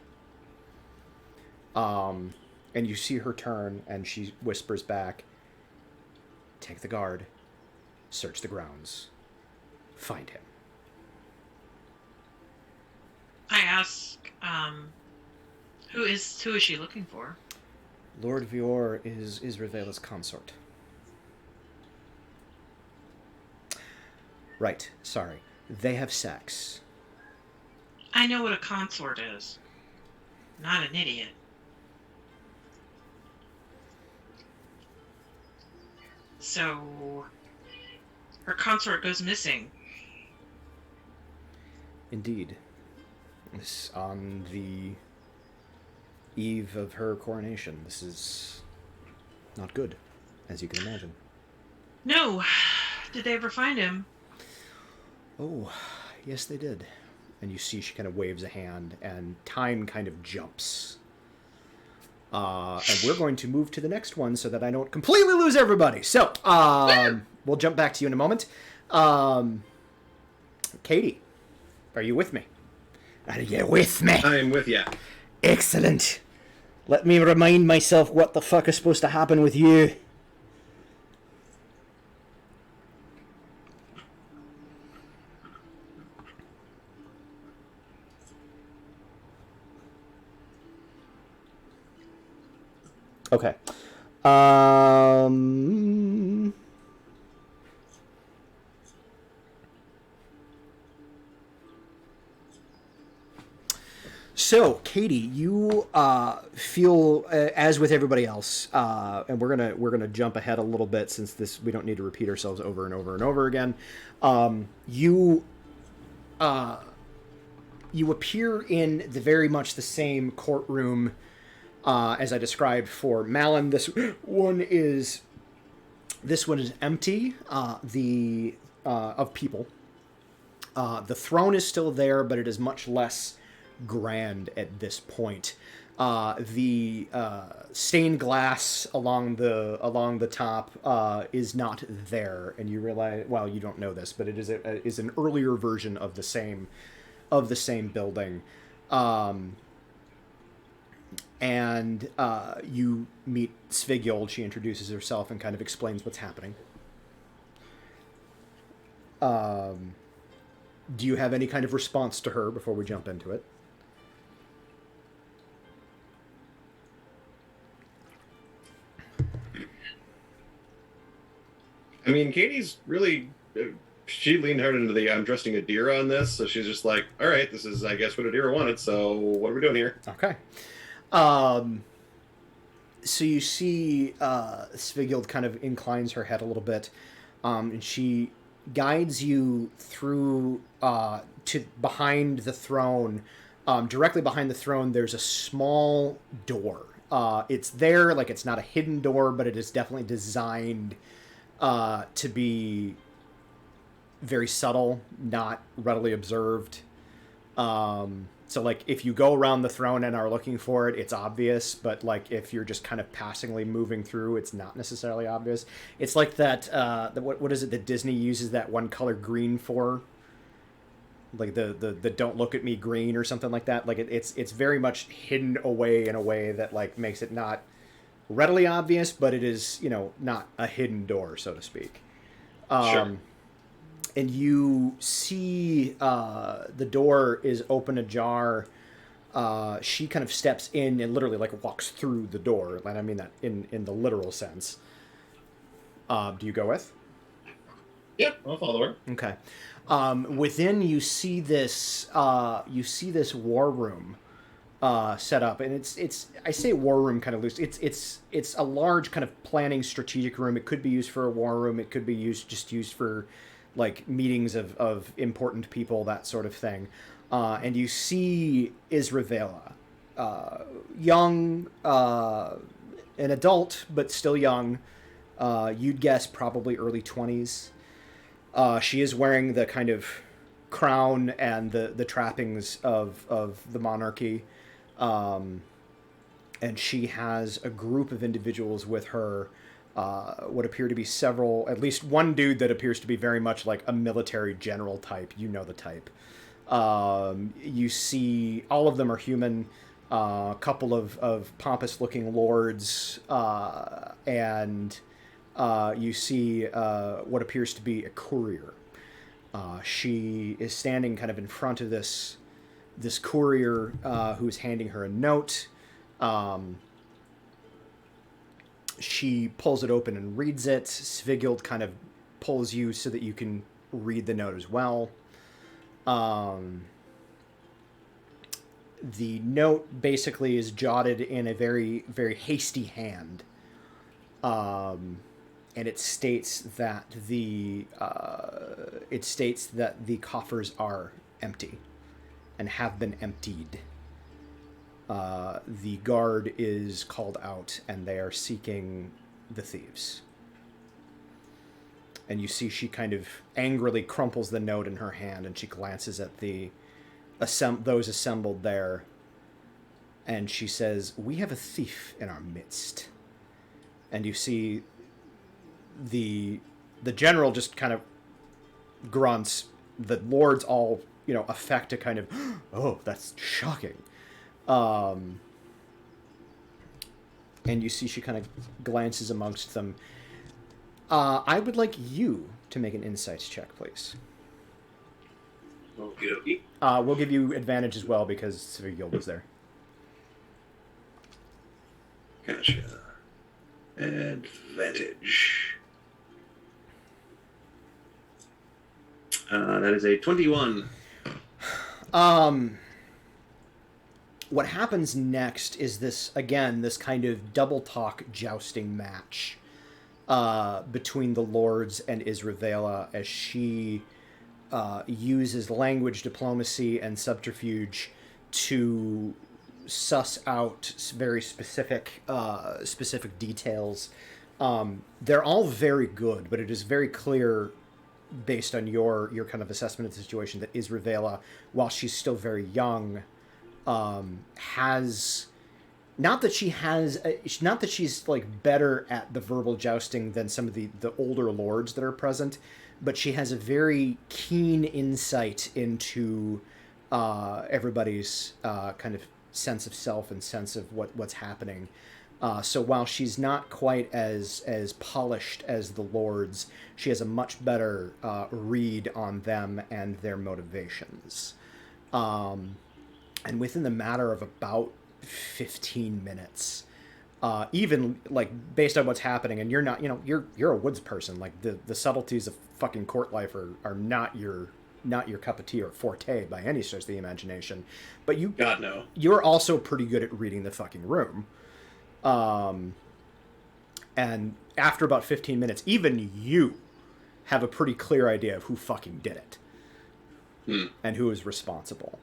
And you see her turn, and she whispers back, take the guard, search the grounds, find him. I ask, who is she looking for? Lord Vior is Isravela's consort. Right, sorry. They have sex. I know what a consort is. Not an idiot. So, her consort goes missing. Indeed. This on the eve of her coronation. This is not good, as you can imagine. No. Did they ever find him? Oh, yes they did. And you see she kind of waves a hand, and time kind of jumps. And we're going to move to the next one so that I don't completely lose everybody. So, we'll jump back to you in a moment. Katie, are you with me? Are you with me? I am with you. Excellent. Let me remind myself what the fuck is supposed to happen with you. Okay. So, Katie, you feel as with everybody else, and we're gonna jump ahead a little bit since we don't need to repeat ourselves over and over and over again. You appear in the very much the same courtroom as I described for Malin. This one is empty. Of people. The throne is still there, but it is much less grand at this point. The stained glass along the top is not there, and you realize, well, you don't know this, but it is an earlier version of the same building. And you meet Svigjold. She introduces herself and kind of explains what's happening. Do you have any kind of response to her before we jump into it? I mean, Katie's really... she leaned hard into the I'm trusting Adira on this, so she's just like, all right, this is, I guess, what Adira wanted, so what are we doing here? Okay. So you see Svigjold kind of inclines her head a little bit, and she guides you through to behind the throne. Directly behind the throne, there's a small door. It's there, like it's not a hidden door, but it is definitely designed to be very subtle, not readily observed. So, like, if you go around the throne and are looking for it, it's obvious. But, like, if you're just kind of passingly moving through, it's not necessarily obvious. It's like that, what is it that Disney uses that one color green for? Like the don't look at me green or something like that. Like, it's very much hidden away in a way that, like, makes it not readily obvious, but it is, not a hidden door, so to speak. Sure. And you see the door is open ajar. She kind of steps in and literally like walks through the door. And I mean that in the literal sense. Do you go with? Yeah, I'll follow her. Okay. Within you see this war room set up, and it's I say war room kind of loose. It's a large kind of planning strategic room. It could be used for a war room. It could be used for like meetings of important people, that sort of thing. And you see Isravela, young, an adult, but still young. You'd guess probably early 20s. She is wearing the kind of crown and the trappings of the monarchy. And she has a group of individuals with her, what appear to be several, at least one dude that appears to be very much like a military general type. You know the type. You see all of them are human, a couple of pompous looking lords, and you see what appears to be a courier. She is standing kind of in front of this courier who's handing her a note. She pulls it open and reads it. Svigjold kind of pulls you so that you can read the note as well. The note basically is jotted in a very, very hasty hand. And it states that the coffers are empty and have been emptied. The guard is called out, and they are seeking the thieves. And you see she kind of angrily crumples the note in her hand, and she glances at those assembled there, and she says, "We have a thief in our midst." And you see the general just kind of grunts. The lords all, affect a kind of, "Oh, that's shocking." And you see she kind of glances amongst them. I would like you to make an insights check, please. Okie dokie. We'll give you advantage as well because Svigjold was there. Gotcha. Advantage. That is a 21. what happens next is this kind of double talk jousting match between the lords and Isravela as she uses language diplomacy and subterfuge to suss out very specific details. They're all very good, but it is very clear, based on your kind of assessment of the situation, that Isravela, while she's still very young, has not that she's like better at the verbal jousting than some of the older lords that are present, but she has a very keen insight into everybody's kind of sense of self and sense of what's happening. So while she's not quite as polished as the lords, she has a much better read on them and their motivations. And within the matter of about 15 minutes, even like based on what's happening, and you're not, you're a woods person, like the subtleties of fucking court life are not your cup of tea or forte by any stretch of the imagination. But God no. You're also pretty good at reading the fucking room. And after about 15 minutes, even you have a pretty clear idea of who fucking did it. And who is responsible.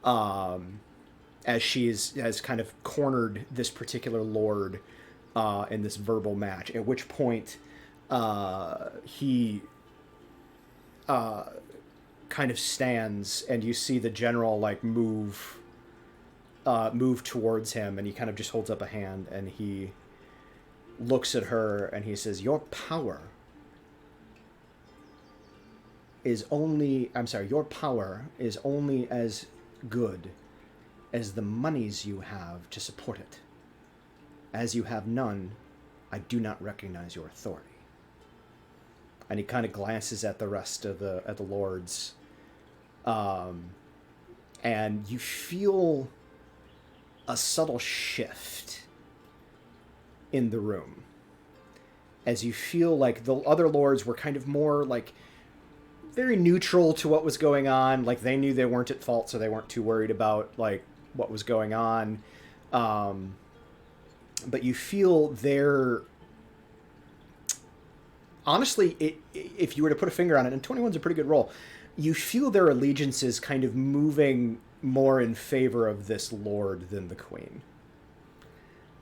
As she has kind of cornered this particular lord in this verbal match, at which point he kind of stands, and you see the general like move towards him, and he kind of just holds up a hand, and he looks at her and he says, your power is only as good as the monies you have to support it. As you have none, I do not recognize your authority. And he kind of glances at the rest of the lords, and you feel a subtle shift in the room, as you feel like the other lords were kind of more like very neutral to what was going on. Like they knew they weren't at fault, so they weren't too worried about like what was going on. But you feel their, honestly, if you were to put a finger on it, and 21's a pretty good roll, you feel their allegiances kind of moving more in favor of this lord than the queen.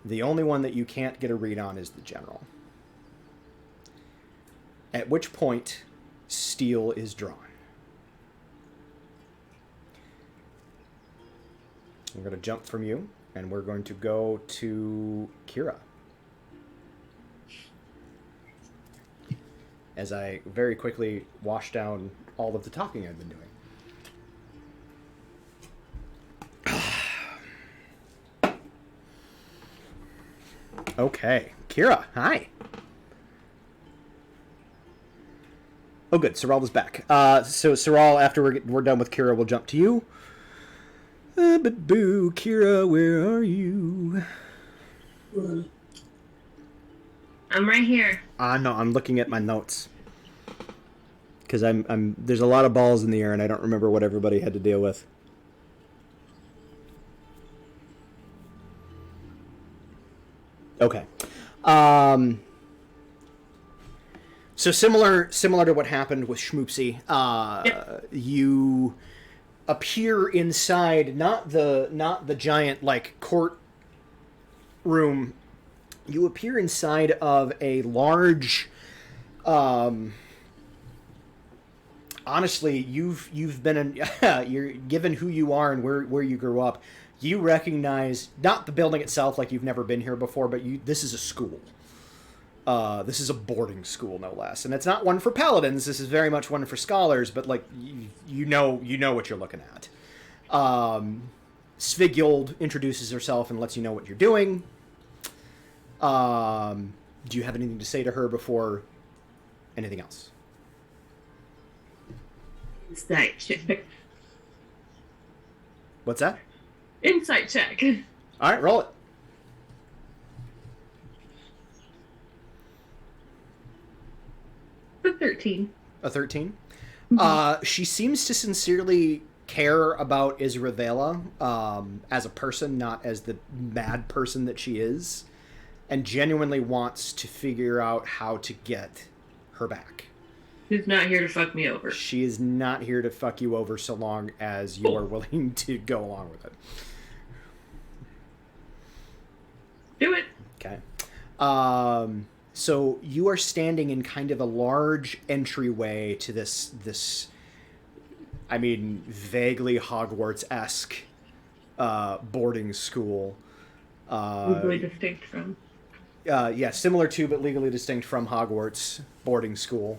The only one that you can't get a read on is the general. At which point, steel is drawn. We're going to jump from you, and we're going to go to Kira. As I very quickly wash down all of the talking I've been doing. Okay, Kira, hi. Oh, good. Saralda's back. So Saral, after we're done with Kira, we'll jump to you. But boo, Kira, where are you? I'm right here. No, I'm looking at my notes. Because there's a lot of balls in the air, and I don't remember what everybody had to deal with. Okay. So similar to what happened with Schmoopsy, Yep. You appear inside not the giant like court room. You appear inside of a large. Honestly, you've been in. You're given who you are and where you grew up. You recognize not the building itself, like you've never been here before, but this is a school. This is a boarding school, no less, and it's not one for paladins. This is very much one for scholars. But like you know what you're looking at. Svigyold introduces herself and lets you know what you're doing. Do you have anything to say to her before anything else? Insight check. What's that? Insight check. All right, roll it. A 13. A 13. She seems to sincerely care about Isravela as a person, not as the mad person that she is, and genuinely wants to figure out how to get her back. She's not here to fuck me over. She is not here to fuck you over so long as you are willing to go along with it. Do it. Okay. So you are standing in kind of a large entryway to this I mean, vaguely Hogwarts-esque boarding school. Legally distinct from. Yeah, similar to, but legally distinct from Hogwarts boarding school.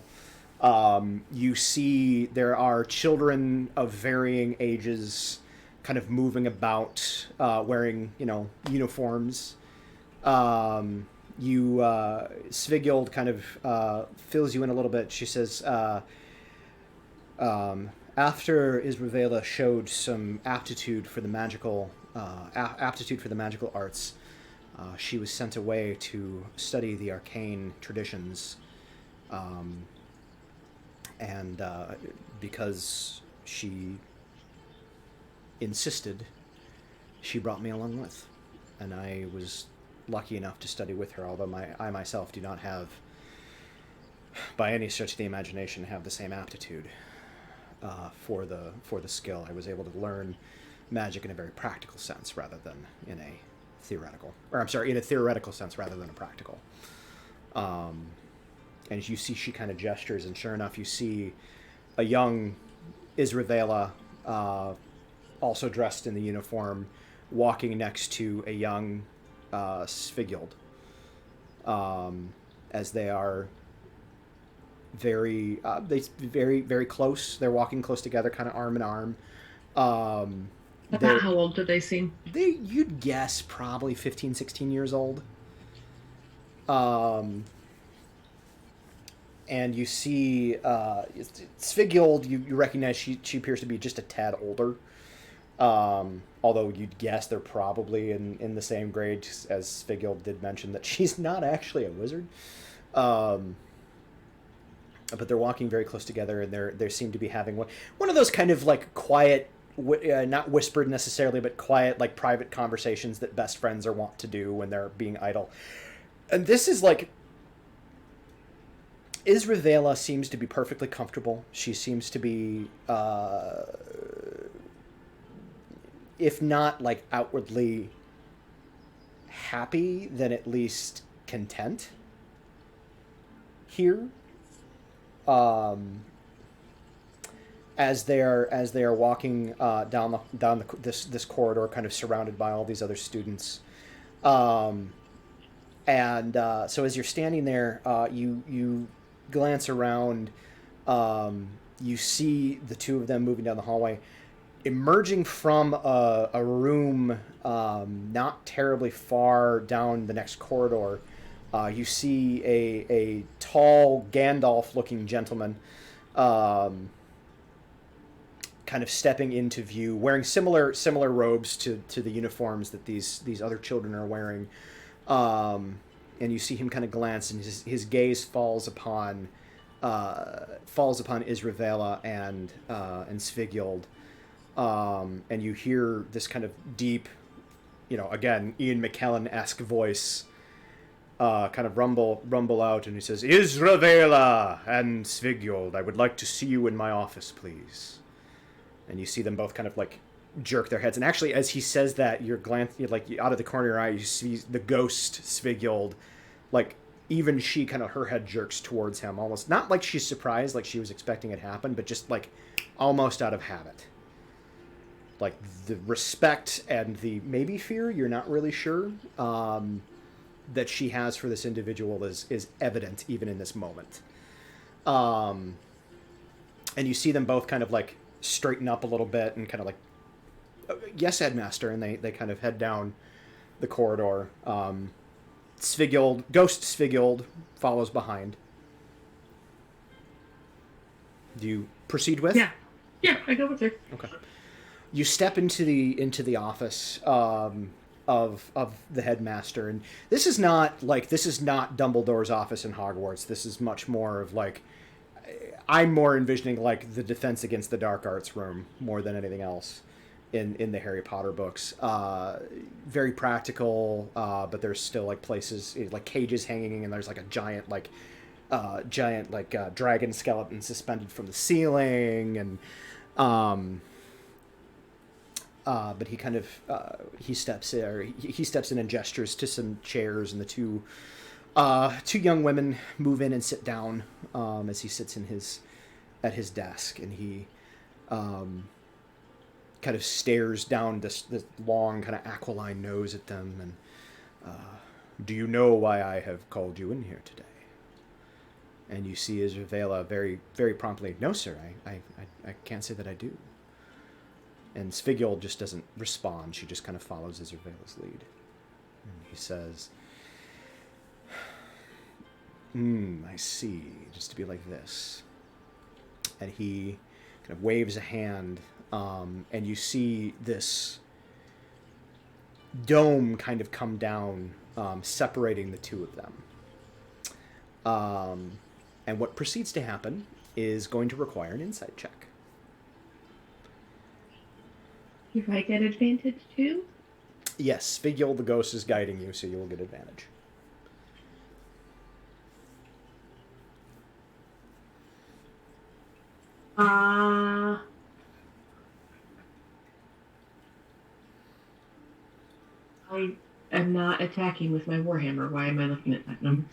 You see there are children of varying ages kind of moving about, wearing, uniforms. Svighild kind of fills you in a little bit. She says, after Isravela showed some aptitude for the magical arts, she was sent away to study the arcane traditions, and because she insisted, she brought me along with, and I was lucky enough to study with her, although I myself do not have, by any stretch of the imagination, have the same aptitude for the skill. I was able to learn magic in a very practical sense rather than in a theoretical sense rather than a practical. And as you see, she kind of gestures, and sure enough, you see a young Isravela, also dressed in the uniform, walking next to a young Svighild, as they are very close. They're walking close together, kind of arm in arm. About how old do they seem? You'd guess probably 15, 16 years old. And you see Svighild, you recognize she appears to be just a tad older. Although you'd guess they're probably in the same grade, as Svighild did mention that she's not actually a wizard. But they're walking very close together, and they seem to be having one of those kind of like quiet, not whispered necessarily, but quiet, like private conversations that best friends are wont to do when they're being idle. And this is like, Isravela seems to be perfectly comfortable. She seems to be, if not like outwardly happy, then at least content here. As they are walking down this corridor, kind of surrounded by all these other students, so as you're standing there, you glance around, you see the two of them moving down the hallway, emerging from a room not terribly far down the next corridor. You see a tall Gandalf-looking gentleman, kind of stepping into view, wearing similar robes to the uniforms that these other children are wearing, and you see him kind of glance, and his gaze falls upon Isravela and Svighild, and you hear this kind of deep, again Ian McKellen-esque voice kind of rumble out, and he says, "Isravela and Svighild, I would like to see you in my office, please." And you see them both kind of like jerk their heads. And actually, as he says that, you're out of the corner of your eye, you see the ghost Svighild, like even she kind of, her head jerks towards him, almost not like she's surprised, like she was expecting it to happen, but just like almost out of habit. Like the respect and the maybe fear, you're not really sure, that she has for this individual is evident even in this moment. And you see them both kind of like straighten up a little bit and kind of like, "Yes, headmaster," and they kind of head down the corridor. Ghost Svighild follows behind. Do you proceed with? Yeah, I go with her. Okay. You step into the office of the headmaster, and this is not Dumbledore's office in Hogwarts. This is much more of like, I'm more envisioning like the Defense Against the Dark Arts room more than anything else in the Harry Potter books. Very practical, but there's still like places like cages hanging, and there's like a giant dragon skeleton suspended from the ceiling, and but he kind of he steps in and gestures to some chairs, and the two young women move in and sit down as he sits at his desk, and he kind of stares down this long kind of aquiline nose at them, and do you know why I have called you in here today? And you see Isravela very, very promptly, no, sir, I can't say that I do. And Svigyol just doesn't respond. She just kind of follows Isravela's lead. And he says, I see, just to be like this. And he kind of waves a hand, and you see this dome kind of come down, separating the two of them. And what proceeds to happen is going to require an insight check. If I get advantage too? Yes, Svigyol the ghost is guiding you, so you will get advantage. I am not attacking with my Warhammer. Why am I looking at that number?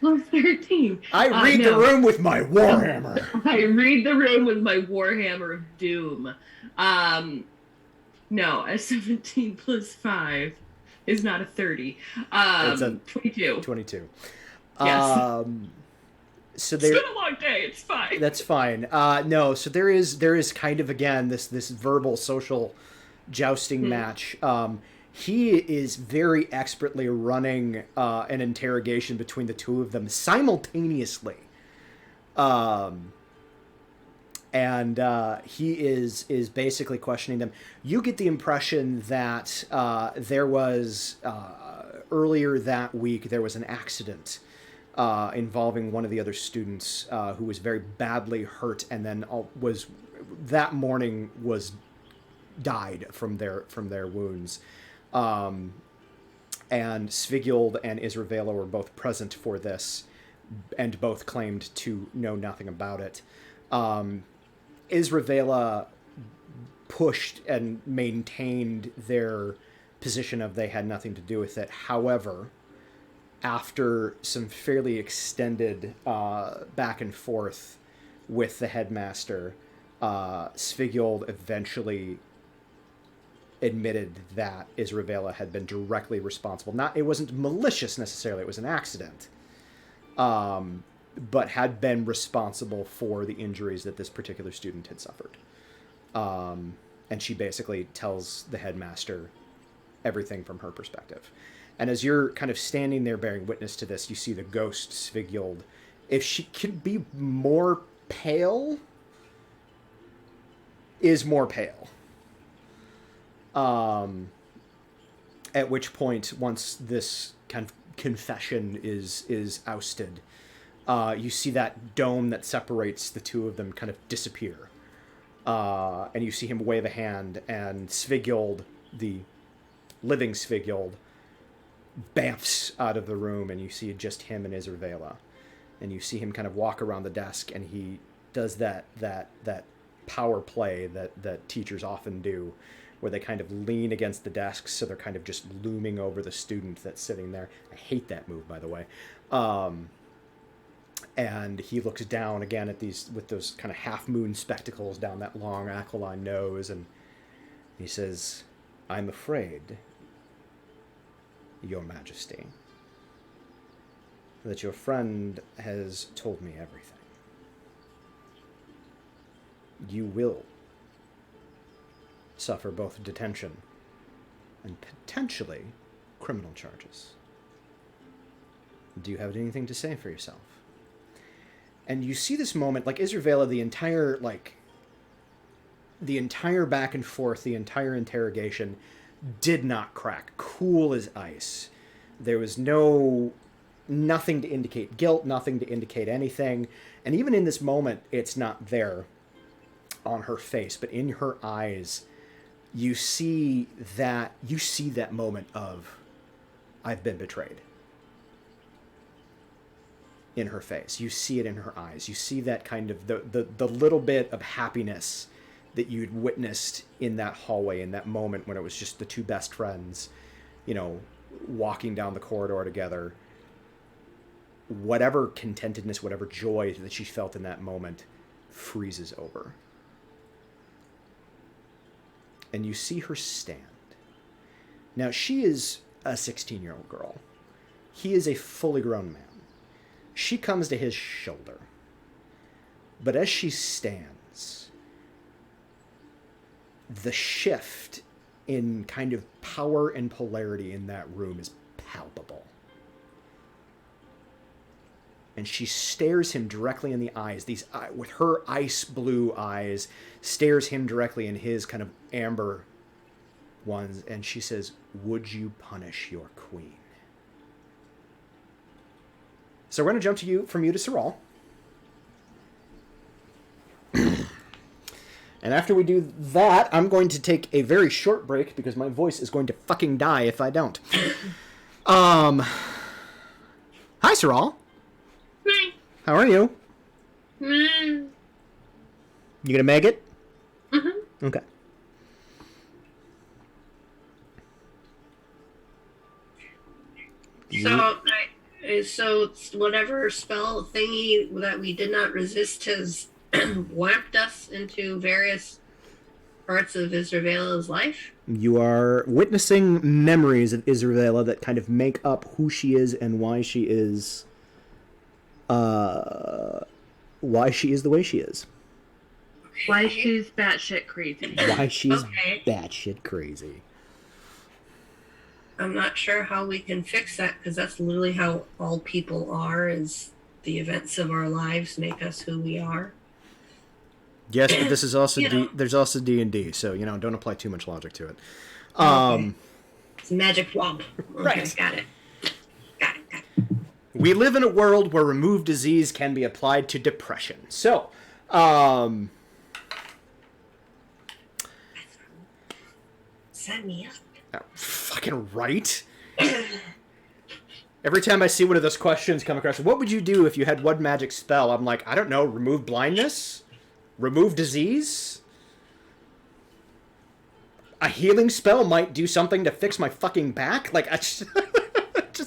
Plus 13. I read the room with my Warhammer. I read the room with my Warhammer of Doom. No, a 17 plus 5 is not a 30. It's a 22. 22. Yes. So It's been a long day. It's fine. That's fine. No, so there is kind of, again, this verbal social jousting match. He is very expertly running an interrogation between the two of them simultaneously. And he is basically questioning them. You get the impression that there was, earlier that week, there was an accident involving one of the other students who was very badly hurt, and then that morning died from their wounds. And Svigyol and Isravela were both present for this, and both claimed to know nothing about it. Isravela pushed and maintained their position of they had nothing to do with it. However, after some fairly extended back and forth with the headmaster, Svigyol eventually admitted that Isravela had been directly responsible. It wasn't malicious necessarily, it was an accident, but had been responsible for the injuries that this particular student had suffered. And she basically tells the headmaster everything from her perspective. And as you're kind of standing there bearing witness to this, you see the ghost Svigyol. If she could be more pale, is more pale. At which point, once this kind of confession is ousted, you see that dome that separates the two of them kind of disappear. And you see him wave a hand, and Svigyol, the living Svigyol, bamfs out of the room, and you see just him and Isravela. And you see him kind of walk around the desk, and he does that power play that teachers often do, where they kind of lean against the desks, so they're kind of just looming over the student that's sitting there. I hate that move, by the way. And he looks down again at these, with those kind of half-moon spectacles down that long aquiline nose, and he says, "I'm afraid, Your Majesty, that your friend has told me everything. You will suffer both detention and potentially criminal charges. Do you have anything to say for yourself?" And you see this moment, like Isravela, the entire back and forth, the entire interrogation did not crack. Cool as ice. There was no nothing to indicate guilt, nothing to indicate anything. And even in this moment, it's not there on her face, but in her eyes, you see that moment of, I've been betrayed. In her face. You see it in her eyes. You see that kind of the little bit of happiness that you'd witnessed in that hallway, in that moment when it was just the two best friends, you know, walking down the corridor together. Whatever contentedness, whatever joy that she felt in that moment freezes over. And you see her stand. Now, she is a 16-year-old girl. He is a fully grown man. She comes to his shoulder. But as she stands, the shift in kind of power and polarity in that room is palpable. And she stares him directly in the eyes. With her ice blue eyes, stares him directly in his kind of amber ones, and she says, "Would you punish your queen?" So we're going to jump from you to Saral. And after we do that, I'm going to take a very short break because my voice is going to fucking die if I don't. Hi, Saral. Hi. How are you? Mm. You gonna make it? Mm-hmm. Okay. So whatever spell thingy that we did not resist has whacked us into various parts of Israela's life. You are witnessing memories of Israela that kind of make up who she is and why she is the way she is. Why she's batshit crazy. Why she's Okay. batshit crazy. I'm not sure how we can fix that because that's literally how all people are. Is the events of our lives make us who we are. Yes, but this is also You know. there's also D&D, so don't apply too much logic to it. Okay. It's a magic wand. Okay, Right. Got it. We live in a world where removed disease can be applied to depression. So, Sign me up. fucking right. Every time I see one of those questions come across, what would you do if you had one magic spell? I'm like, I don't know, remove blindness? Remove disease? A healing spell might do something to fix my fucking back? Like, just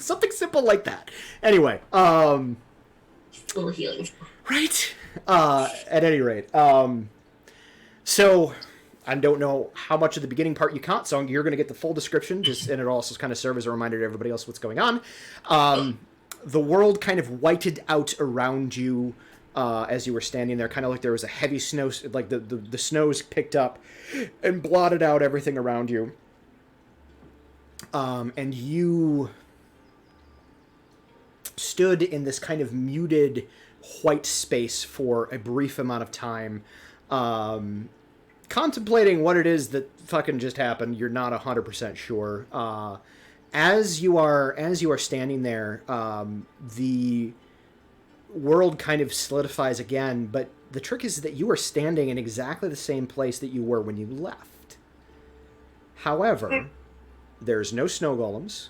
something simple like that. Anyway, Little healing. right? At any rate, so I don't know how much of the beginning part you caught, so you're going to get the full description, and it also kind of serve as a reminder to everybody else what's going on. The world kind of whited out around you as you were standing there, kind of like there was a heavy snow, like the snow's picked up and blotted out everything around you. And you stood in this kind of muted white space for a brief amount of time, contemplating what it is that fucking just happened. You're not 100% sure. As you are standing there, the world kind of solidifies again, but the trick is that you are standing in exactly the same place that you were when you left. However, there's no snow golems.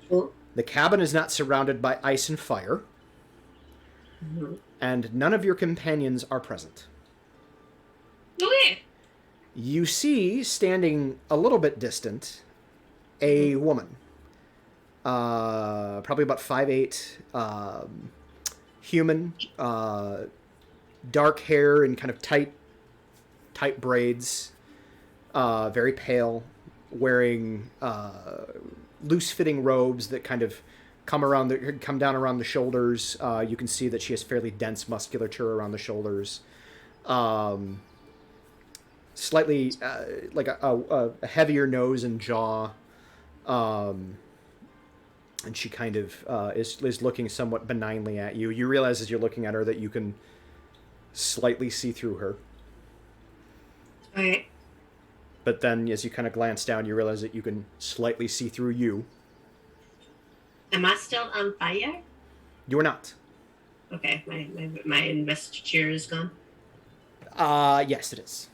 Well, The cabin is not surrounded by ice and fire. mhm. And none of your companions are present. Okay. You see, standing a little bit distant, a woman. Probably about 5'8", human, dark hair and kind of tight braids, very pale, wearing loose-fitting robes that kind of come down around the shoulders. You can see that she has fairly dense musculature around the shoulders. Slightly like a heavier nose and jaw. And she kind of is looking somewhat benignly at you. You realize as you're looking at her that you can slightly see through her. Okay. But then as you kind of glance down, you realize that you can slightly see through you. Am I still on fire? You are not. Okay, my investiture is gone. Yes, it is.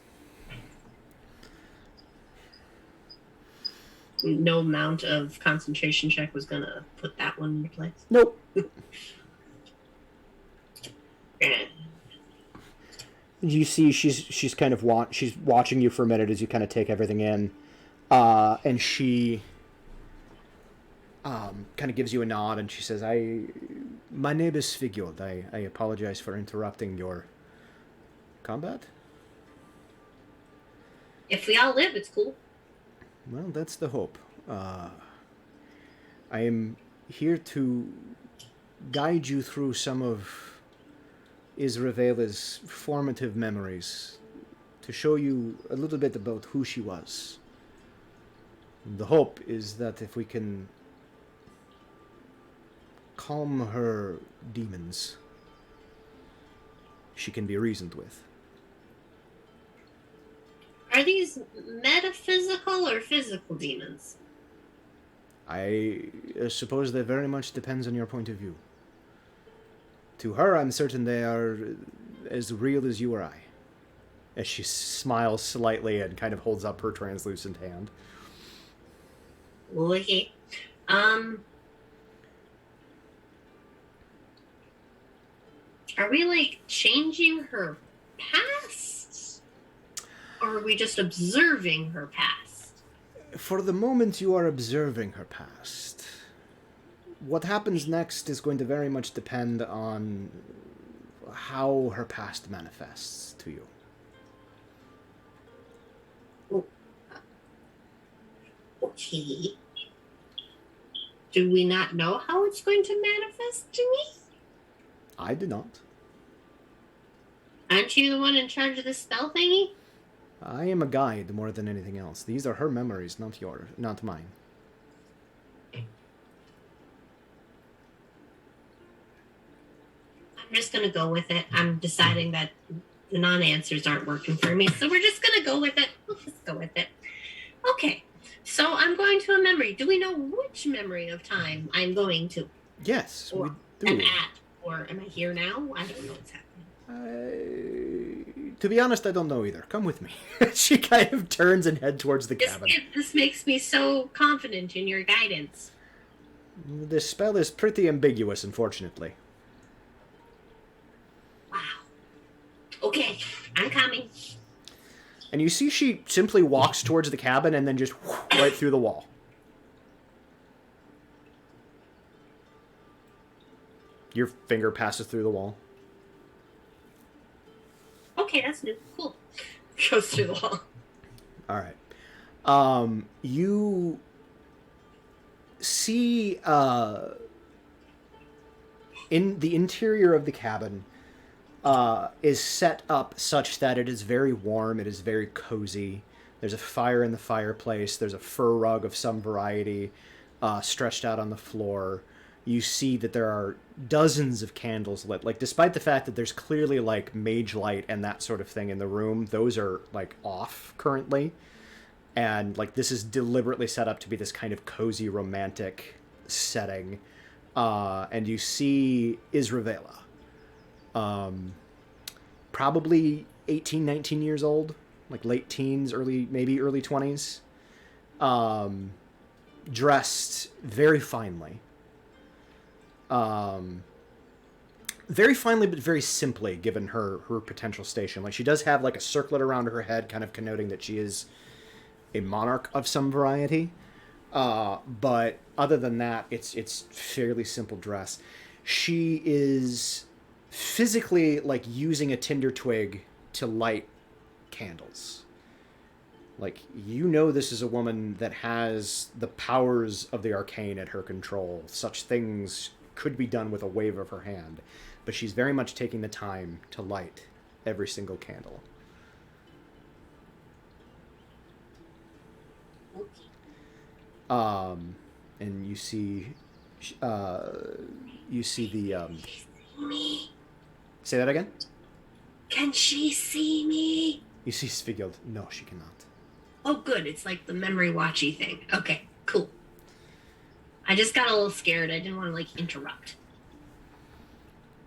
No amount of concentration check was gonna put that one into place. Nope. You see, she's kind of she's watching you for a minute as you kind of take everything in, and she kind of gives you a nod, and she says, my name is Figurd. I apologize for interrupting your combat. If we all live, it's cool. Well, that's the hope. I am here to guide you through some of Isravela's formative memories, to show you a little bit about who she was. The hope is that if we can calm her demons, she can be reasoned with. Are these metaphysical or physical demons? I suppose that very much depends on your point of view. To her, I'm certain they are as real as you or I. As she smiles slightly and kind of holds up her translucent hand. Okay. Are we, like, changing her past? Or are we just observing her past? For the moment, you are observing her past. What happens next is going to very much depend on how her past manifests to you. Okay. Do we not know how it's going to manifest to me? I do not. Aren't you the one in charge of the spell thingy? I am a guide more than anything else. These are her memories, not yours, not mine. I'm just gonna go with it. I'm deciding that the non-answers aren't working for me, so we're just gonna go with it. We'll just go with it. Okay, so I'm going to a memory. Do we know which memory of time I'm going to? Yes, we do. Am at, or am I here now? I don't know what's happening. To be honest, I don't know either. Come with me. She kind of turns and heads towards the cabin. This makes me so confident in your guidance. This spell is pretty ambiguous, unfortunately. Wow. Okay, I'm coming. And you see she simply walks towards the cabin and then just right through the wall. Your finger passes through the wall. Okay, that's new. Cool. Goes through the wall. All right. You see in the interior of the cabin is set up such that it is very warm, it is very cozy. There's a fire in the fireplace, there's a fur rug of some variety stretched out on the floor. You see that there are dozens of candles lit. Like, despite the fact that there's clearly, like, mage light and that sort of thing in the room, those are, like, off currently. And, like, this is deliberately set up to be this kind of cozy, romantic setting. And you see Isravela. Probably 18, 19 years old. Like, late teens, maybe early 20s. Dressed very finely. Very finely, but very simply, given her potential station. Like, she does have, like, a circlet around her head, kind of connoting that she is a monarch of some variety. But other than that, it's fairly simple dress. She is physically, like, using a tinder twig to light candles. Like, you know this is a woman that has the powers of the arcane at her control. Such things could be done with a wave of her hand. But she's very much taking the time to light every single candle. And you see the Me. say that again? Can she see me? You see Svigild. No, she cannot. Oh, good. It's like the memory watchy thing. Okay, cool. I just got a little scared. I didn't want to like interrupt.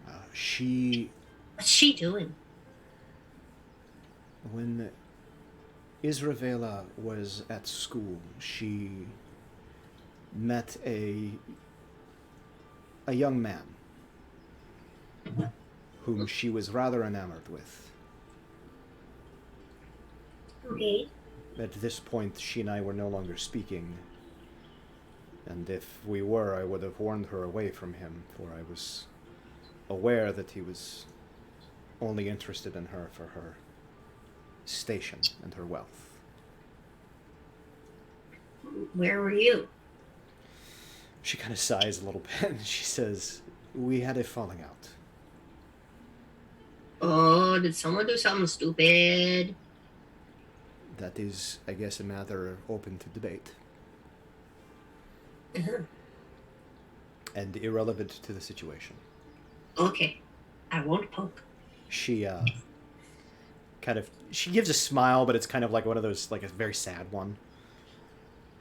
What's she doing? When Isravela was at school, she met a young man whom she was rather enamored with. Okay. At this point, she and I were no longer speaking, and if we were, I would have warned her away from him, for I was aware that he was only interested in her for her station and her wealth. Where were you? She kind of sighs a little bit, and she says, "We had a falling out." Oh, did someone do something stupid? That is, I guess, a matter open to debate. Uh-huh. And irrelevant to the situation. Okay. I won't poke. She, she gives a smile, but it's kind of like one of those, like a very sad one.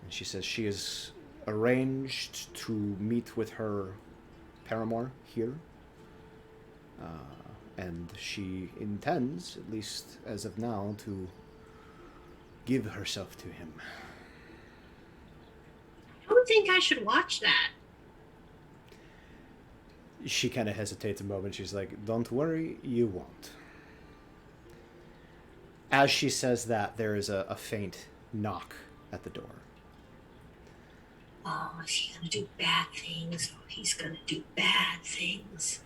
And she says she is arranged to meet with her paramour here. And she intends, at least as of now, to give herself to him. I don't think I should watch that. She kind of hesitates a moment. She's like, "Don't worry, you won't." As she says that, there is a faint knock at the door. Oh, is he gonna do bad things? Oh, he's gonna do bad things.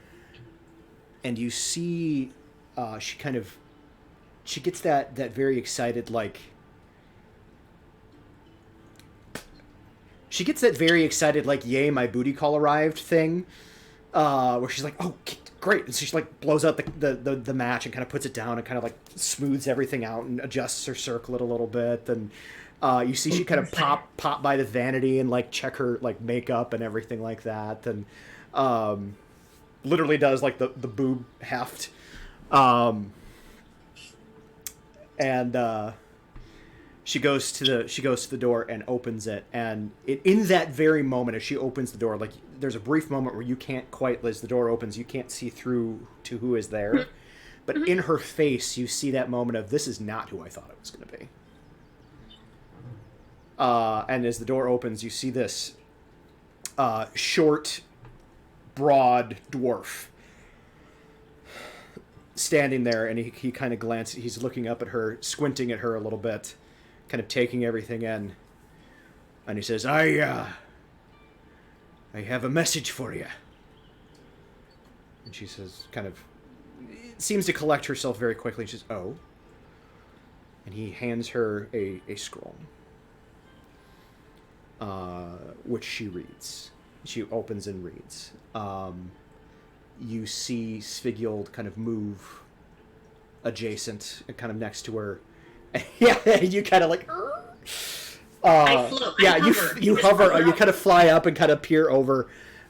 And you see, she gets that very excited, like, she gets that very excited, like, "Yay, my booty call arrived" thing, where she's like, "Oh, great." And so she, like, blows out the match and kind of puts it down and kind of, like, smooths everything out and adjusts her circlet a little bit. And you see she kind of pop by the vanity and, like, check her, like, makeup and everything like that. And literally does, like, the boob heft. She goes to the door and opens it, and in that very moment, as she opens the door, like, there's a brief moment where you can't quite, as the door opens, you can't see through to who is there, but in her face, you see that moment of, this is not who I thought it was going to be. And as the door opens, you see this short, broad dwarf standing there, and he kind of glances, he's looking up at her, squinting at her a little bit, kind of taking everything in, and he says, I have a message for you. And she says, kind of, seems to collect herself very quickly. She says, "Oh." And he hands her a scroll, which she reads. She opens and reads. You see Svighild kind of move adjacent and kind of next to her. Yeah, you kind of like... I float. Yeah, I hover. you hover. You kind of fly up and kind of peer over.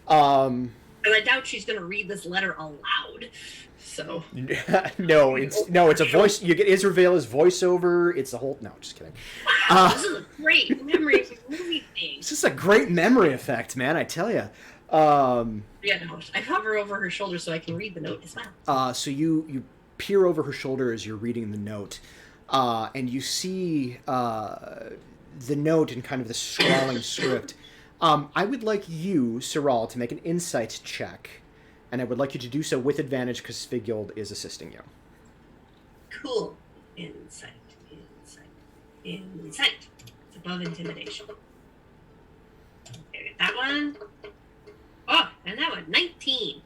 And I doubt she's going to read this letter aloud. So... No, it's a voice. You get Isravela's voiceover. It's the whole... No, just kidding. Wow, this is a great memory of a movie thing. This is a great memory effect, man, I tell you. Yeah, no, I hover over her shoulder so I can read the note as well. So you peer over her shoulder as you're reading the note, and you see the note in kind of the scrawling script. I would like you, Saral, to make an insight check, and I would like you to do so with advantage because Svighild is assisting you. Cool. Insight. It's above intimidation. Okay, that one. Oh, and that one, 19.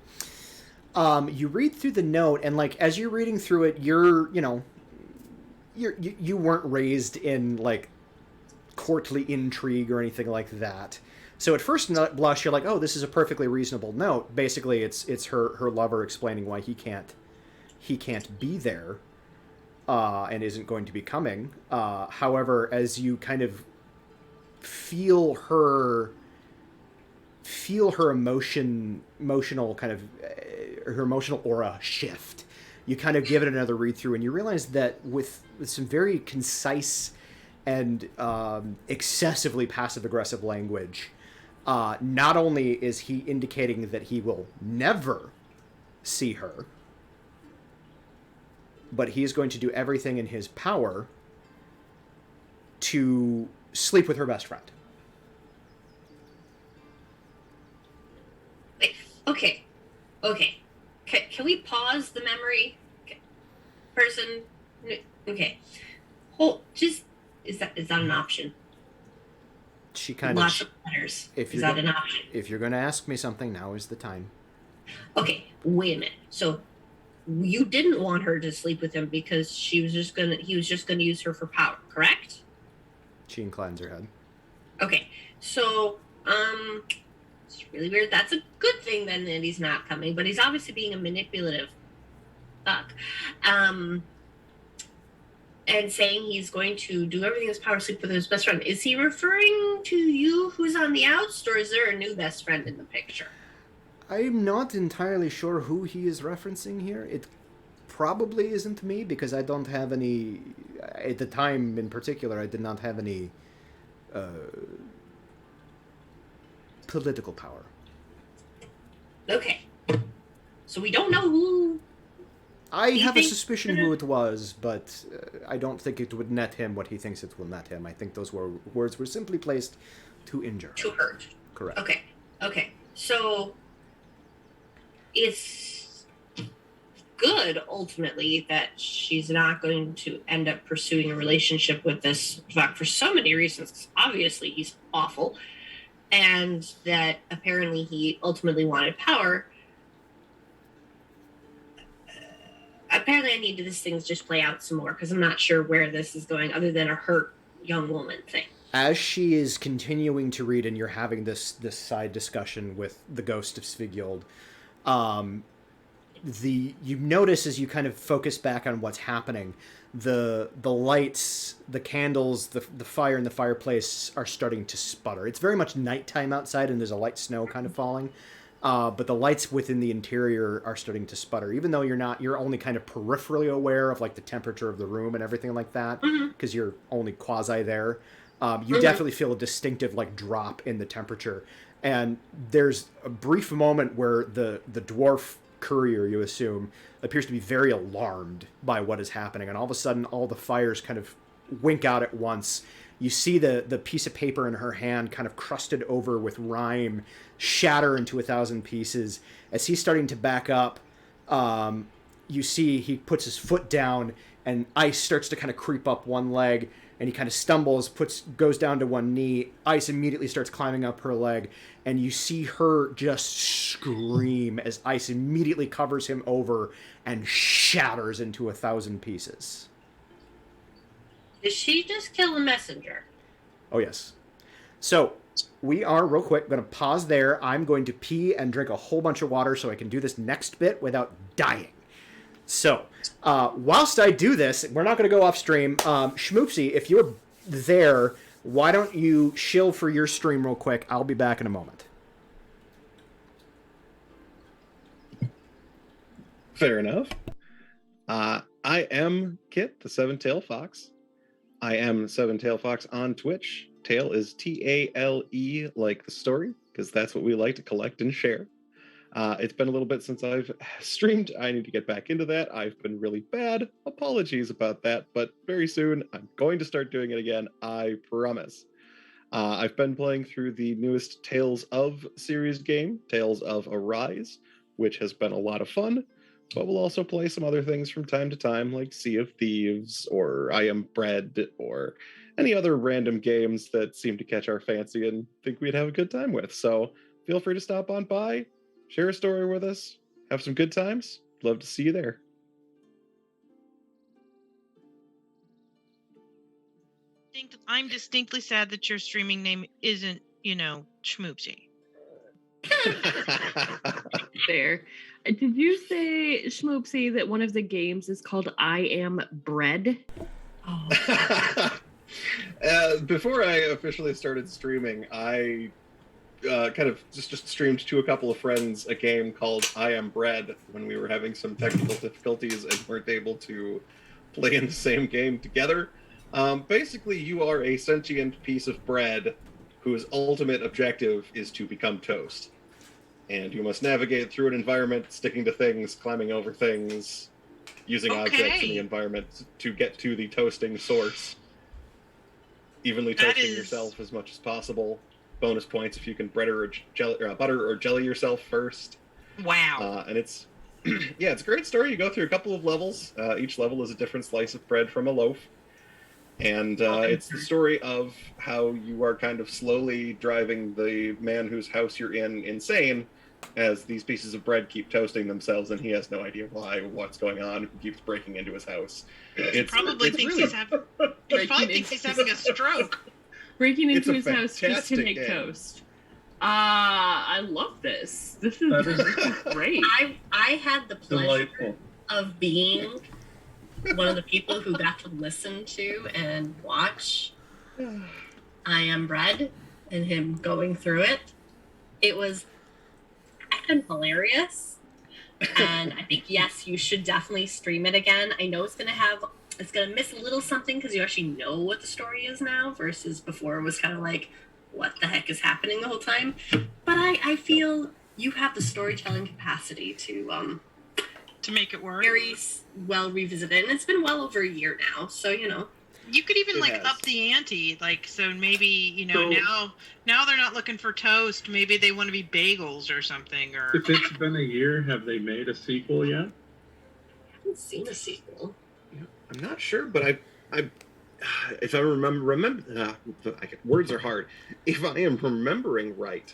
You read through the note, and, like, as you're reading through it, you weren't raised in, like, courtly intrigue or anything like that. So at first blush, you're like, "Oh, this is a perfectly reasonable note." Basically, it's her lover explaining why he can't be there, and isn't going to be coming. However, as you kind of feel her emotional kind of her emotional aura shift, you kind of give it another read through, and you realize that with some very concise and excessively passive aggressive language, not only is he indicating that he will never see her, but he is going to do everything in his power to sleep with her best friend. Wait, okay. Can we pause the memory? Person? Okay. Hold, just, is that an option? She kind Lots of... of letters. Is that an option? If you're going to ask me something, now is the time. Okay, wait a minute. So you didn't want her to sleep with him because he was just gonna use her for power, correct? She inclines her head. Okay, so it's really weird. That's a good thing then that he's not coming, but he's obviously being a manipulative fuck. And saying he's going to do everything in his power to sleep with his best friend. Is he referring to you who's on the outs, or is there a new best friend in the picture? I'm not entirely sure who he is referencing here. It probably isn't me, because I don't have any... At the time, in particular, I did not have any political power. Okay. So we don't know who... I have a suspicion who it was, but I don't think it would net him what he thinks it will net him. I think those words were simply placed to injure. To hurt. Correct. Okay. So it's good, ultimately, that she's not going to end up pursuing a relationship with this fuck for so many reasons. Obviously, he's awful. And that apparently he ultimately wanted power. Apparently I need this thing to just play out some more, because I'm not sure where this is going other than a hurt young woman thing. As she is continuing to read and you're having this side discussion with the ghost of Svigjold, you notice as you kind of focus back on what's happening, the lights, the candles, the fire in the fireplace are starting to sputter. It's very much nighttime outside and there's a light snow kind of falling. But the lights within the interior are starting to sputter, even though you're only kind of peripherally aware of like the temperature of the room and everything like that, because you're only quasi there. You definitely feel a distinctive like drop in the temperature. And there's a brief moment where the dwarf courier, you assume, appears to be very alarmed by what is happening. And all of a sudden, all the fires kind of wink out at once. You see the piece of paper in her hand kind of crusted over with rime shatter into 1,000 pieces. As he's starting to back up, you see he puts his foot down and ice starts to kind of creep up one leg, and he kind of stumbles, goes down to one knee. Ice immediately starts climbing up her leg, and you see her just scream as ice immediately covers him over and shatters into 1,000 pieces. Did she just kill a messenger? Oh, yes. So, we are, real quick, going to pause there. I'm going to pee and drink a whole bunch of water so I can do this next bit without dying. So, whilst I do this, we're not going to go off stream. Schmoopsy, if you're there, why don't you shill for your stream real quick? I'll be back in a moment. Fair enough. I am Kit, the Seven-Tailed Fox. I am Seven-Tailed Fox on Twitch. Tail is T-A-L-E, like the story, because that's what we like to collect and share. It's been a little bit since I've streamed. I need to get back into that. I've been really bad. Apologies about that, but very soon I'm going to start doing it again. I promise. I've been playing through the newest Tales of series game, Tales of Arise, which has been a lot of fun, but we'll also play some other things from time to time, like Sea of Thieves, or I Am Bread, or any other random games that seem to catch our fancy and think we'd have a good time with. So feel free to stop on by, share a story with us, have some good times. Love to see you there. I'm distinctly sad that your streaming name isn't, Schmoopsy. There. Did you say, Schmoopsy, that one of the games is called I Am Bread? Oh. Before I officially started streaming, I kind of just streamed to a couple of friends a game called I Am Bread when we were having some technical difficulties and weren't able to play in the same game together. Basically, you are a sentient piece of bread whose ultimate objective is to become toast. And you must navigate through an environment, sticking to things, climbing over things, using objects in the environment to get to the toasting source. Evenly toasting yourself as much as possible. Bonus points if you can butter or jelly yourself first. Wow. And it's it's a great story. You go through a couple of levels. Each level is a different slice of bread from a loaf. And it's the story of how you are kind of slowly driving the man whose house you're in insane as these pieces of bread keep toasting themselves and he has no idea why or what's going on. He keeps breaking into his house. He probably thinks he's having a stroke. Breaking into his house just to make toast. I love this. This is great. I had the pleasure Delightful. of being one of the people who got to listen to and watch I Am Bread and him going through it. It was effing hilarious. And I think, yes, you should definitely stream it again. I know it's going to miss a little something because you actually know what the story is now versus before it was kind of like, what the heck is happening the whole time? But I feel you have the storytelling capacity to make it work. Very well revisited, and it's been well over a year now. So you could even up the ante, so maybe now they're not looking for toast. Maybe they want to be bagels or something. Or if it's been a year, have they made a sequel yet? I haven't seen a sequel. I'm not sure, but I if I remember, words are hard. If I am remembering right,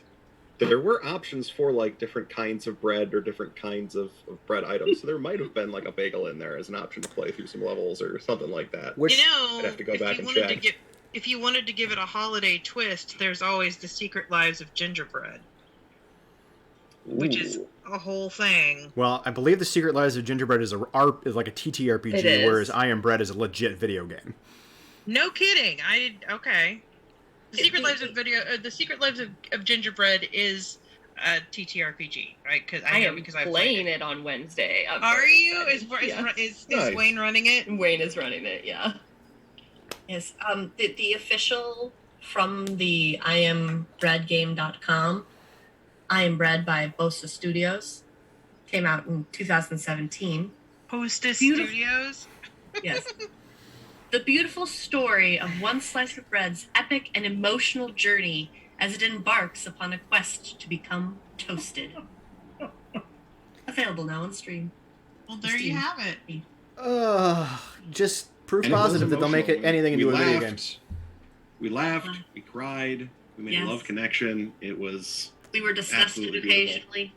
there were options for different kinds of bread or different kinds of bread items. So there might have been a bagel in there as an option to play through some levels or something like that. I'd have to go back and check. If you wanted to give it a holiday twist, there's always the Secret Lives of Gingerbread, which is a whole thing. Well, I believe the Secret Lives of Gingerbread is like a TTRPG, whereas I Am Bread is a legit video game. No kidding. Okay. The Secret Lives of Gingerbread is a TTRPG, right? Because I am playing it on Wednesday. Are you? Is Wayne running it? Wayne is running it. Yeah. Yes. The official from the IamBreadGame.com, I Am Bread by Bosa Studios, came out in 2017. Bosa Studios. Yes. The beautiful story of one slice of bread's epic and emotional journey as it embarks upon a quest to become toasted. Available now on stream. Well, there you have it. Just proof positive that they'll make anything into a video game. We laughed. We cried. We made a love connection. It was. We were disgusted occasionally.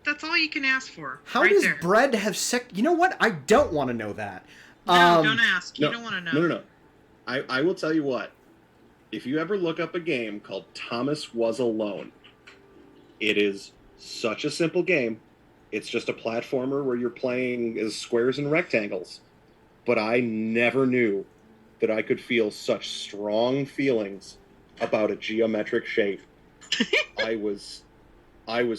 That's all you can ask for. How does bread have sex? You know what? I don't want to know that. No, don't ask. You don't want to know. No. I will tell you what. If you ever look up a game called Thomas Was Alone, it is such a simple game. It's just a platformer where you're playing as squares and rectangles. But I never knew that I could feel such strong feelings about a geometric shape. I was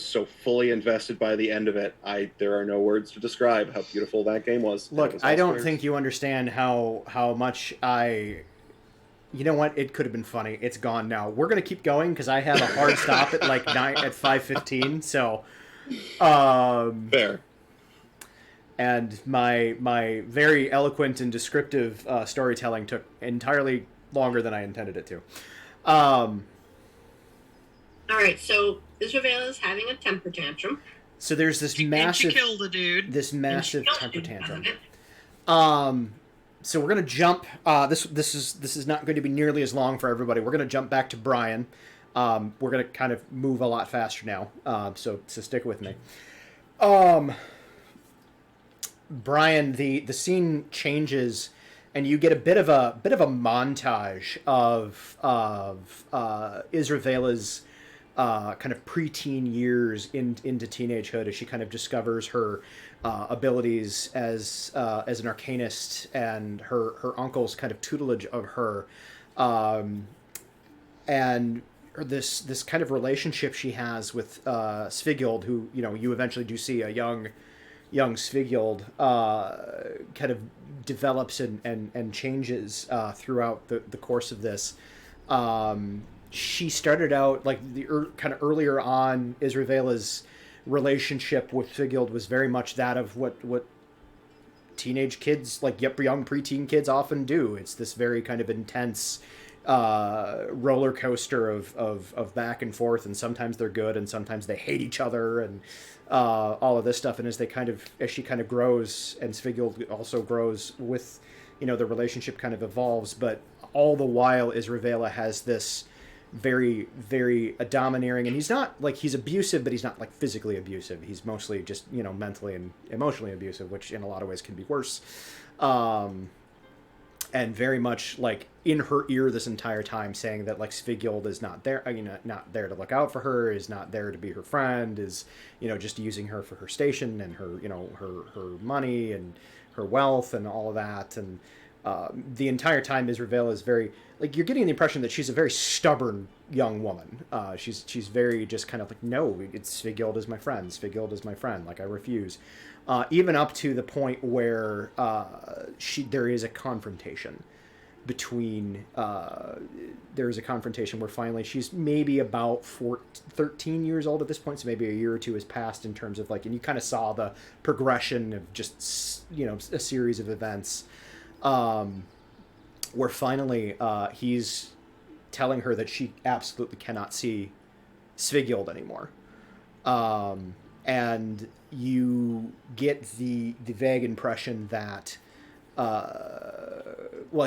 so fully invested by the end of it. There are no words to describe how beautiful that game was. Look, I don't think you understand how much You know what? It could have been funny. It's gone now. We're gonna keep going because I have a hard stop at 5:15. So, fair. And my very eloquent and descriptive storytelling took entirely longer than I intended it to. All right, so Israel is having a temper tantrum. So there's this massive. And she killed a dude. This massive temper tantrum. So we're gonna jump. This is not going to be nearly as long for everybody. We're gonna jump back to Brian. We're gonna kind of move a lot faster now. So stick with me. Brian, the scene changes, and you get a bit of a montage of Israela's kind of preteen years into teenagehood as she kind of discovers her abilities as an arcanist and her uncle's kind of tutelage of her, and this kind of relationship she has with Svighild, who you eventually do see a young Svighild kind of develops and changes throughout the course of this. She started out like kind of earlier on. Isravela's relationship with Sighild was very much that of what teenage kids, like young preteen kids, often do. It's this very kind of intense roller coaster of back and forth, and sometimes they're good and sometimes they hate each other, and all of this stuff. And as she kind of grows, and Sighild also grows with, the relationship kind of evolves, but all the while Isravela has this very, very domineering, and he's not like, he's abusive, but he's not like physically abusive. He's mostly just, mentally and emotionally abusive, which in a lot of ways can be worse. And very much like in her ear this entire time, saying that like Sighild is not there, not there to look out for her, is not there to be her friend, is, just using her for her station and her, her money and her wealth and all of that. And the entire time Isravela is very, like, you're getting the impression that she's a very stubborn young woman. She's very just kind of like, no, it's Sighild is my friend. Sighild is my friend. Like, I refuse. Even up to the point where there is a confrontation between, where finally she's maybe about 13 years old at this point, so maybe a year or two has passed in terms of like, and you kind of saw the progression of just, a series of events. Where finally he's telling her that she absolutely cannot see Sighild anymore. And you get the vague impression that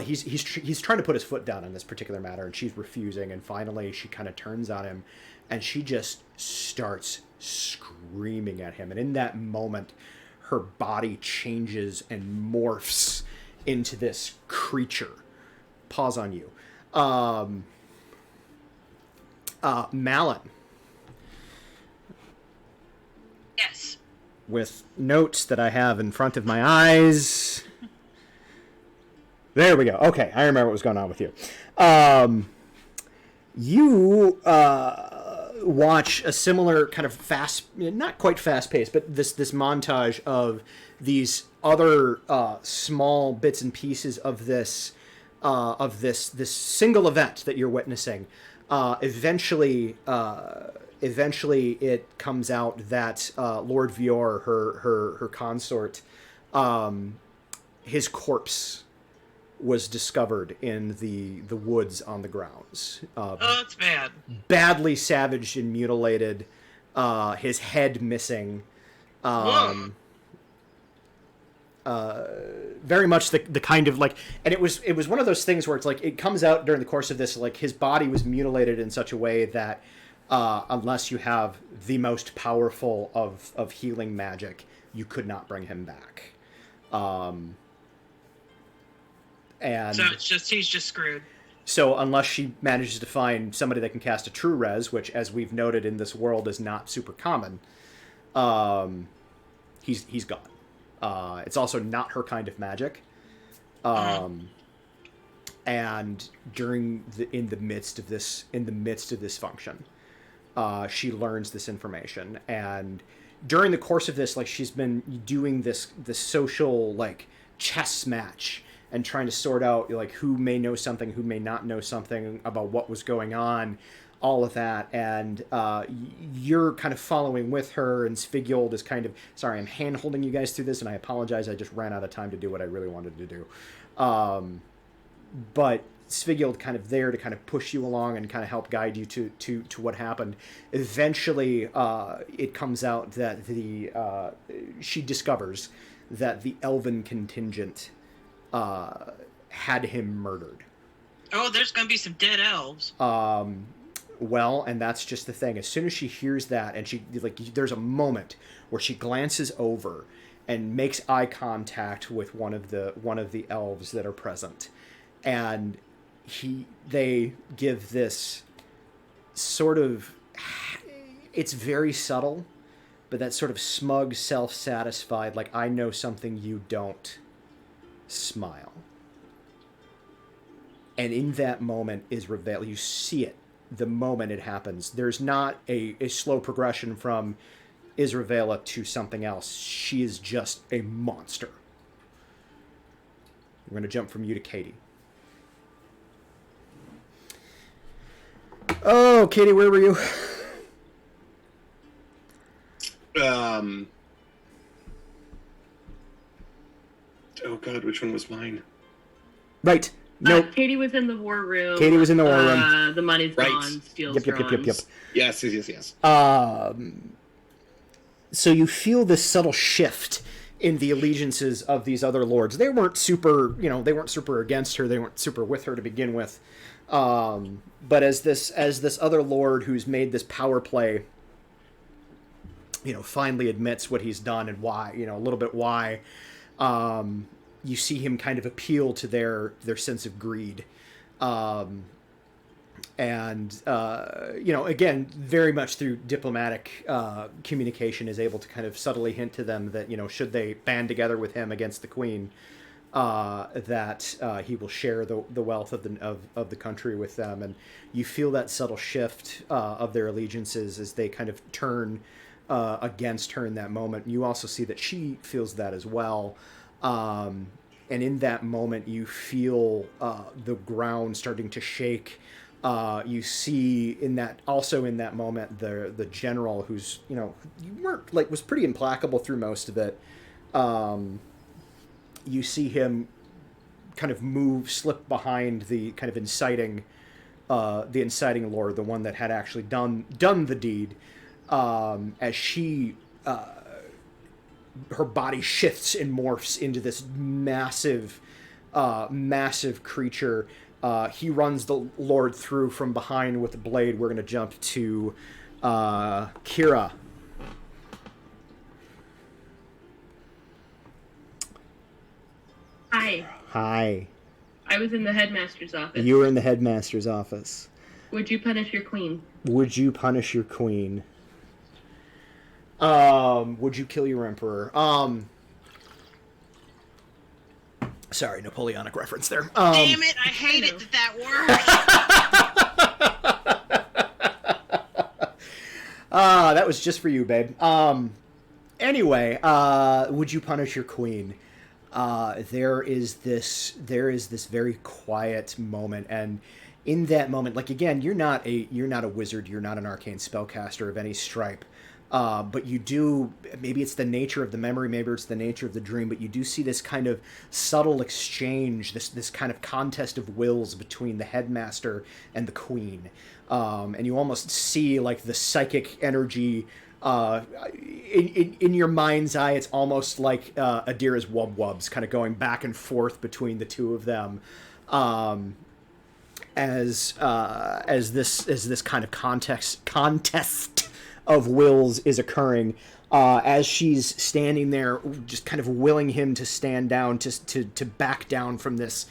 he's trying to put his foot down on this particular matter, and she's refusing, and finally she kind of turns on him and she just starts screaming at him, and in that moment her body changes and morphs into this creature. Pause on you. Malin. Yes. With notes that I have in front of my eyes. There we go. Okay, I remember what was going on with you. You watch a similar kind of fast, not quite fast paced, but this montage of these other small bits and pieces of this single event that you're witnessing. Eventually it comes out that Lord Vior, her consort, his corpse was discovered in the woods on the grounds. That's bad. Badly savaged and mutilated. His head missing. Very much the kind of like, and it was one of those things where it's like, it comes out during the course of this, like his body was mutilated in such a way that unless you have the most powerful of healing magic, you could not bring him back. And so he's just screwed. So unless she manages to find somebody that can cast a true res, which, as we've noted in this world, is not super common, he's gone. It's also not her kind of magic. And in the midst of this function, she learns this information, and during the course of this, like, she's been doing this social like chess match and trying to sort out like who may know something, who may not know something about what was going on, all of that. And you're kind of following with her, and Sighild is kind of, sorry, I'm hand holding you guys through this, and I apologize, I just ran out of time to do what I really wanted to do. But Sighild kind of there to kind of push you along and kind of help guide you to what happened. Eventually, it comes out that she discovers that the elven contingent had him murdered. Oh, there's gonna be some dead elves. Well, and that's just the thing. As soon as she hears that, and there's a moment where she glances over and makes eye contact with one of the elves that are present, and they give this sort of, it's very subtle, but that sort of smug, self-satisfied, like, I know something you don't, smile. And in that moment is revealed. You see it the moment it happens. There's not a slow progression from Isravela to something else. She is just a monster. We're going to jump from you to Katie. So, Katie, where were you? Oh God, which one was mine? Right. Nope. Katie was in the war room. Katie was in the war room. The money's Right. gone. Steel's Yep. Yes. So you feel this subtle shift in the allegiances of these other lords. They weren't super, they weren't super against her. They weren't super with her to begin with. But as this other lord who's made this power play, finally admits what he's done and why, a little bit why, you see him kind of appeal to their sense of greed. Again, very much through diplomatic communication is able to kind of subtly hint to them that, should they band together with him against the queen, that he will share the wealth of the country with them. And you feel that subtle shift of their allegiances as they kind of turn against her in that moment. You also see that she feels that as well. And in that moment, you feel the ground starting to shake. You see in that moment the general who's was pretty implacable through most of it. You see him kind of slip behind the kind of inciting lord, the one that had actually done the deed, as she her body shifts and morphs into this massive creature. He runs the lord through from behind with the blade. We're going to jump to Kira. Hi. I was in the headmaster's office. You were in the headmaster's office. Would you punish your queen? Would you punish your queen? Would you kill your emperor? Sorry, Napoleonic reference there. Damn it, I hate it that word. That was just for you, babe. Anyway, would you punish your queen? There is this very quiet moment, and in that moment, again, you're not a wizard, you're not an arcane spellcaster of any stripe. But you do, maybe it's the nature of the memory, maybe it's the nature of the dream, but you do see this kind of subtle exchange, this kind of contest of wills between the headmaster and the queen. And you almost see the psychic energy in your mind's eye. It's almost like Adira's wub-wubs kind of going back and forth between the two of them. As this kind of contest of wills is occurring, as she's standing there just kind of willing him to stand down, to back down from this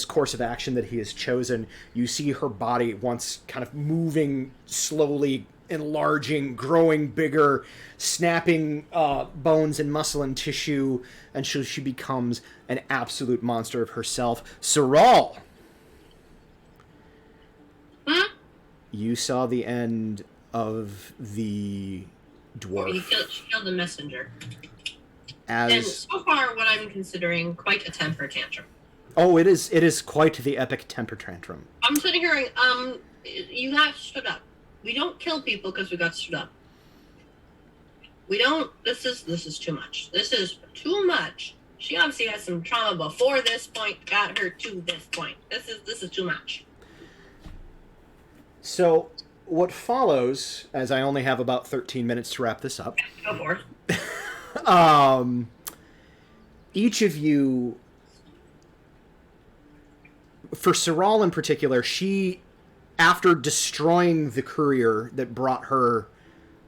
course of action that he has chosen. You see her body once kind of moving slowly, enlarging, growing bigger, snapping bones and muscle and tissue, and so she becomes an absolute monster of herself. Saul, you saw the end of the dwarf. She killed the messenger. And so far, what I'm considering quite a temper tantrum. Oh, it is quite the epic temper tantrum. I'm sitting here, you got stood up. We don't kill people because we got stood up. We don't, this is too much. This is too much. She obviously has some trauma before this point, got her to this point. This is too much. So, what follows, as I only have about 13 minutes to wrap this up. Go for it. Each of you, for Saul in particular, she, after destroying the courier that brought her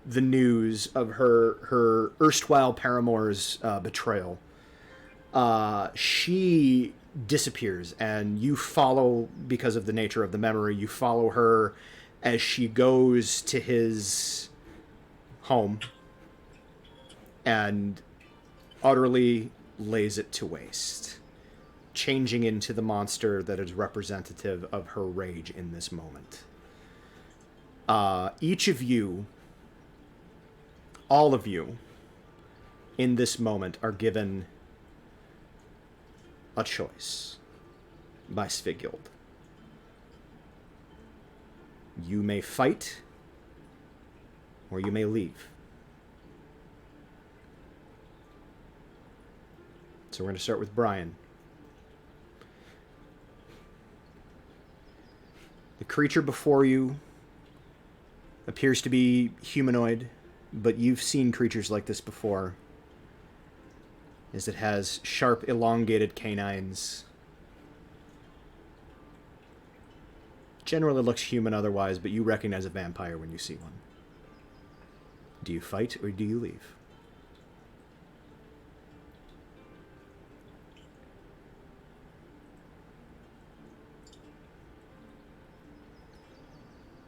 the news of her erstwhile paramour's betrayal, she disappears, and you follow, because of the nature of the memory, you follow her as she goes to his home and utterly lays it to waste, changing into the monster that is representative of her rage in this moment. Each of you, all of you, in this moment are given a choice by Svigild. You may fight, or you may leave. So we're going to start with Brian. The creature before you appears to be humanoid, but you've seen creatures like this before, as it has sharp, elongated canines. Generally looks human otherwise, but you recognize a vampire when you see one. Do you fight or do you leave?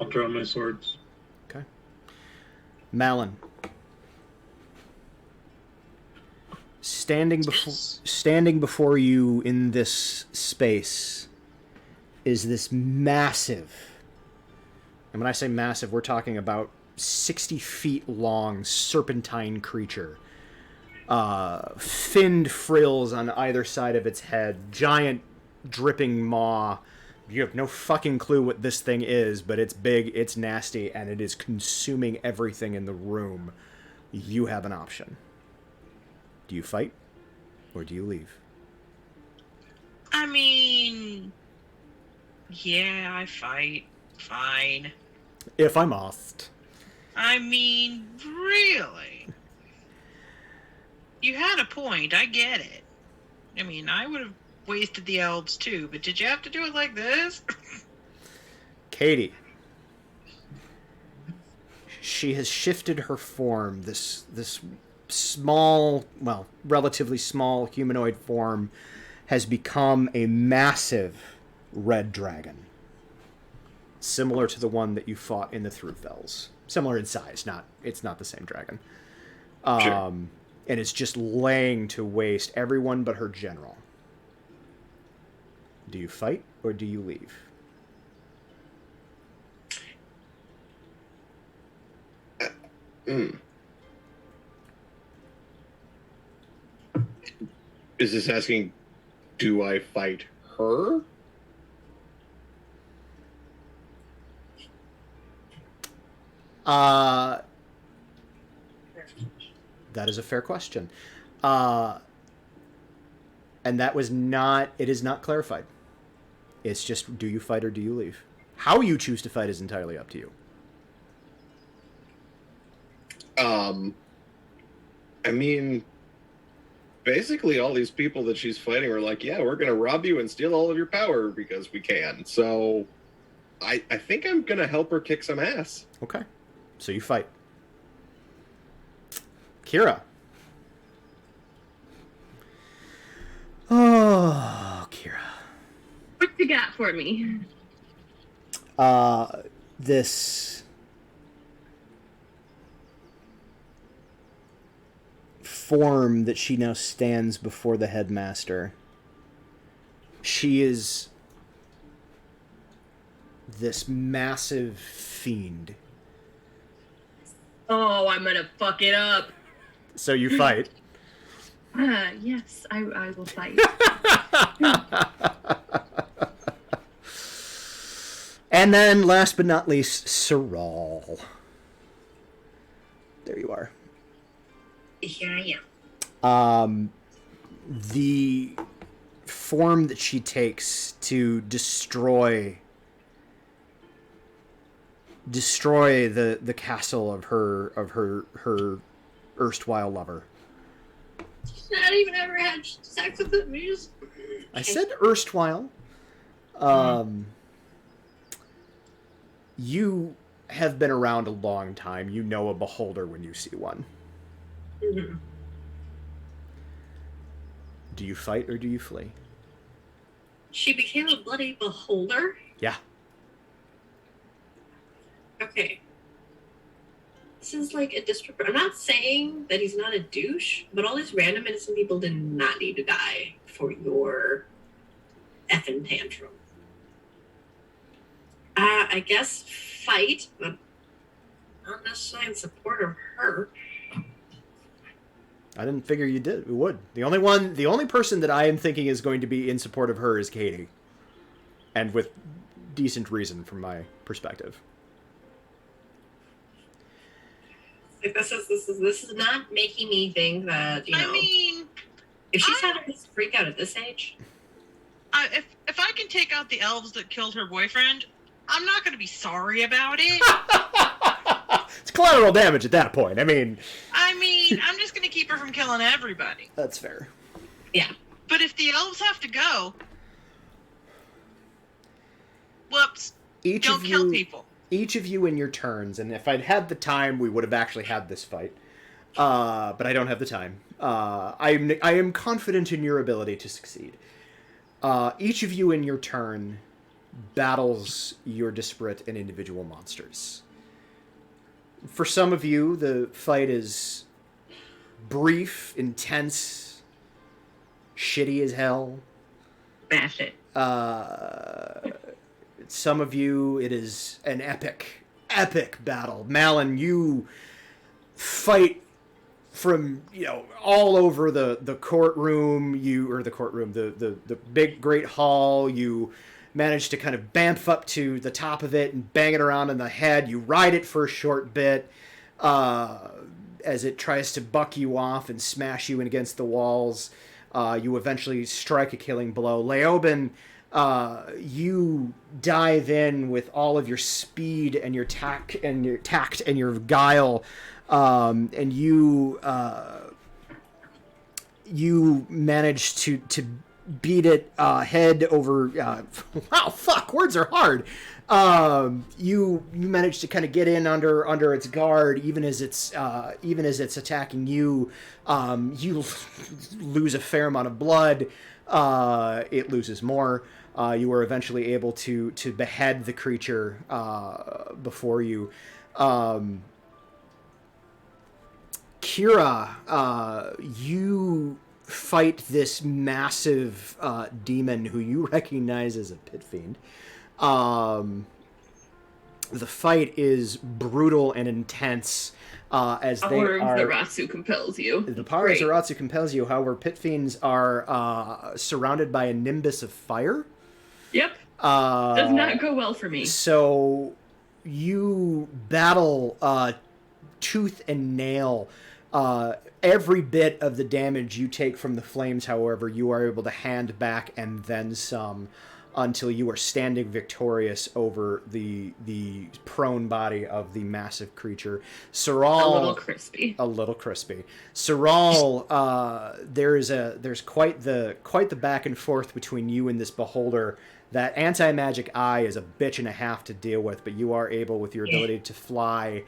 I'll draw my swords. Okay. Malin. Standing before you in this space is this massive, and when I say massive, we're talking about 60 feet long serpentine creature. Finned frills on either side of its head, giant dripping maw. You have no fucking clue what this thing is, but it's big, it's nasty, and it is consuming everything in the room. You have an option. Do you fight, or do you leave? I mean, yeah, I fight. Fine. If I'm asked. I mean, really? You had a point, I get it. I mean, I would have wasted the elves too, but did you have to do it like this? Katie. She has shifted her form. This small, well, relatively small humanoid form has become a massive red dragon. Similar to the one that you fought in the Thrufells. Similar in size, it's not the same dragon. Sure. And it's just laying to waste everyone but her general. Do you fight or do you leave? Is this asking, do I fight her? That is a fair question. And that was not, it is not clarified. It's just, do you fight or do you leave? How you choose to fight is entirely up to you. I mean, basically all these people that she's fighting are like, yeah, we're going to rob you and steal all of your power because we can. So I think I'm going to help her kick some ass. Okay. So you fight. Kira. Oh, Kira. What you got for me? This form that she now stands before the headmaster. She is this massive fiend. Oh, I'm gonna fuck it up. So you fight. Yes, I will fight. And then, last but not least, Saul. There you are. Here I am. The form that she takes to destroy the castle of her erstwhile lover. She's not even ever had sex with me. I said erstwhile. You have been around a long time. You know a beholder when you see one. Mm-hmm. Do you fight or do you flee? She became a bloody beholder? Yeah. Okay. This is like a disrespect. I'm not saying that he's not a douche, but all these random innocent people did not need to die for your effing tantrum. I guess fight, but not necessarily in support of her. I didn't figure you would. The only person that I am thinking is going to be in support of her is Katie. And with decent reason from my perspective. Like this is not making me think that, you know. I mean, if she's having this freak out at this age. If I can take out the elves that killed her boyfriend, I'm not going to be sorry about it. It's collateral damage at that point. I mean, I'm just going to keep her from killing everybody. That's fair. Yeah. But if the elves have to go, whoops, don't kill people. Each of you in your turns, and if I'd had the time, we would have actually had this fight. But I don't have the time. I am confident in your ability to succeed. Each of you in your turn battles your disparate and individual monsters. For some of you, the fight is brief, intense, shitty as hell. Bash it. Some of you, it is an epic battle. Malin, you fight from, all over the courtroom, the big great hall. You manage to kind of bamf up to the top of it and bang it around in the head. You ride it for a short bit as it tries to buck you off and smash you in against the walls. You eventually strike a killing blow. Leoben, you dive in with all of your speed and your tact and your guile, and you manage to beat it head over. Wow, fuck! Words are hard. You manage to kind of get in under its guard, even as it's attacking you. You lose a fair amount of blood. It loses more. You are eventually able to behead the creature before you. Kira, you fight this massive demon who you recognize as a pit fiend. The fight is brutal and intense. As they Power are, of Zaratsu compels you. The power of Zaratsu compels you. However, pit fiends are surrounded by a nimbus of fire. Yep. Does not go well for me. So you battle tooth and nail. Every bit of the damage you take from the flames, however, you are able to hand back and then some, until you are standing victorious over the prone body of the massive creature. Saral, a little crispy. Saral, there's quite the back and forth between you and this beholder. That anti-magic eye is a bitch and a half to deal with, but you are able, with your ability to fly,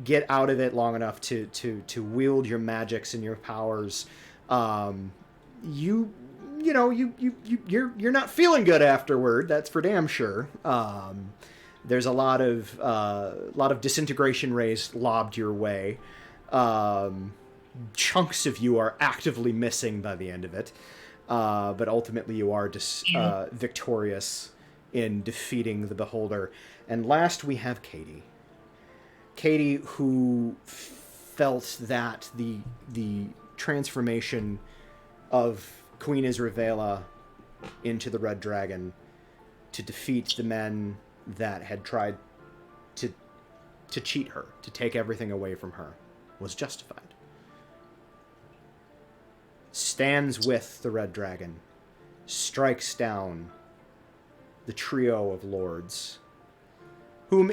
get out of it long enough to wield your magics and your powers. You're not feeling good afterward. That's for damn sure. There's a lot of disintegration rays lobbed your way. Chunks of you are actively missing by the end of it. But ultimately you are victorious in defeating the beholder. And last we have Katie. Katie, who felt that the transformation of Queen Isravela into the Red Dragon to defeat the men that had tried to cheat her, to take everything away from her, was justified. Stands with the Red Dragon, strikes down the trio of lords, whom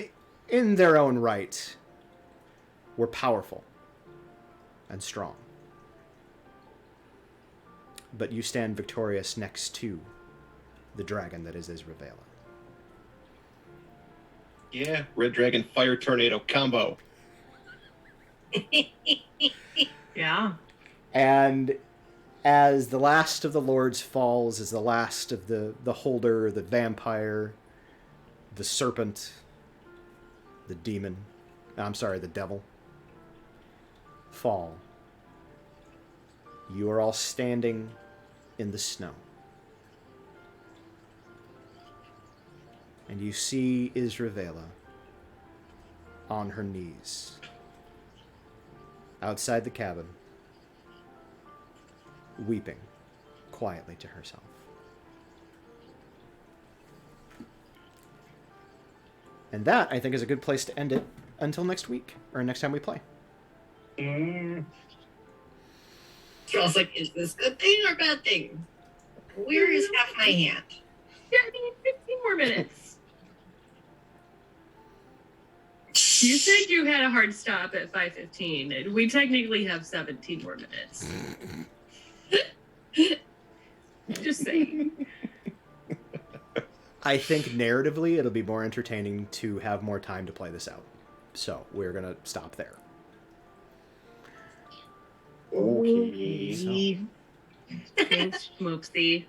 in their own right were powerful and strong. But you stand victorious next to the dragon that is Isravela. Yeah, Red Dragon Fire Tornado combo. Yeah. And as the last of the lords falls, as the last of the holder, the vampire, the serpent, the devil, fall, you are all standing in the snow. And you see Isravela on her knees outside the cabin, weeping quietly to herself. And that, I think, is a good place to end it. until next week, or next time we play. Charles like, is this a good thing or a bad thing? Where is half my hand? Yeah, I need 15 more minutes. You said you had a hard stop at 5:15, and we technically have 17 more minutes. Just saying. I think narratively it'll be more entertaining to have more time to play this out. So we're going to stop there. Okay. Smoopsy.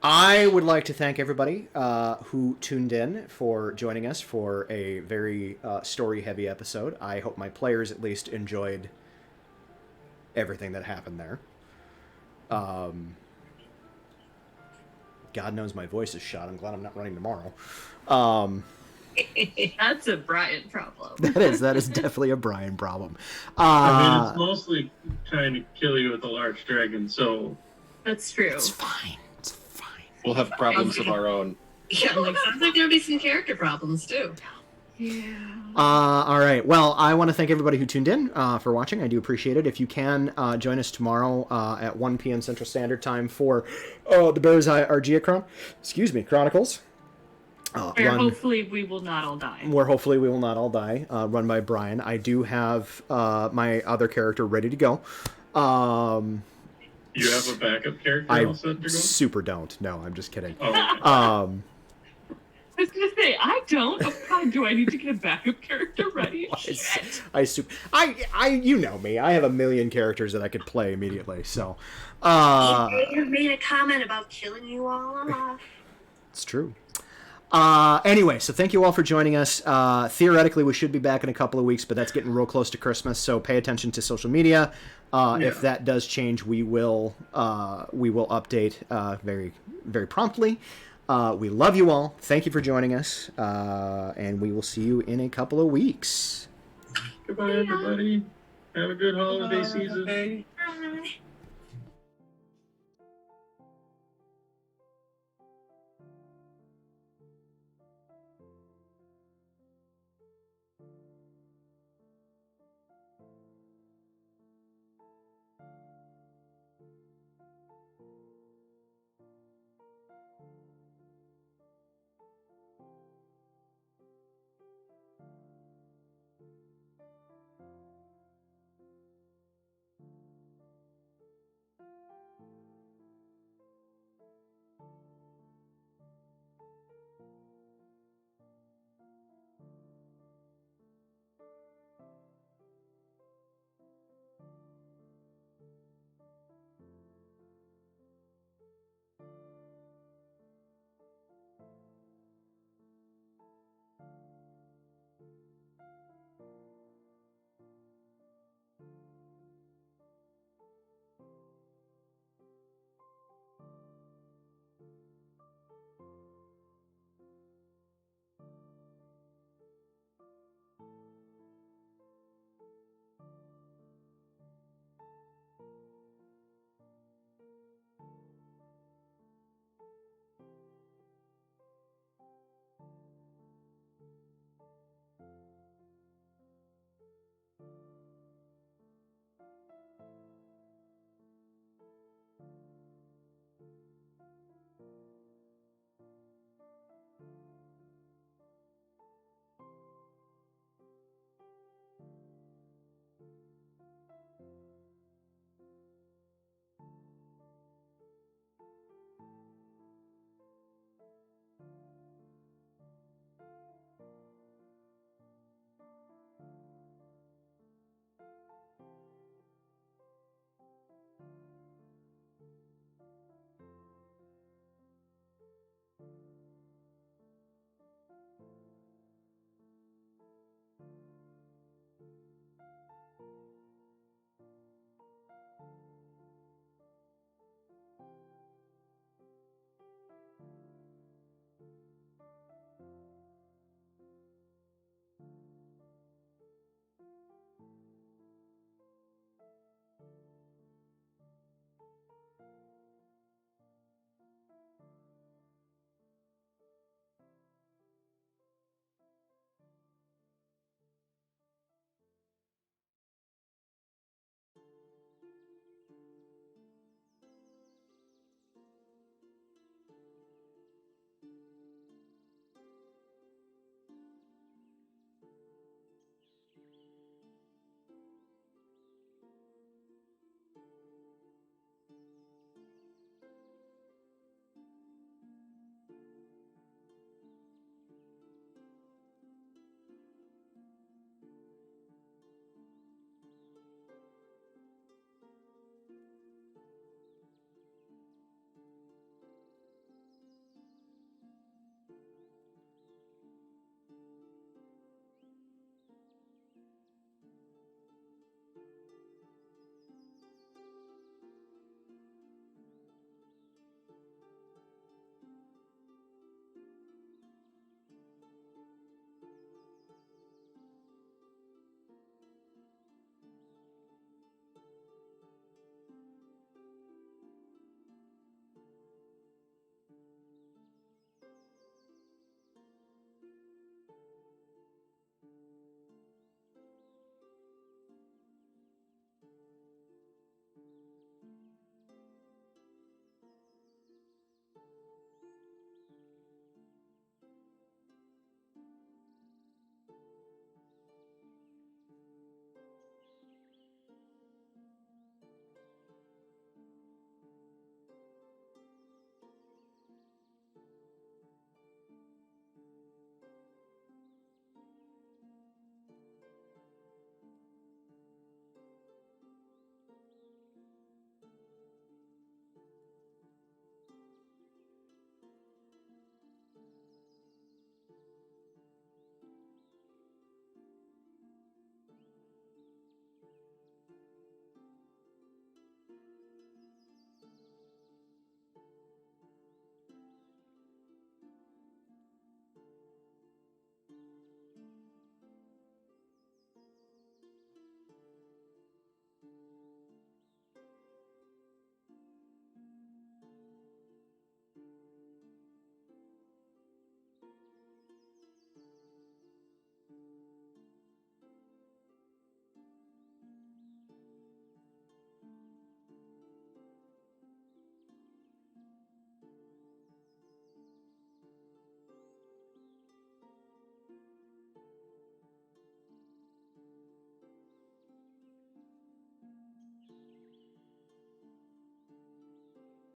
I would like to thank everybody who tuned in for joining us for a very story-heavy episode. I hope my players at least enjoyed everything that happened there. God knows my voice is shot. I'm glad I'm not running tomorrow. That's a Brian problem. That is definitely a Brian problem. I mean, it's mostly trying to kill you with a large dragon, so... That's true. It's fine. It's fine. We'll have problems of our own. Yeah, like, sounds like there'll be some character problems, too. Yeah. All right. Well, I want to thank everybody who tuned in for watching. I do appreciate it. If you can, join us tomorrow at 1 p.m. Central Standard Time for the Bear's Eye Argia Chronicles. Hopefully we will not all die. Hopefully we will not all die. Run by Brian. I do have my other character ready to go. You have a backup character I all set to go? super don't. No, I'm just kidding. Oh, okay. I was gonna say I don't. Oh God, do I need to get a backup character ready? You know me. I have a million characters that I could play immediately. So, You made a comment about killing you all off. It's true. Anyway, so thank you all for joining us. Theoretically, we should be back in a couple of weeks, but that's getting real close to Christmas, so pay attention to social media. If that does change, we will update very, very promptly. We love you all. Thank you for joining us, and we will see you in a couple of weeks. Goodbye, everybody. Have a good holiday season.